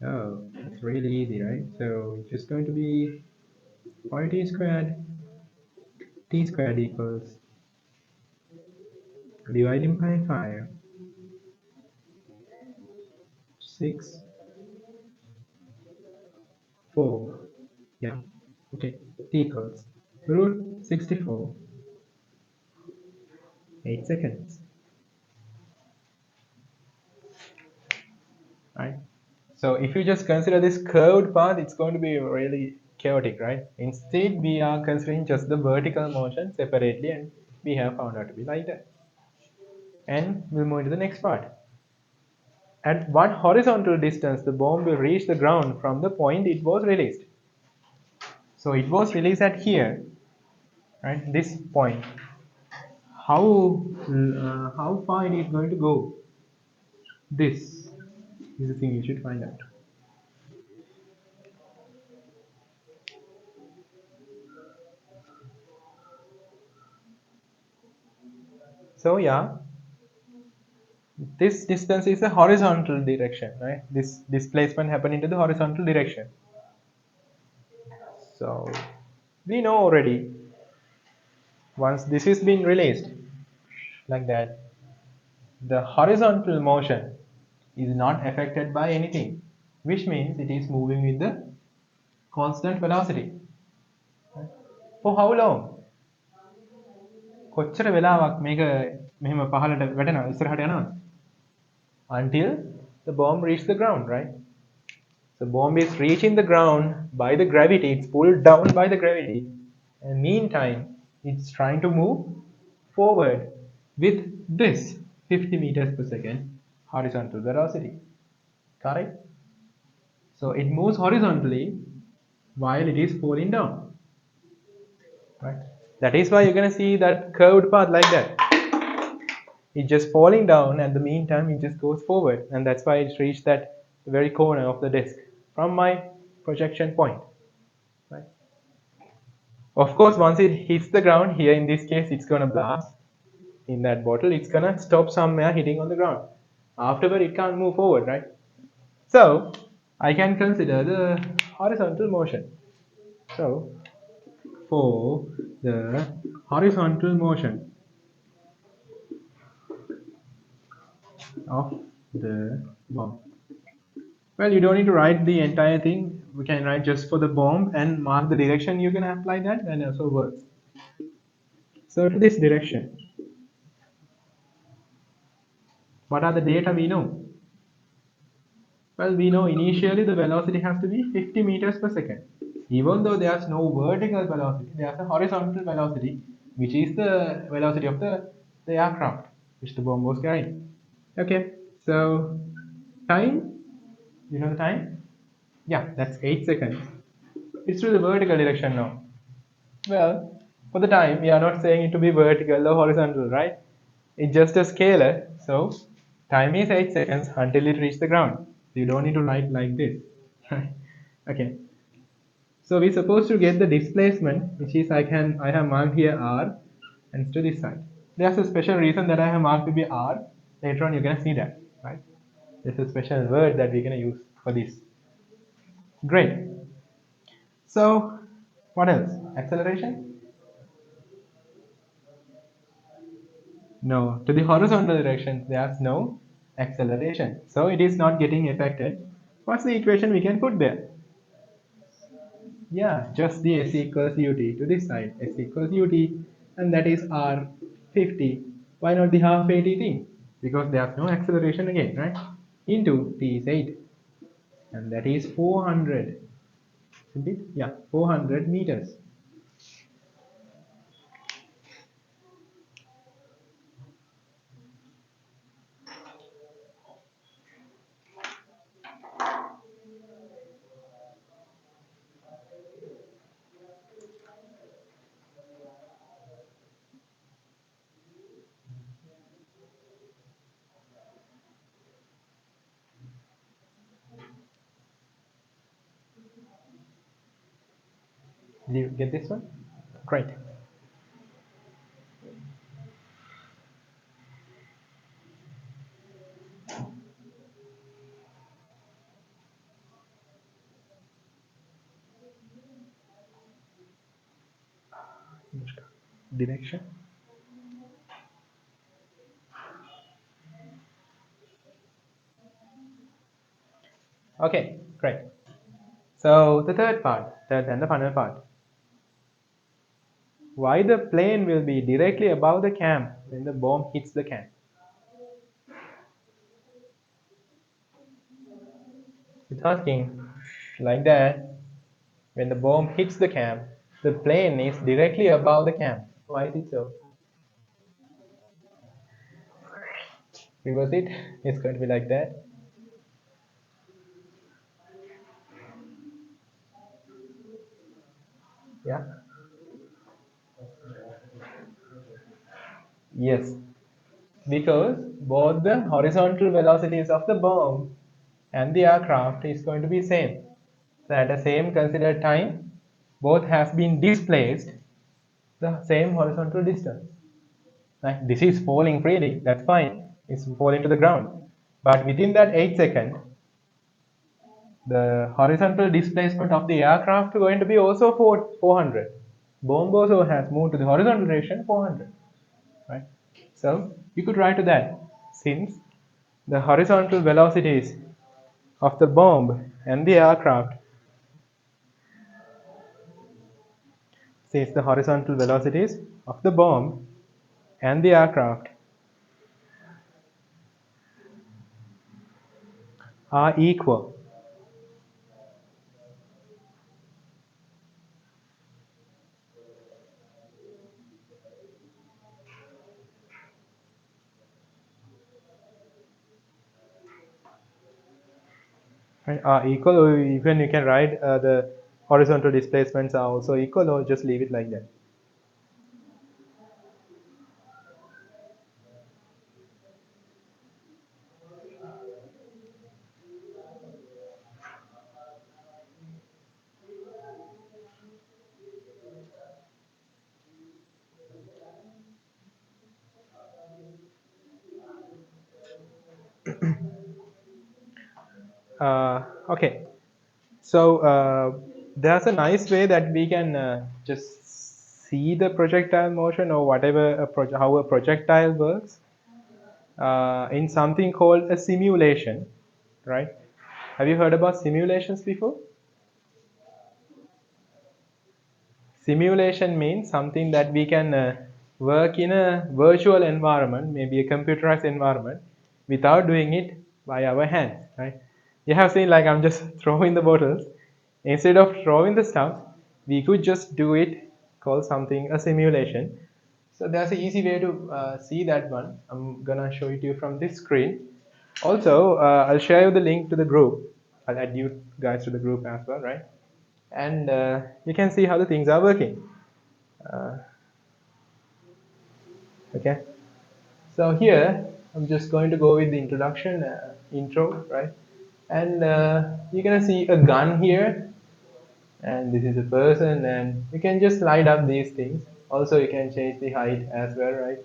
Oh, it's really easy, right? So it's just going to be 40 squared, t squared equals dividing by 5, 6, 4. Yeah, okay, t equals root 64, 8 seconds, right? So if you just consider this curved path, it's going to be really chaotic, right? Instead, we are considering just the vertical motion separately, and we have found out to be like that. And we'll move into the next part. At what horizontal distance the bomb will reach the ground from the point it was released? So it was released at here, right? This point. How far it is going to go? This is the thing you should find out. So yeah, this distance is a horizontal direction, right? This displacement happened into the horizontal direction. So we know already, once this is being released like that, the horizontal motion is not affected by anything, which means it is moving with the constant velocity. For how long? කොච්චර වෙලාවක් මේක මෙහෙම පහළට වැටෙනවා ඉස්සරහට යනවා until the bomb reaches the ground, right? So bomb is reaching the ground by the gravity, it's pulled down by the gravity, and meantime it's trying to move forward with this 50 meters per second horizontal velocity. Correct? So it moves horizontally while it is falling down. Right? That is why you're gonna see that curved path like that. It's just falling down, and the meantime it just goes forward, and that's why it's reached that very corner of the disk from my projection point. Right? Of course, once it hits the ground, here in this case, it's gonna blast in that bottle. It's gonna stop somewhere hitting on the ground. Afterward, it can't move forward, right? So I can consider the horizontal motion. So for the horizontal motion of the bomb. Well, you don't need to write the entire thing. We can write just for the bomb and mark the direction you're gonna apply that, and also works. So to this direction, what are the data we know? Well, we know initially the velocity has to be 50 meters per second. Even though there's no vertical velocity, there's a horizontal velocity, which is the velocity of the aircraft, which the bomb was carrying. Okay, so time, you know the time? Yeah, that's 8 seconds. It's to the vertical direction now. Well, for the time, we are not saying it to be vertical or horizontal, right? It's just a scalar, so time is 8 seconds until it reaches the ground. You don't need to write like this. Okay. So we're supposed to get the displacement, which is I have marked here R, and to this side. There's a special reason that I have marked to be R. Later on you're gonna see that, right? There's a special word that we're gonna use for this. Great. So what else? Acceleration? No. To the horizontal direction, there's no acceleration. So it is not getting affected. What's the equation we can put there? Yeah, just the s equals ut to this side. S equals ut, and that is r 50. Why not the half at thing? Because there's no acceleration again, right? Into t is 8, and that is 400. Isn't it? Yeah, 400 meters. Did you get this one? Great. Direction. Okay, great. So the third part, third and the final part. Why the plane will be directly above the cam when the bomb hits the cam? It's asking like that. When the bomb hits the cam, the plane is directly above the cam. Why is it so? Reverse it. It's going to be like that. Yeah. Yes. Because both the horizontal velocities of the bomb and the aircraft is going to be same. So at the same considered time, both have been displaced the same horizontal distance. Like this is falling freely, that's fine. It's falling to the ground. But within that 8 seconds, the horizontal displacement of the aircraft is going to be also 400. Bomb also has moved to the horizontal direction 400. Right? So you could write to that since the horizontal velocities of the bomb and the aircraft, since the horizontal velocities of the bomb and the aircraft are equal. Right, are equal, or even you can write the horizontal displacements are also equal, or just leave it like that. Okay, so there's a nice way that we can just see the projectile motion or whatever how a projectile works in something called a simulation, right? Have you heard about simulations before? Simulation means something that we can work in a virtual environment, maybe a computerized environment, without doing it by our hands, right? You have seen like I'm just throwing the bottles. Instead of throwing the stuff, we could just do it, call something a simulation. So there's an easy way to see that one. I'm gonna show it to you from this screen. Also, I'll share you the link to the group. I'll add you guys to the group as well, right? And you can see how the things are working. Uh, okay, so here I'm just going to go with the introduction intro, right? And you're gonna see a gun here, and this is a person, and you can just light up these things. Also you can change the height as well, right?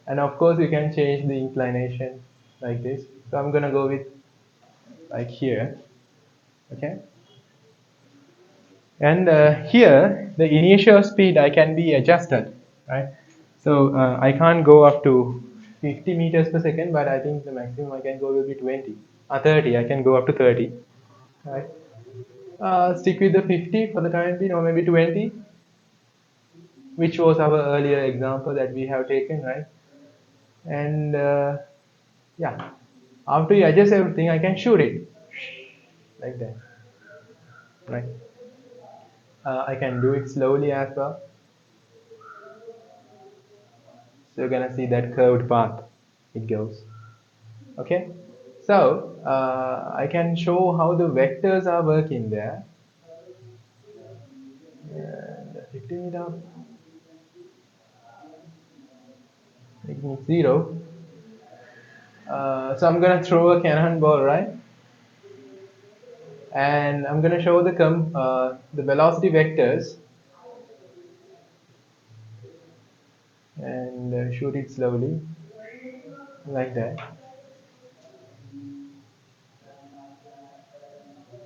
And of course you can change the inclination like this. So I'm gonna go with like here. Okay, and here the initial speed I can be adjusted, right? So I can't go up to 50 meters per second, but I think the maximum I can go will be 20 or 30. I can go up to 30, right? Stick with the 50 for the time being, or maybe 20, which was our earlier example that we have taken, right? And yeah, after you adjust everything, I can shoot it like that, right? I can do it slowly as well. So you're gonna see that curved path it goes. Okay, so I can show how the vectors are working there. And picking it up, making it 0. So I'm gonna throw a cannonball, right? and I'm going to show the velocity vectors and shoot it slowly like that.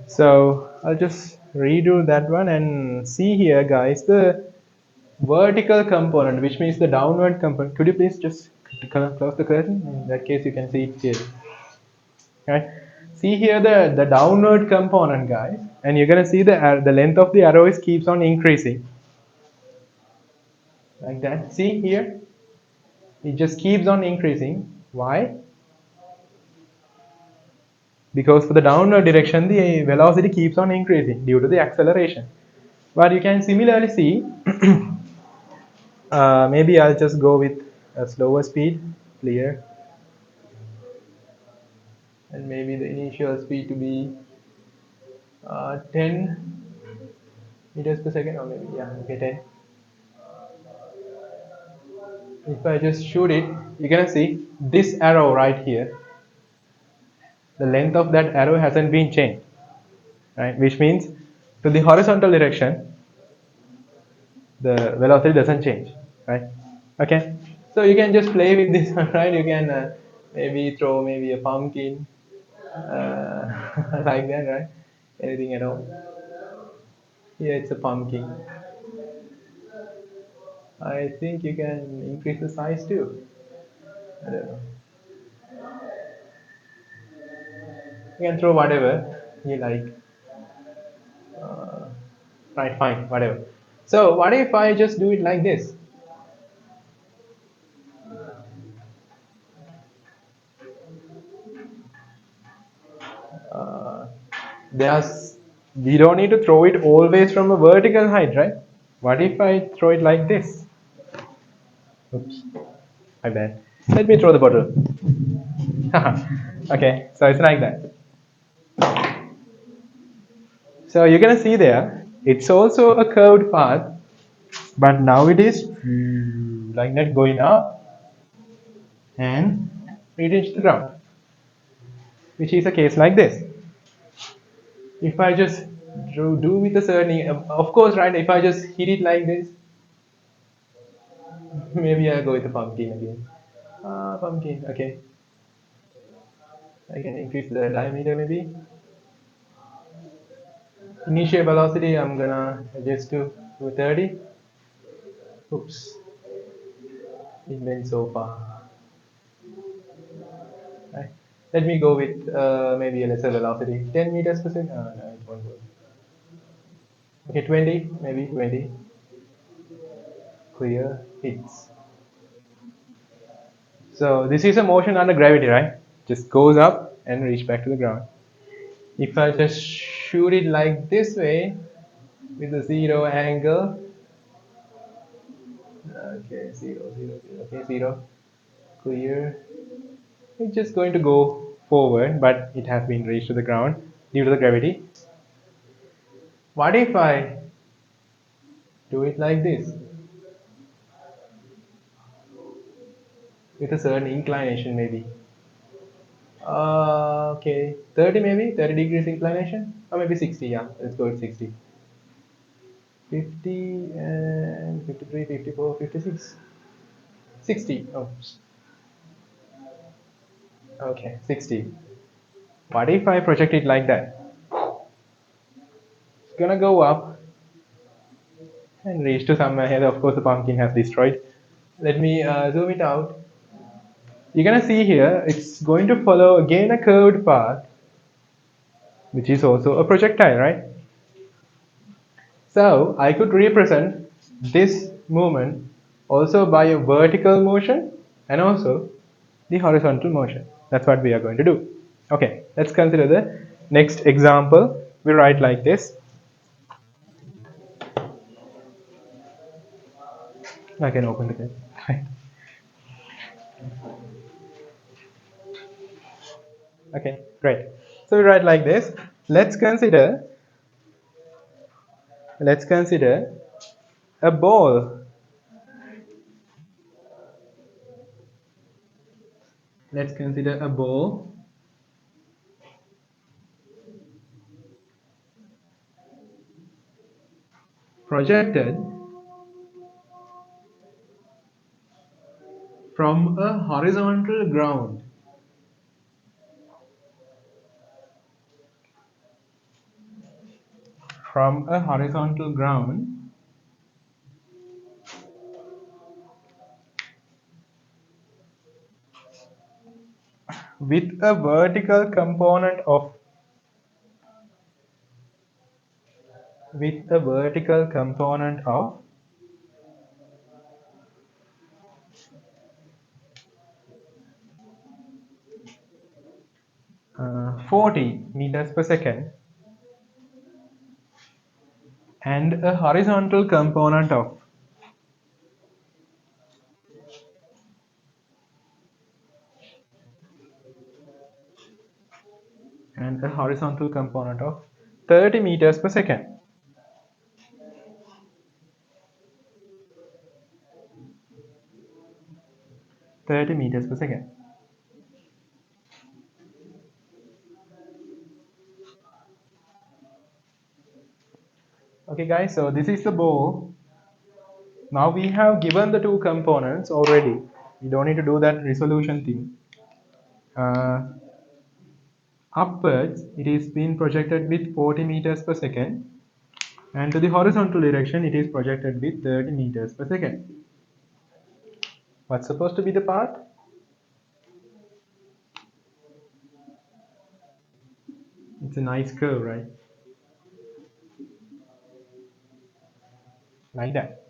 So I'll just redo that one and see here, guys, the vertical component, which means the downward component. Could you please just close the curtain? In that case, you can see it here. Right? See here the downward component, guys, and you're gonna see the length of the arrow is keeps on increasing like that. See here, it just keeps on increasing. Why? Because for the downward direction, the velocity keeps on increasing due to the acceleration. But you can similarly see, maybe I'll just go with a slower speed, clear, and maybe the initial speed to be 10 meters per second, or maybe, yeah, okay, 10. If I just shoot it, you're gonna see this arrow right here. The length of that arrow hasn't been changed, right? Which means to the horizontal direction, the velocity doesn't change, right? Okay, so you can just play with this one, right? You can maybe throw maybe a pumpkin like that, right? Anything at all. Here it's a pumpkin. I think you can increase the size too. I don't know. You can throw whatever you like. Uh, right, fine, whatever. So what if I just do it like this? Uh, there's we don't need to throw it always from a vertical height, right? What if I throw it like this? Oops, my bad. Let me throw the bottle. Okay, so it's like that. So you're gonna see there, it's also a curved path, but now it is like that going up and it reaches the ground, which is a case like this. If I just do with a certain, of course, right? If I just hit it like this, maybe I'll go with the pumpkin again. Pumpkin, okay. I can increase the diameter maybe. Initial velocity, I'm gonna adjust to 30. Oops, it went so far. Right. Let me go with maybe a lesser velocity, 10 meters per second. No, it won't work. Okay, 20, maybe 20. Clear hits. So this is a motion under gravity, right? Just goes up and reach back to the ground. If I just shoot it like this way with a zero angle, okay, zero, zero, zero, okay, zero, clear. It's just going to go forward, but it has been reached to the ground due to the gravity. What if I do it like this with a certain inclination, maybe? Okay, 30 maybe, 30 degrees inclination, or maybe 60. Yeah, let's go with 60. 50 and 53, 54, 56, 60. Oh, okay, 60. What if I project it like that? It's gonna go up and reach to somewhere here. Of course, the pumpkin has destroyed. Let me zoom it out. You're gonna see here, it's going to follow again a curved path, which is also a projectile, right? So I could represent this movement also by a vertical motion and also the horizontal motion. That's what we are going to do. Okay, let's consider the next example. We write like this. I can open the page. Okay, great. So we write like this. Let's consider let's consider a ball. Let's consider a ball projected from a horizontal ground with a vertical component of 40 meters per second and a horizontal component of 30 meters per second. 30 meters per second. Okay guys, so this is the ball. Now we have given the two components already. We don't need to do that resolution thing. Upwards, it is being projected with 40 meters per second, and to the horizontal direction, it is projected with 30 meters per second. What's supposed to be the path? It's a nice curve, right? Like that.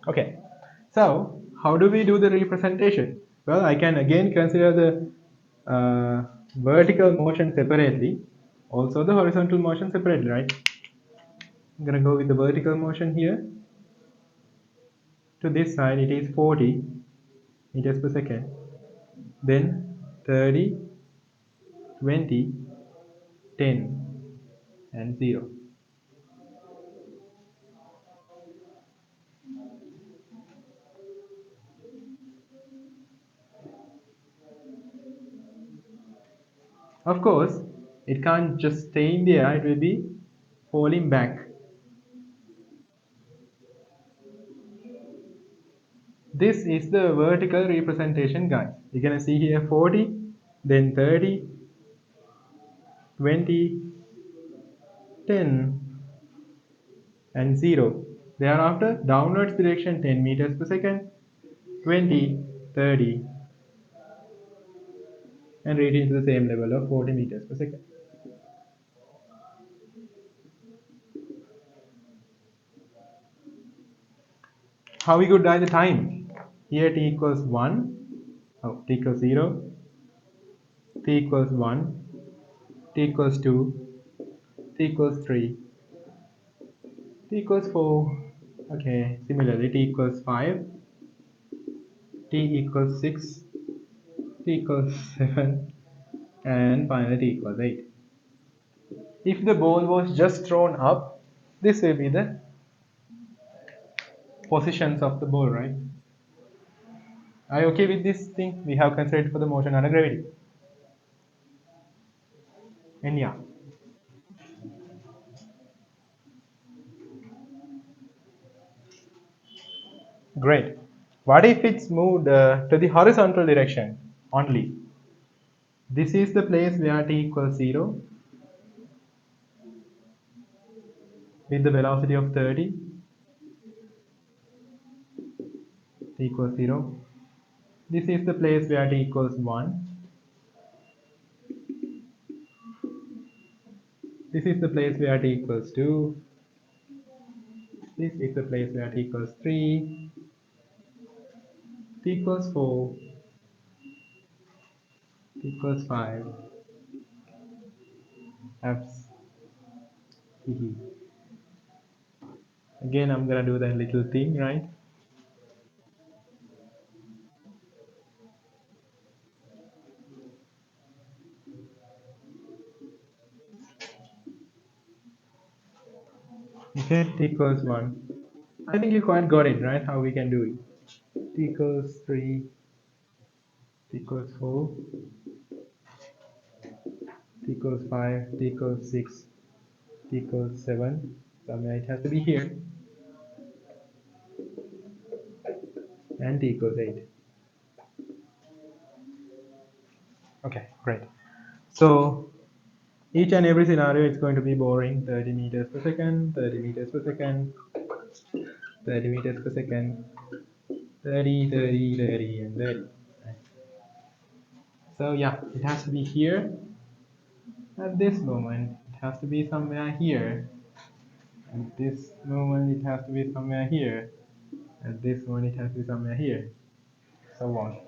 Okay, so how do we do the representation? Well, I can again consider the vertical motion separately, also the horizontal motion separately, right? I'm gonna go with the vertical motion here. To this side, it is 40 meters per second, then 30, 20, 10, and 0. Of course, it can't just stay in the air, it will be falling back. This is the vertical representation, guys. You're gonna see here 40, then 30, 20, 10, and 0. Thereafter, downwards direction 10 meters per second, 20, 30, and reaching to the same level of 40 meters per second. How we could die the time? Here t equals 1, t equals 0, t equals 1, t equals 2, t equals 3, t equals 4. Okay, similarly t equals 5, t equals 6, t equals 7, and finally t equals 8. If the ball was just thrown up, this will be the positions of the ball, right? Are you okay with this thing? We have considered for the motion under gravity. And yeah, great. What if it's moved to the horizontal direction only? This is the place where t equals 0 with the velocity of 30, t equals 0. This is the place where t equals 1. This is the place where t equals 2. This is the place where t equals 3, t equals 4, t equals 5. Abs. Again, I'm gonna do that little thing, right? Okay, t equals 1. I think you quite got it, right? How we can do it. T equals 3, t equals 4, t equals 5, t equals 6, equals 7. Somewhere it has to be here. And t equals 8. Okay, great. So each and every scenario is going to be boring. 30 meters per second, 30 meters per second, 30 meters per second, 30, 30, 30, and 30. So yeah, it has to be here at this moment. It has to be somewhere here. At this moment, it has to be somewhere here. At this one, it has to be somewhere here. So on,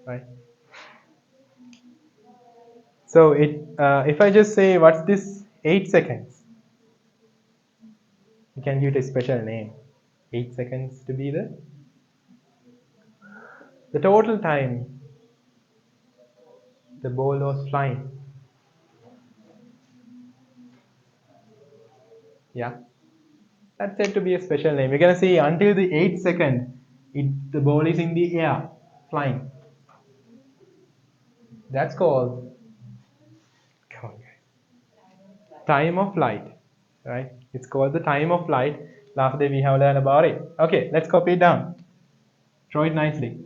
right? So if I just say, what's this 8 seconds? You can give it a special name. 8 seconds to be the total time the ball was flying. Yeah, that's said to be a special name. You're gonna see until the 8th second, the ball is in the air, flying. That's called, come on, time of flight, right? It's called the time of flight. Last day we have learned about it. Okay, let's copy it down. Draw it nicely.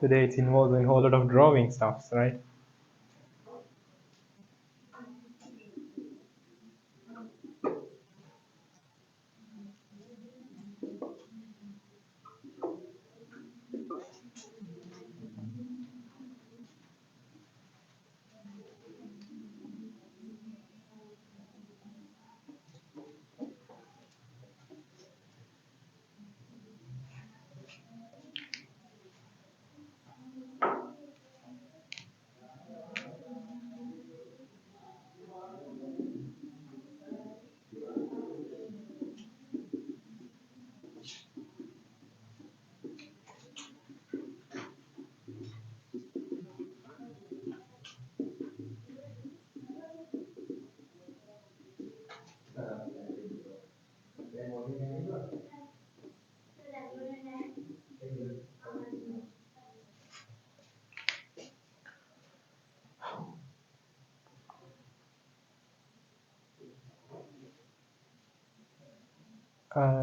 Today it's involving a whole lot of drawing stuffs, right?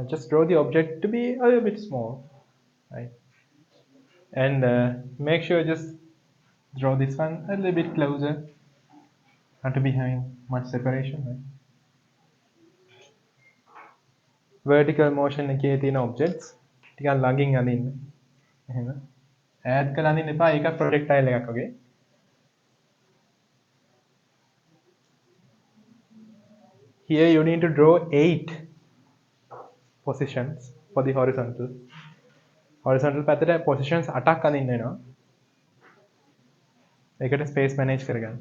Just draw the object to be a little bit small, right? And make sure just draw this one a little bit closer, not to be having much separation, right? Vertical motion එකේ තියෙන objects ටිකක් ළඟින් අඳින්න. එහෙම. ඈත් කරලා අඳින්න එපා. ඒක projectile එකක් වගේ. Here you need to draw 8 positions for the horizontal. Horizontal පැත්තට positions 8ක් අඳින්න වෙනවා. ඒකට space manage කරගන්න.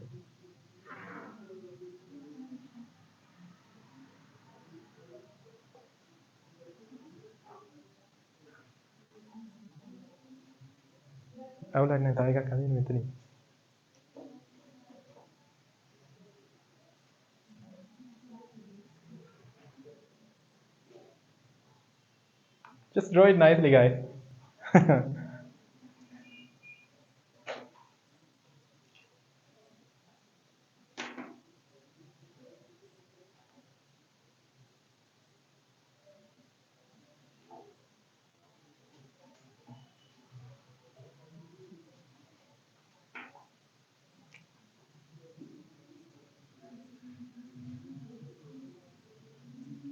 අවුලක් නැහැ. තව එකක් අඳින්න මෙතනින්. Just draw it nicely, guys.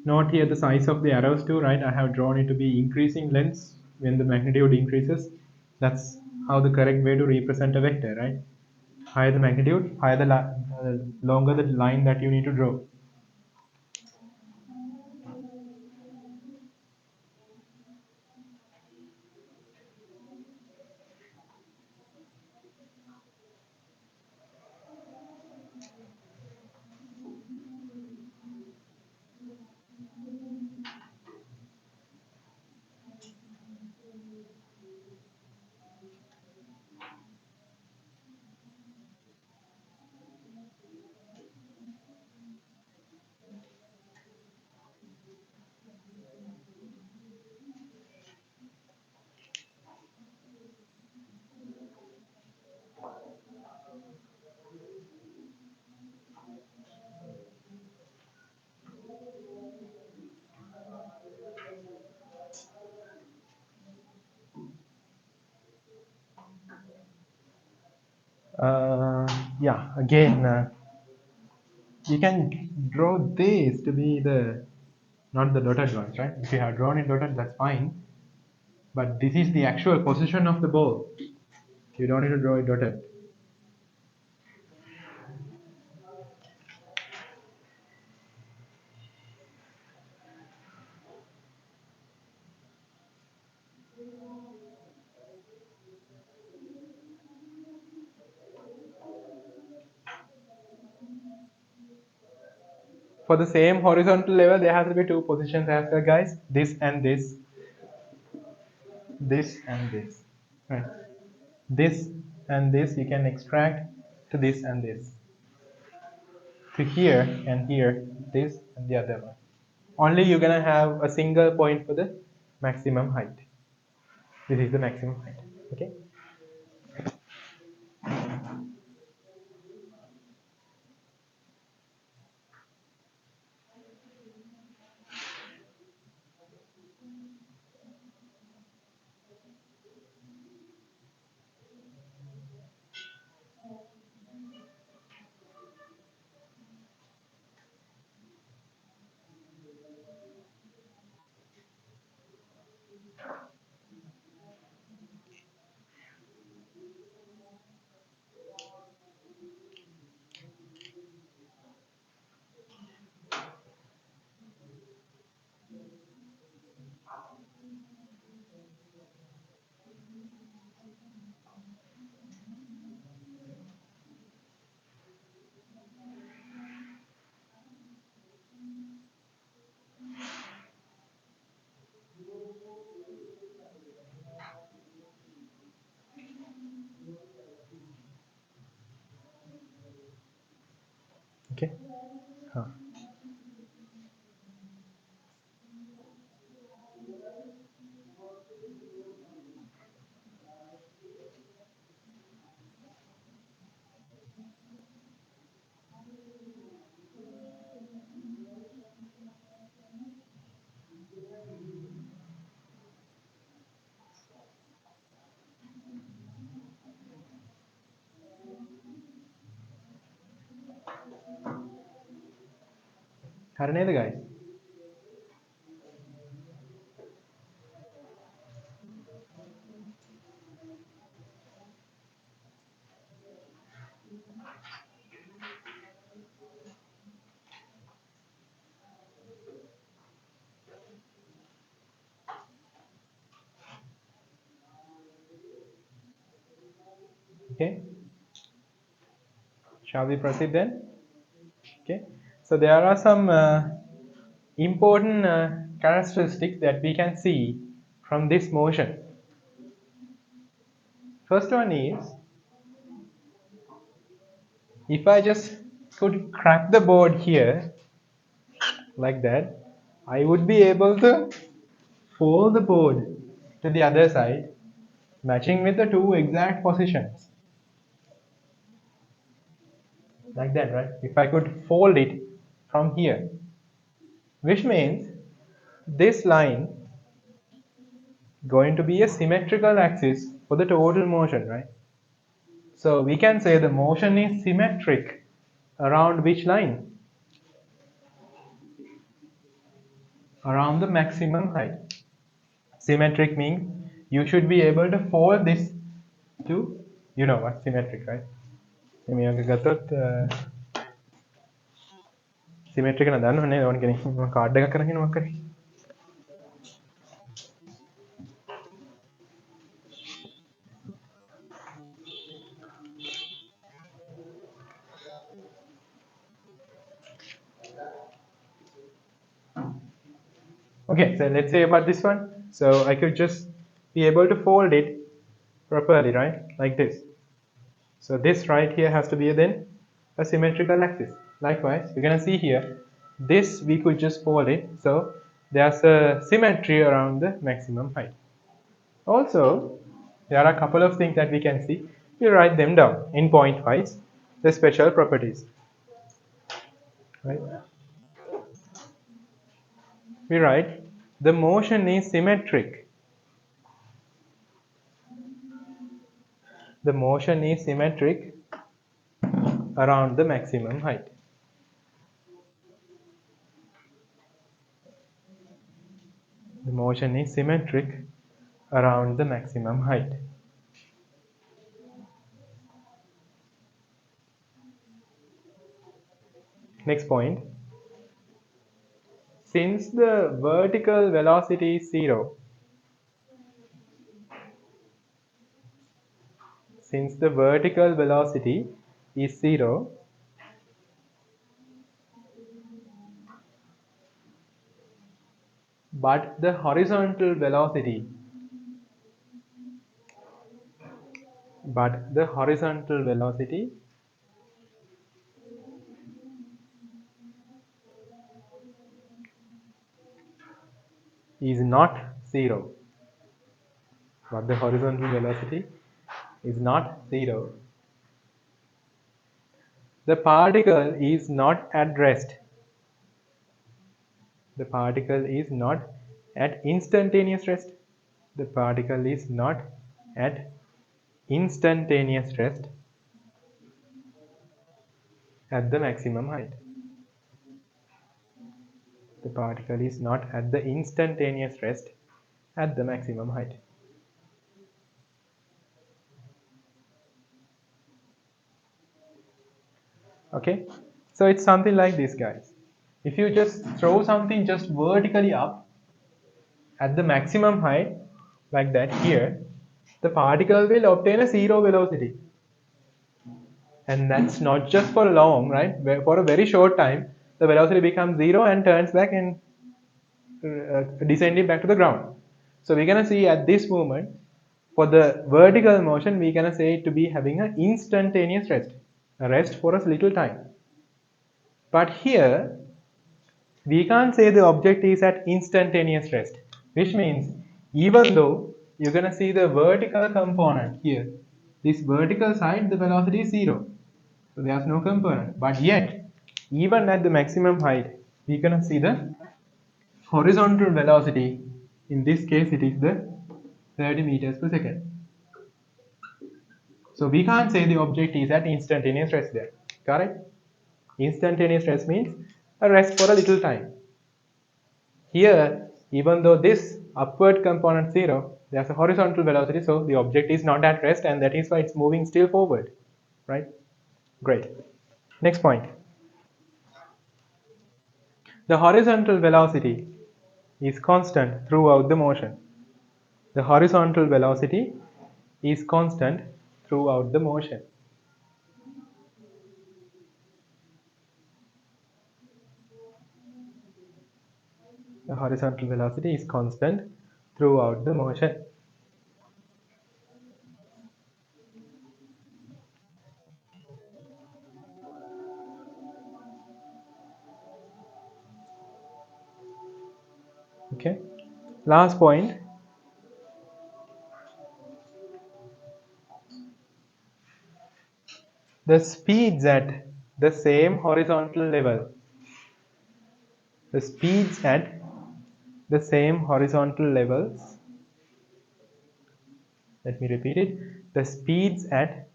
Note here the size of the arrows too, right? I have drawn it to be increasing lengths when the magnitude increases. That's how the correct way to represent a vector, right? Higher the magnitude, higher the longer the line that you need to draw. Yeah, again, you can draw this to be the not the dotted ones, right? If you have drawn it dotted, that's fine. But this is the actual position of the ball. You don't need to draw it dotted. For the same horizontal level, there has to be two positions as well, guys. This and this, this and this, right? This and this you can extract to this and this, to here and here, this and the other one. Only you're gonna have a single point for the maximum height. This is the maximum height. Okay. Okay. Huh. හරිනේද guys? Okay. Shall we proceed then? Okay. So there are some important characteristics that we can see from this motion. First one is, if I just could crack the board here like that, I would be able to fold the board to the other side, matching with the two exact positions. Like that, right? If I could fold it from here, which means this line going to be a symmetrical axis for the total motion, right? So we can say the motion is symmetric around which line? Around the maximum height. Symmetric means you should be able to fold this to, you know what, symmetric, right? Symmetric na dano ne on kene card එකක් කරගෙන මොකක් කරේ. Okay, so let's say about this one. So I could just be able to fold it properly, right? Like this. So this right here has to be then a symmetrical axis. Likewise, you're gonna see here, this we could just fold it. So there's a symmetry around the maximum height. Also, there are a couple of things that we can see. We write them down in point wise, the special properties. Right? We write the motion is symmetric. The motion is symmetric around the maximum height. The motion is symmetric around the maximum height. Next point. Since the vertical velocity is 0, since the vertical velocity is 0, but the horizontal velocity is not 0. But the horizontal velocity is not 0. The particle is not at rest. The particle is not at instantaneous rest. The particle is not at instantaneous rest at the maximum height. The particle is not at the instantaneous rest at the maximum height. Okay, so it's something like this, guys. If you just throw something just vertically up at the maximum height, like that here, the particle will obtain a 0 velocity. And that's not just for long, right? For a very short time, the velocity becomes 0 and turns back and descending back to the ground. So we're gonna see at this moment, for the vertical motion, we're gonna say it to be having an instantaneous rest, a rest for a little time. But here, we can't say the object is at instantaneous rest, which means even though you're gonna see the vertical component here, this vertical side, the velocity is 0. So there's no component. But yet, even at the maximum height, we're gonna see the horizontal velocity. In this case, it is the 30 meters per second. So we can't say the object is at instantaneous rest there. Correct? Instantaneous rest means a rest for a little time. Here, even though this upward component 0, there's a horizontal velocity, so the object is not at rest, and that is why it's moving still forward. Right? Great. Next point. The horizontal velocity is constant throughout the motion. The horizontal velocity is constant throughout the motion. The horizontal velocity is constant throughout the motion. Okay. Last point, the speeds at the same horizontal level. The speeds at the same horizontal levels. Let me repeat it. The speeds at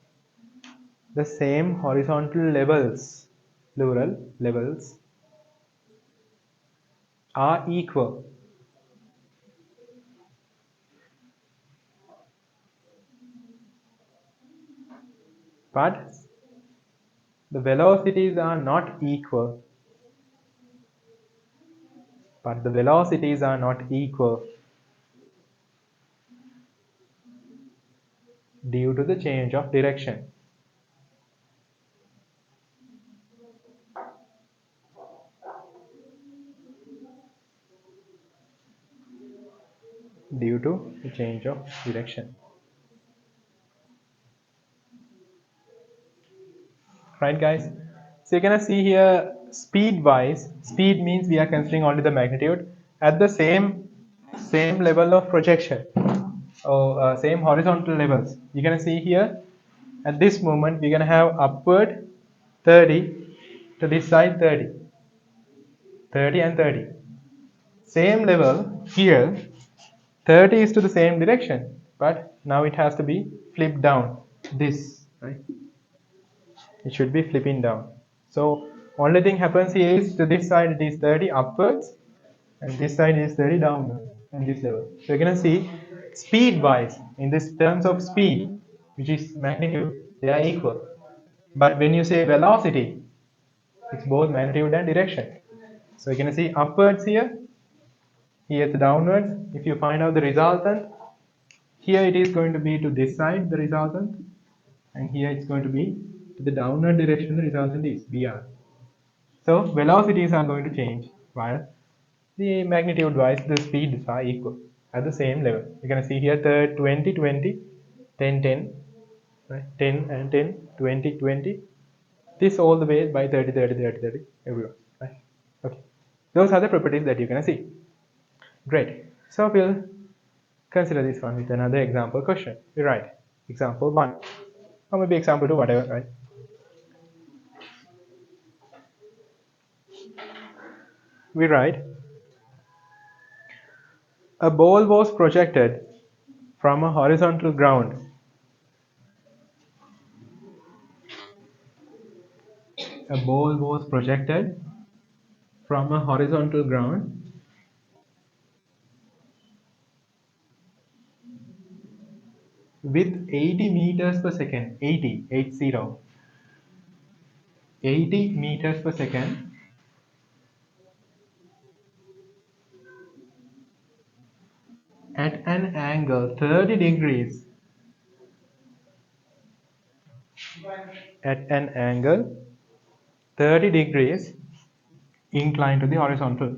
the same horizontal levels, plural levels, are equal. But the velocities are not equal. But the velocities are not equal due to the change of direction. Due to the change of direction. Right, guys? So you're gonna see here speed wise, speed means we are considering only the magnitude at the same level of projection or same horizontal levels. You're gonna see here at this moment we're gonna have upward 30 to this side 30, 30 and 30. Same level here, 30 is to the same direction, but now it has to be flipped down. This, right? It should be flipping down. So only thing happens here is to this side it is 30 upwards and this side is 30 downwards in this level. So you're gonna see speed wise in this terms of speed, which is magnitude, they are equal. But when you say velocity, it's both magnitude and direction. So you're gonna see upwards here, here it's downwards. If you find out the resultant, here it is going to be to this side the resultant, and here it's going to be to the downward direction the resultant is BR. So velocities are going to change while the magnitude wise the speeds are equal at the same level. You're going to see here 20, 20, 10, 10, right? 10 and 10, 20, 20. This all the way by 30, 30, 30, 30, everyone. Right? Okay. Those are the properties that you're going to see. Great. So we'll consider this one with another example question. We write example 1 or maybe example 2, whatever, right? We write a ball was projected from a horizontal ground. A ball was projected from a horizontal ground with 80 meters per second, 80 meters per second at an angle 30 degrees, at an angle 30 degrees inclined to the horizontal.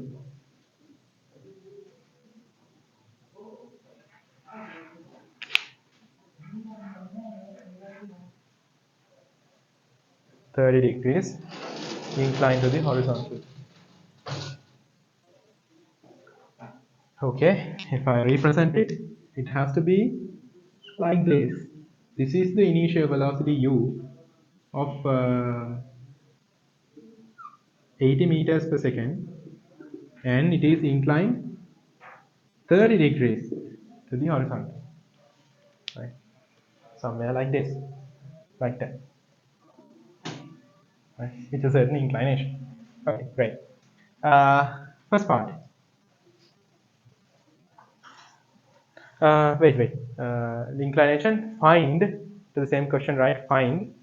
30 degrees inclined to the horizontal. Okay, if I represent it, it has to be like this. This is the initial velocity u of 80 meters per second, and it is inclined 30 degrees to the horizontal, right? Somewhere like this, like that, right? With a certain inclination. Okay, great. First part. Wait. The inclination, find, to the same question, right? Find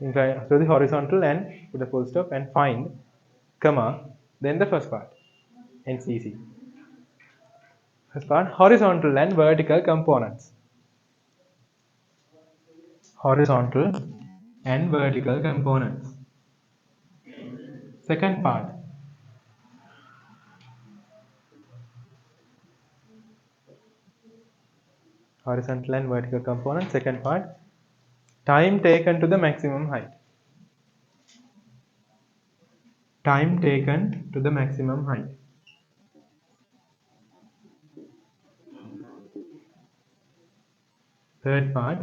incline to the horizontal and put a full stop and find, comma, then the first part. Hence easy. First part, horizontal and vertical components. Horizontal and vertical components. Second part, horizontal and vertical components. Second part, time taken to the maximum height. Time taken to the maximum height. Third part,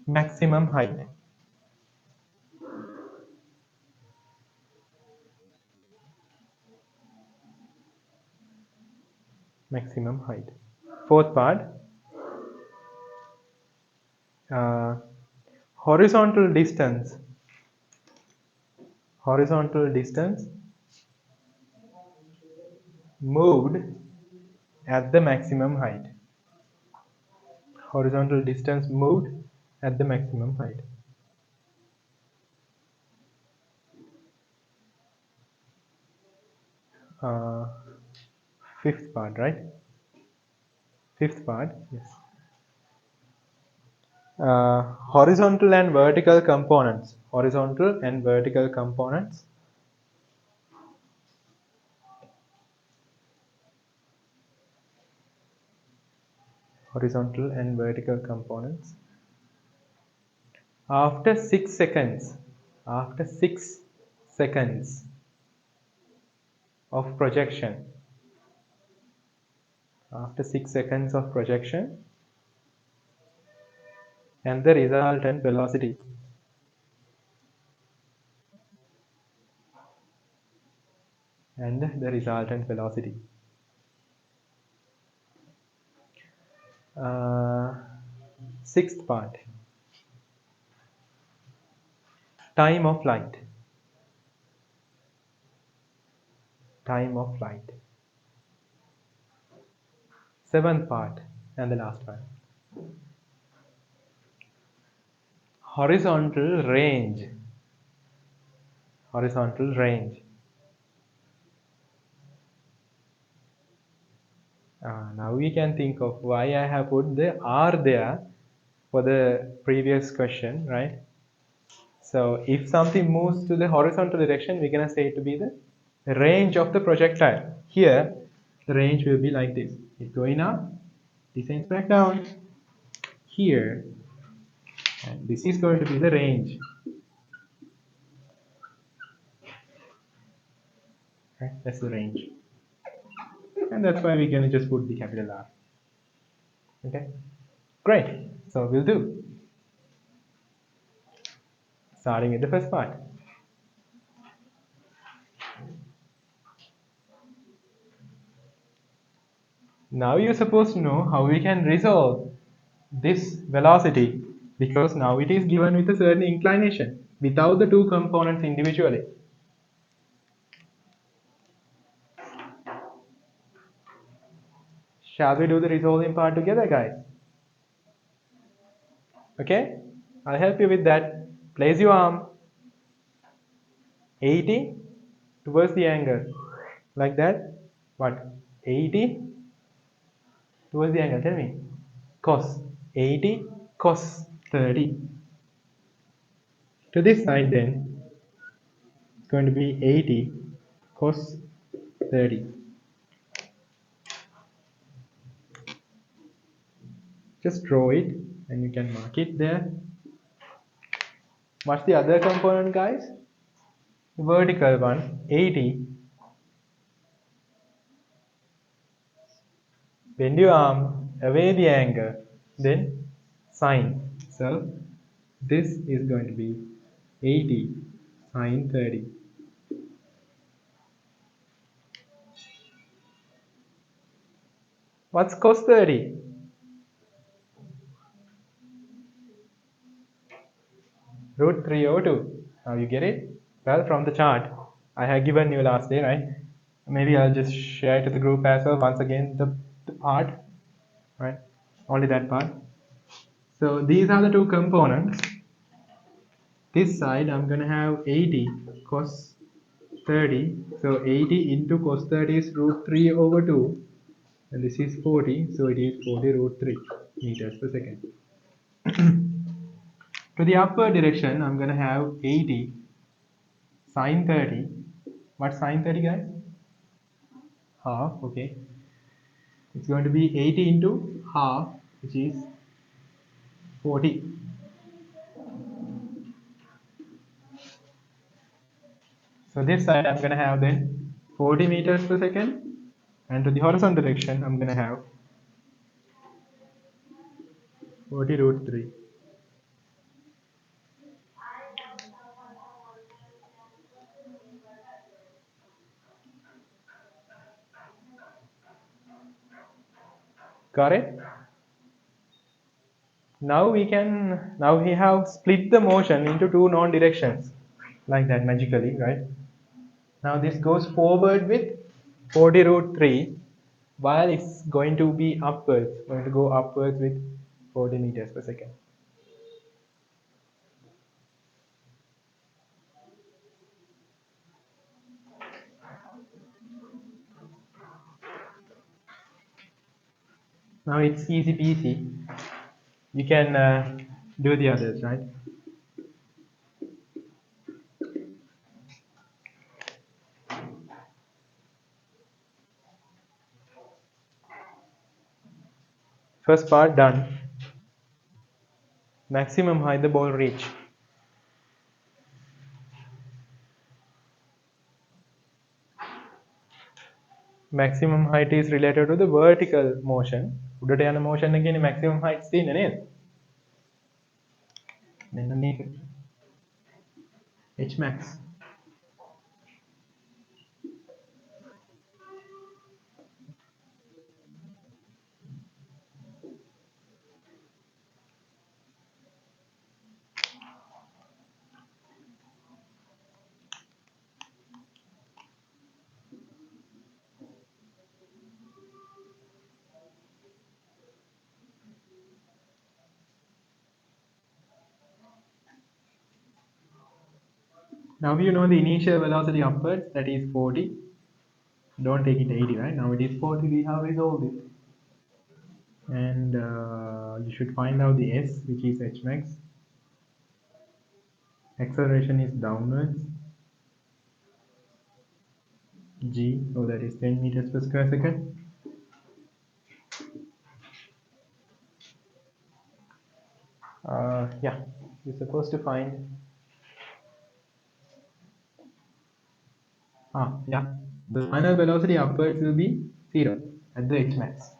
maximum height. Maximum height. Fourth part, uh, horizontal distance. Horizontal distance moved at the maximum height. Horizontal distance moved at the maximum height. Uh, Fifth part, right? Fifth part, yes. Horizontal and vertical components. Horizontal and vertical components. Horizontal and vertical components. After 6 seconds, after 6 seconds of projection, after 6 seconds of projection, and the resultant velocity. And the resultant velocity. Uh, Sixth part, time of flight. Time of flight. Seventh part, and the last one, horizontal range. Horizontal range. Now we can think of why I have put the R there for the previous question, right? So if something moves to the horizontal direction, we're going to say it to be the range of the projectile. Here, the range will be like this. It's going up, descends back down. Here, and this is going to be the range. Right? That's the range. And that's why we're going to just put the capital R. Okay? Great. So we'll do. Starting with the first part. Now you're supposed to know how we can resolve this velocity, because now it is given with a certain inclination without the two components individually. Shall we do the resolving part together, guys? Okay? I'll help you with that. Place your arm 80 towards the angle. Like that. What? 80 towards the angle. Tell me. Cos. 80 cos 30. To this side then, it's going to be 80 cos 30. Just draw it and you can mark it there. What's the other component, guys? The vertical one, 80. Bend your arm, away the angle, then sine. So this is going to be 80 sine 30. What's cos 30? Root 3 over 2. Now you get it? Well, from the chart I have given you last day, right? Maybe I'll just share it to the group as well once again, the part, right? Only that part. So these are the two components. This side I'm going to have 80 cos 30. So 80 into cos 30 is root 3 over 2. And this is 40. So it is 40 root 3 meters per second. To the upward direction, I'm going to have 80 sine 30. What's sine 30, guys? Half. Okay. It's going to be 80 into half, which is 40. So this side I'm going to have then 40 meters per second, and to the horizontal direction I'm going to have 40 root 3. Correct? Now we have split the motion into two known directions like that magically, right? Now this goes forward with 40 root 3 while it's going to be upwards, going to go upwards with 40 meters per second. Now it's easy peasy. You can do the others, right? First part done. Maximum height the ball reach. Maximum height is related to the vertical motion. උඩට යන motion එකේ maximum heights තියෙන්නේ නේද? මෙන්න මේක. H max. Now you know the initial velocity upwards, that is 40. Don't take it 80, right? Now it is 40, we have resolved it. And you should find out the S, which is H max. Acceleration is downwards. G, so that is 10 meters per square second. Yeah, you're supposed to find. Yeah, the final velocity upwards will be 0 at the H max.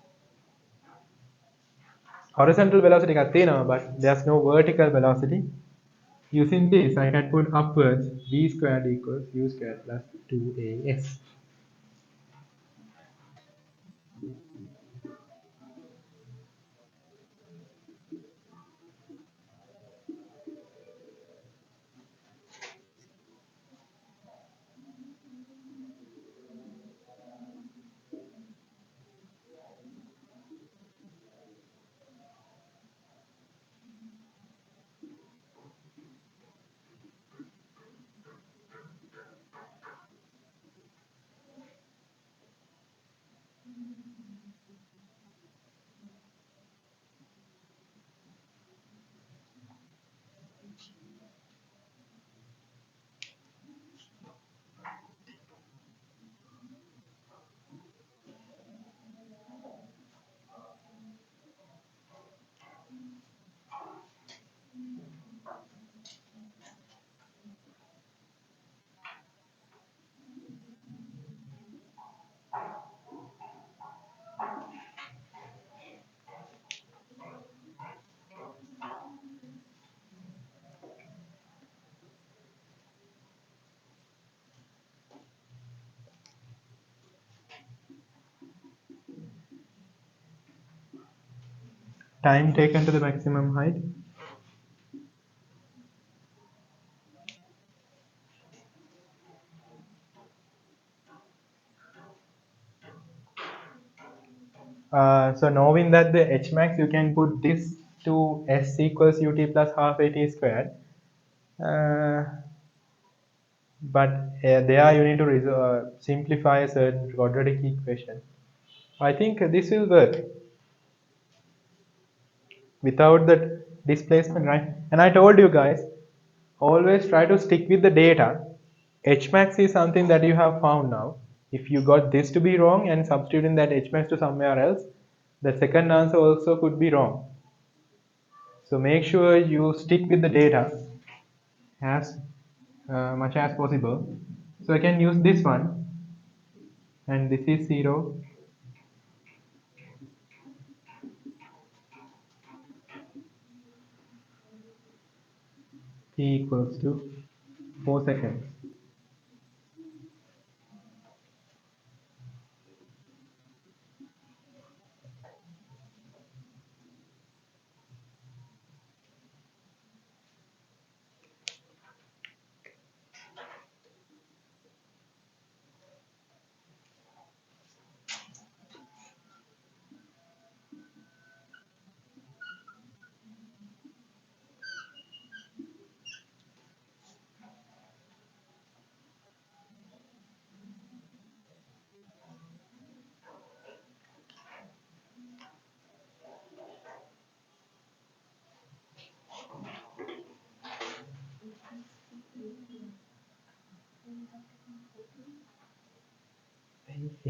Horizontal velocity එකක් තියෙනවා, but there's no vertical velocity. Using this, I can put upwards v squared equals u squared plus 2as. Time taken to the maximum height. So knowing that the H max, you can put this to S equals ut plus half at squared. But there you need to simplify a certain quadratic equation. I think this will work without the displacement, right? And I told you guys, always try to stick with the data. H max is something that you have found now. If you got this to be wrong and substituting that H max to somewhere else, the second answer also could be wrong. So make sure you stick with the data as much as possible. So I can use this one, and this is 0. t equals to 4 seconds.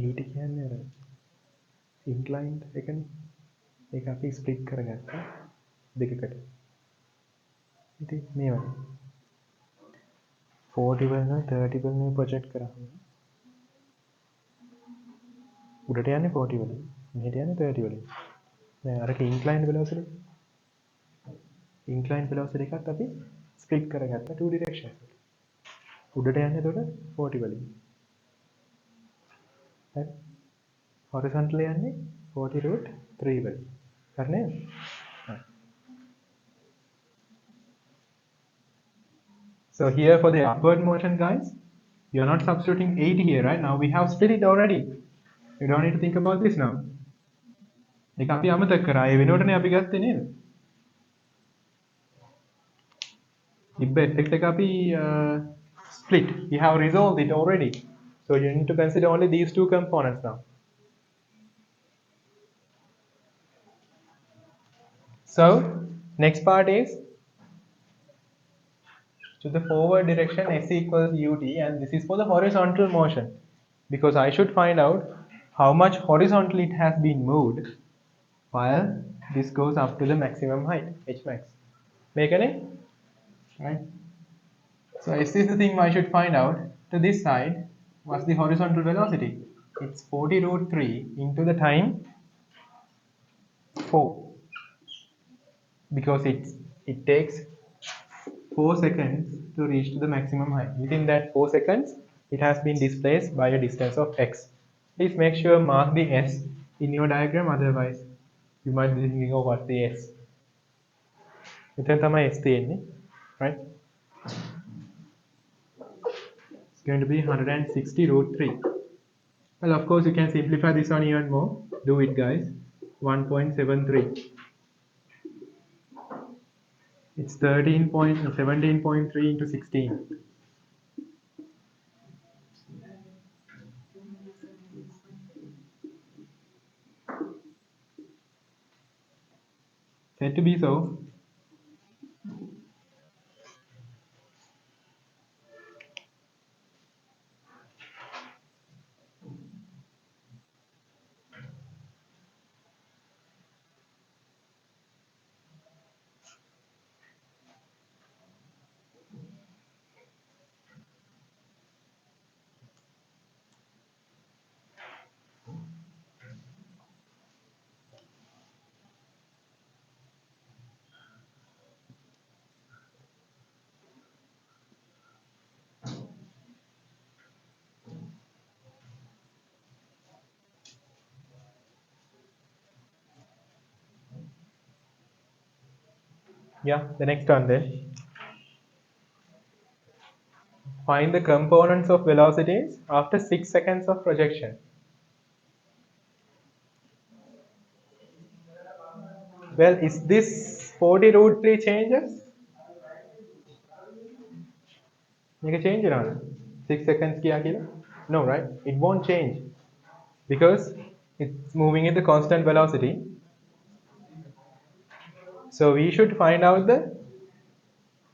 Eight කියන්නේ අර inclined එකනේ. ඒක අපි split කරගත්තා දෙකකට. ඉතින් මේ වගේ 40 වලින් 30 වලින් ප්‍රොජෙක්ට් කරාම උඩට යන්නේ 40 වලින් මෙහෙට යන්නේ 30 වලින්. දැන් අරක inclined velocity එකත් අපි split කරගත්තා two directions වලට. උඩට යන්නේ එතකොට 40 වලින්. හරි. horizontal යන්නේ 40 root 3 වලින්. හරි නේද? So here for the upward motion, guys, you're not substituting 80 here, right? Now we have split it already. You don't need to think about this now. ඒක අපි අමතක කරා. ඒ වෙනුවටනේ අපි ගත්තේ නේද? ඉබ්බ effect එක අපි split. We have resolved it already. So you need to consider only these two components now. So next part is to the forward direction s equals ut, and this is for the horizontal motion, because I should find out how much horizontally it has been moved while this goes up to the maximum height, h max. Make it? Right? So s is the thing I should find out. To this side, what's the horizontal velocity? It's 40 root 3 into the time 4, because it takes 4 seconds to reach to the maximum height. Within that 4 seconds, it has been displaced by a distance of x. Please make sure mark the s in your diagram, otherwise you might be thinking, oh, what's the s? Metan thamai s thiyenne, right? It's going to be 160 root 3. Well, of course, you can simplify this one even more. Do it, guys. 1.73. It's 17.3 into 16. Said to be so. Yeah, the next one then. Find the components of velocities after 6 seconds of projection. Well, is this 40 root 3 changes? Make a change around 6 seconds kiya kila? No, right? It won't change because it's moving at the constant velocity. So we should find out the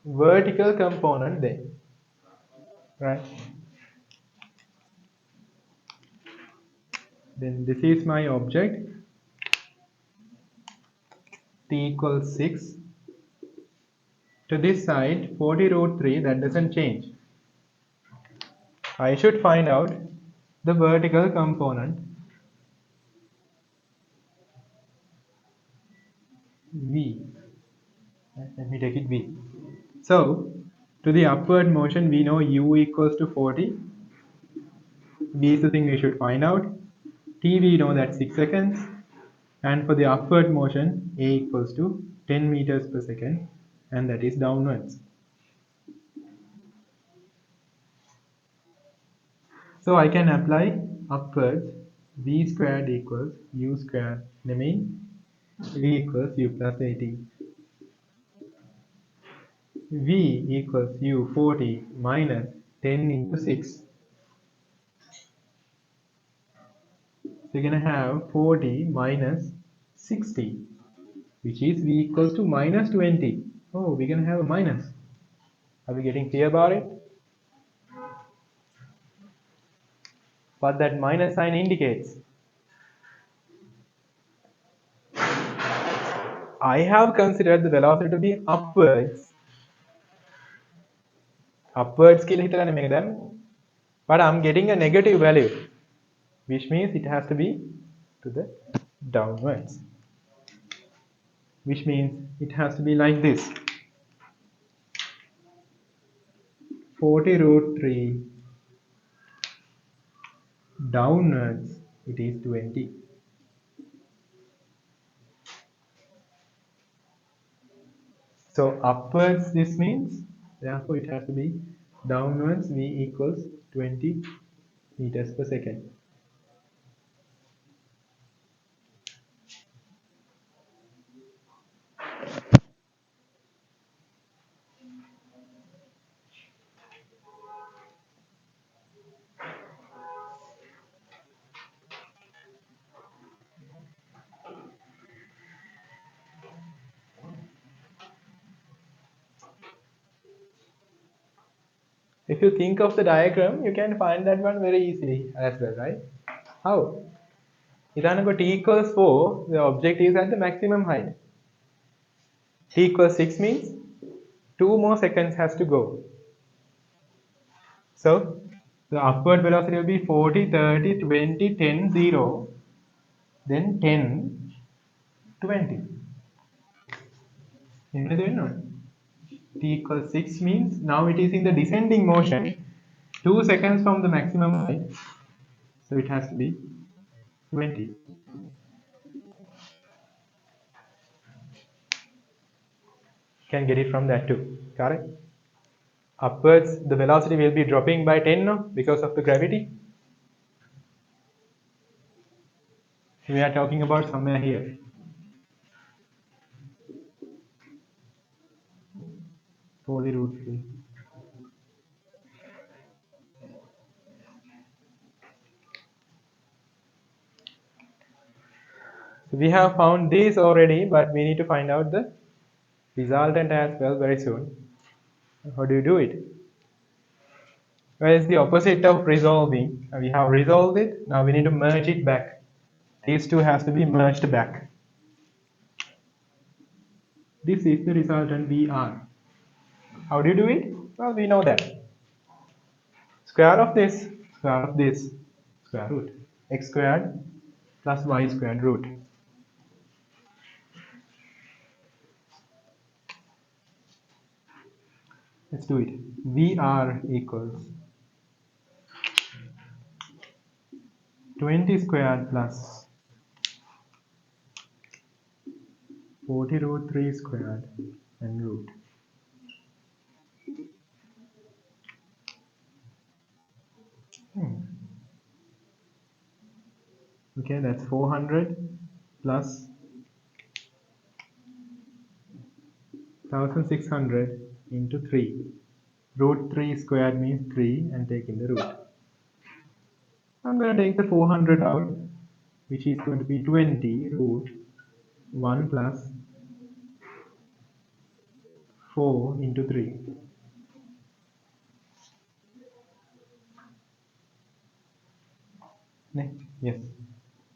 vertical component there, right? Then this is my object, t equals 6. To this side, 40 root 3, that doesn't change. I should find out the vertical component, v. Let me take it v. So To the upward motion, we know u equals to 40. V is the thing we should find out. T we know that's 6 seconds. And for the upward motion, A equals to 10 meters per second, and that is downwards. So I can apply upwards, V squared equals U squared, mean V equals U plus 80. V equals U 40 minus 10 into 6. So you're going to have 40 minus 60, which is V equals to minus 20. Oh, we're going to have a minus. Are we getting clear about it? What that minus sign indicates? I have considered the velocity to be upwards. Upwards කියලා හිතලානේ මේක දැම්මේ. But I'm getting a negative value, which means it has to be to the downwards. Which means it has to be like this. 40 root 3 downwards, it is 20. So upwards this means, therefore it has to be downwards v equals 20 meters per second. If you think of the diagram, you can find that one very easily as well, right? How? If t equals 4, the object is at the maximum height. T equals 6 means 2 more seconds has to go. So the upward velocity will be 40, 30, 20, 10, 0, then 10, 20. T equals 6 means now it is in the descending motion, 2 seconds from the maximum height, so it has to be 20. Can get it from that too, correct? Upwards, the velocity will be dropping by 10 now because of the gravity. We are talking about somewhere here. For the root 3. So we have found this already, but we need to find out the resultant as well very soon. How do you do it? Well, it's the opposite of resolving. We have resolved it, now we need to merge it back. These two has to be merged back. This is the resultant VR. How do you do it? Well, we know that. Square of this, square root. X squared plus y squared root. Let's do it. VR equals 20 squared plus 40 root 3 squared and root. Okay, that's 400 plus 1600 into 3. Root 3 squared means 3 and take in the root. I'm going to take the 400 out, which is going to be 20 root 1 plus 4 into 3. Yes.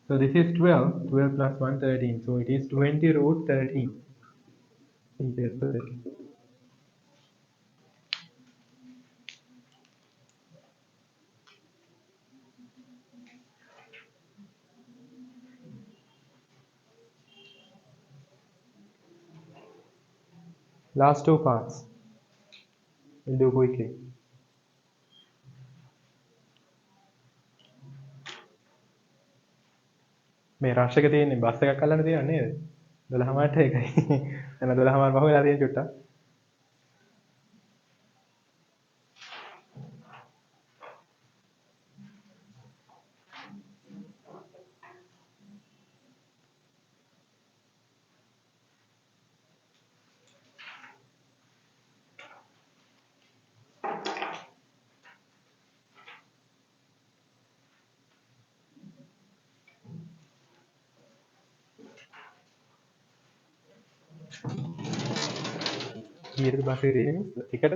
So this is 12. 12 plus 1, 13. So it is 20 root 13 meters per second. Last two parts. We'll do quickly. මේ rush එක තියෙන්නේ bus එකක් අල්ලන්න තියෙනව නේද? 12 මාට එකයි. එන 12 මාට පහු වෙලා තියෙන චුට්ටක්. ඊට බස් එකේ තියෙන්නේ එකට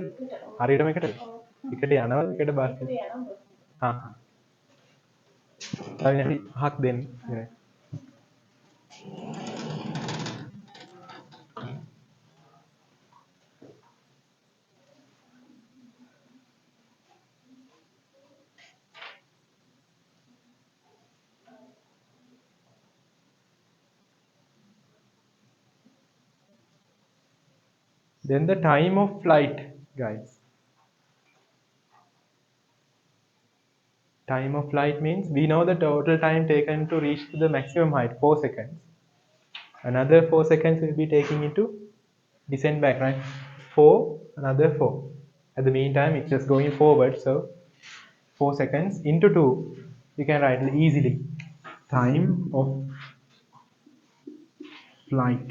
හරියටම එකට. එකට යනවා එකට බස් එක. හා. හරි 5ක් දෙන්න. Then the time of flight, guys. Time of flight means we know the total time taken to reach to the maximum height, 4 seconds. Another 4 seconds will be taking it to descend back, right? 4, another 4. At the meantime, it's just going forward, so 4 seconds into 2, you can write it easily. Time of flight.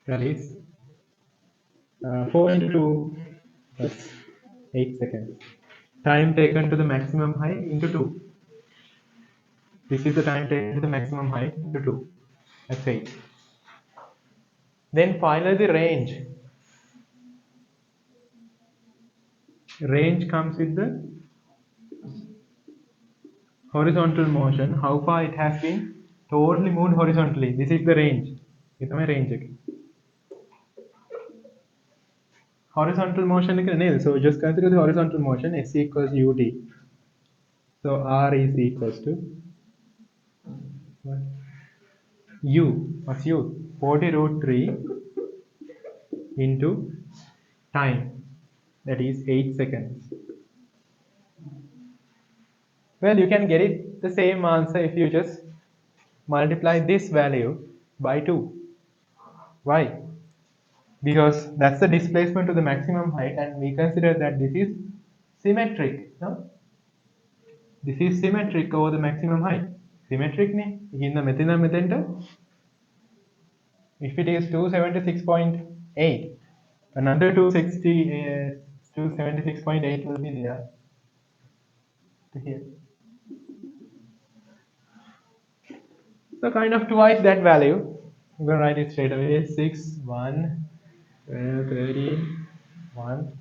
That is 4 into 2, that's 8 seconds. Time taken to the maximum height into 2. This is the time taken to the maximum height into 2. That's 8. Then finally the range. Range comes with the horizontal motion. How far it has been totally moved horizontally. This is the range. This is my range. Horizontal motion එක නේද? So just consider the horizontal motion. S equals ut. So r is equals to what? U. What's u? 40 root 3 into time. That is 8 seconds. Well, you can get it the same answer if you just multiply this value by 2. Why? Because that's the displacement to the maximum height, and we consider that this is symmetric. No? This is symmetric over the maximum height. Symmetric ne? Inna methinda metenta. If it is 276.8, another 276.8 will be there to here. So kind of twice that value. I'm going to write it straight away. 6, 1, 13, 1,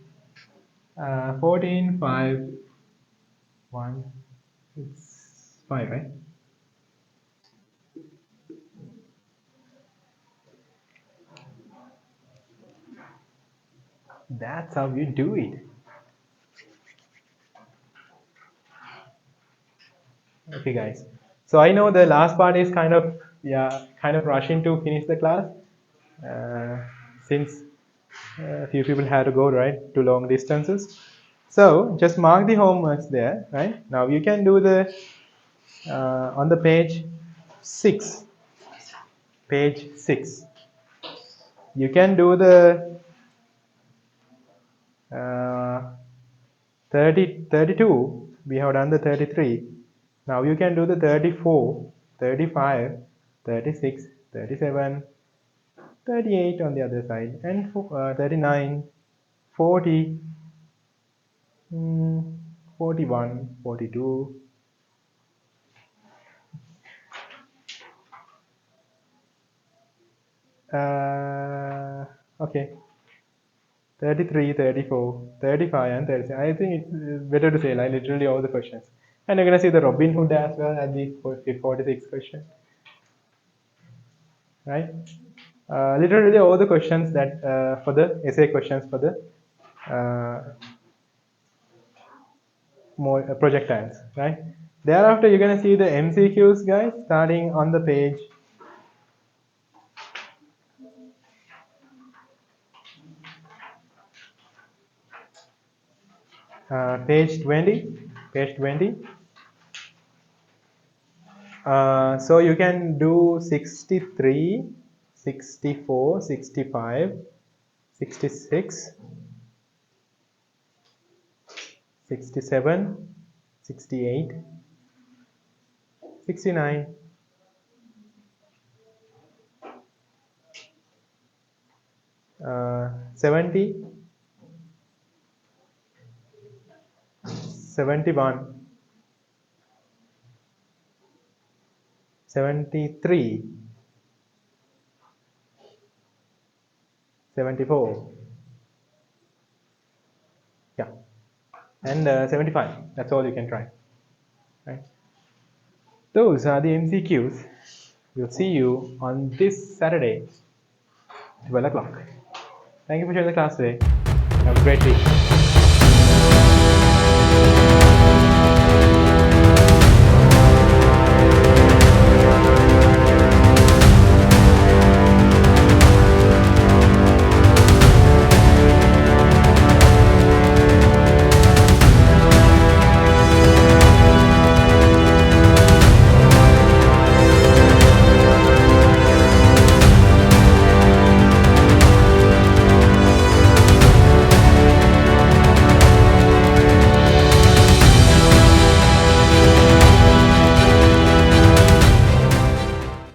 14, 5, 1, it's 5, right? That's how you do it. Okay, guys. So I know the last part is kind of rushing to finish the class, since a few people had to go right to long distances. So just mark the homeworks there, right? Now you can do the on the page 6. Page 6. You can do the 32. We have done the 33. Now you can do the 34, 35, 36, 37, 38 on the other side, and 39, 40, 41, 42. Okay. 33, 34, 35, and 36. I think it's better to say like literally all the questions. And you're going to see the Robin Hood as well at the 46 question. Right? Literally all the questions that for the essay questions for the more projectiles. Right? Thereafter, you're going to see the MCQs, guys, starting on the page Page 20. Page 20. So you can do 63, 64, 65, 66, 67, 68, 69, 70, 71, 73, 74, yeah, and 75. That's all you can try. Right? Those are the MCQs. We'll see you on this Saturday, 12 o'clock. Thank you for joining the class today. Have a great week.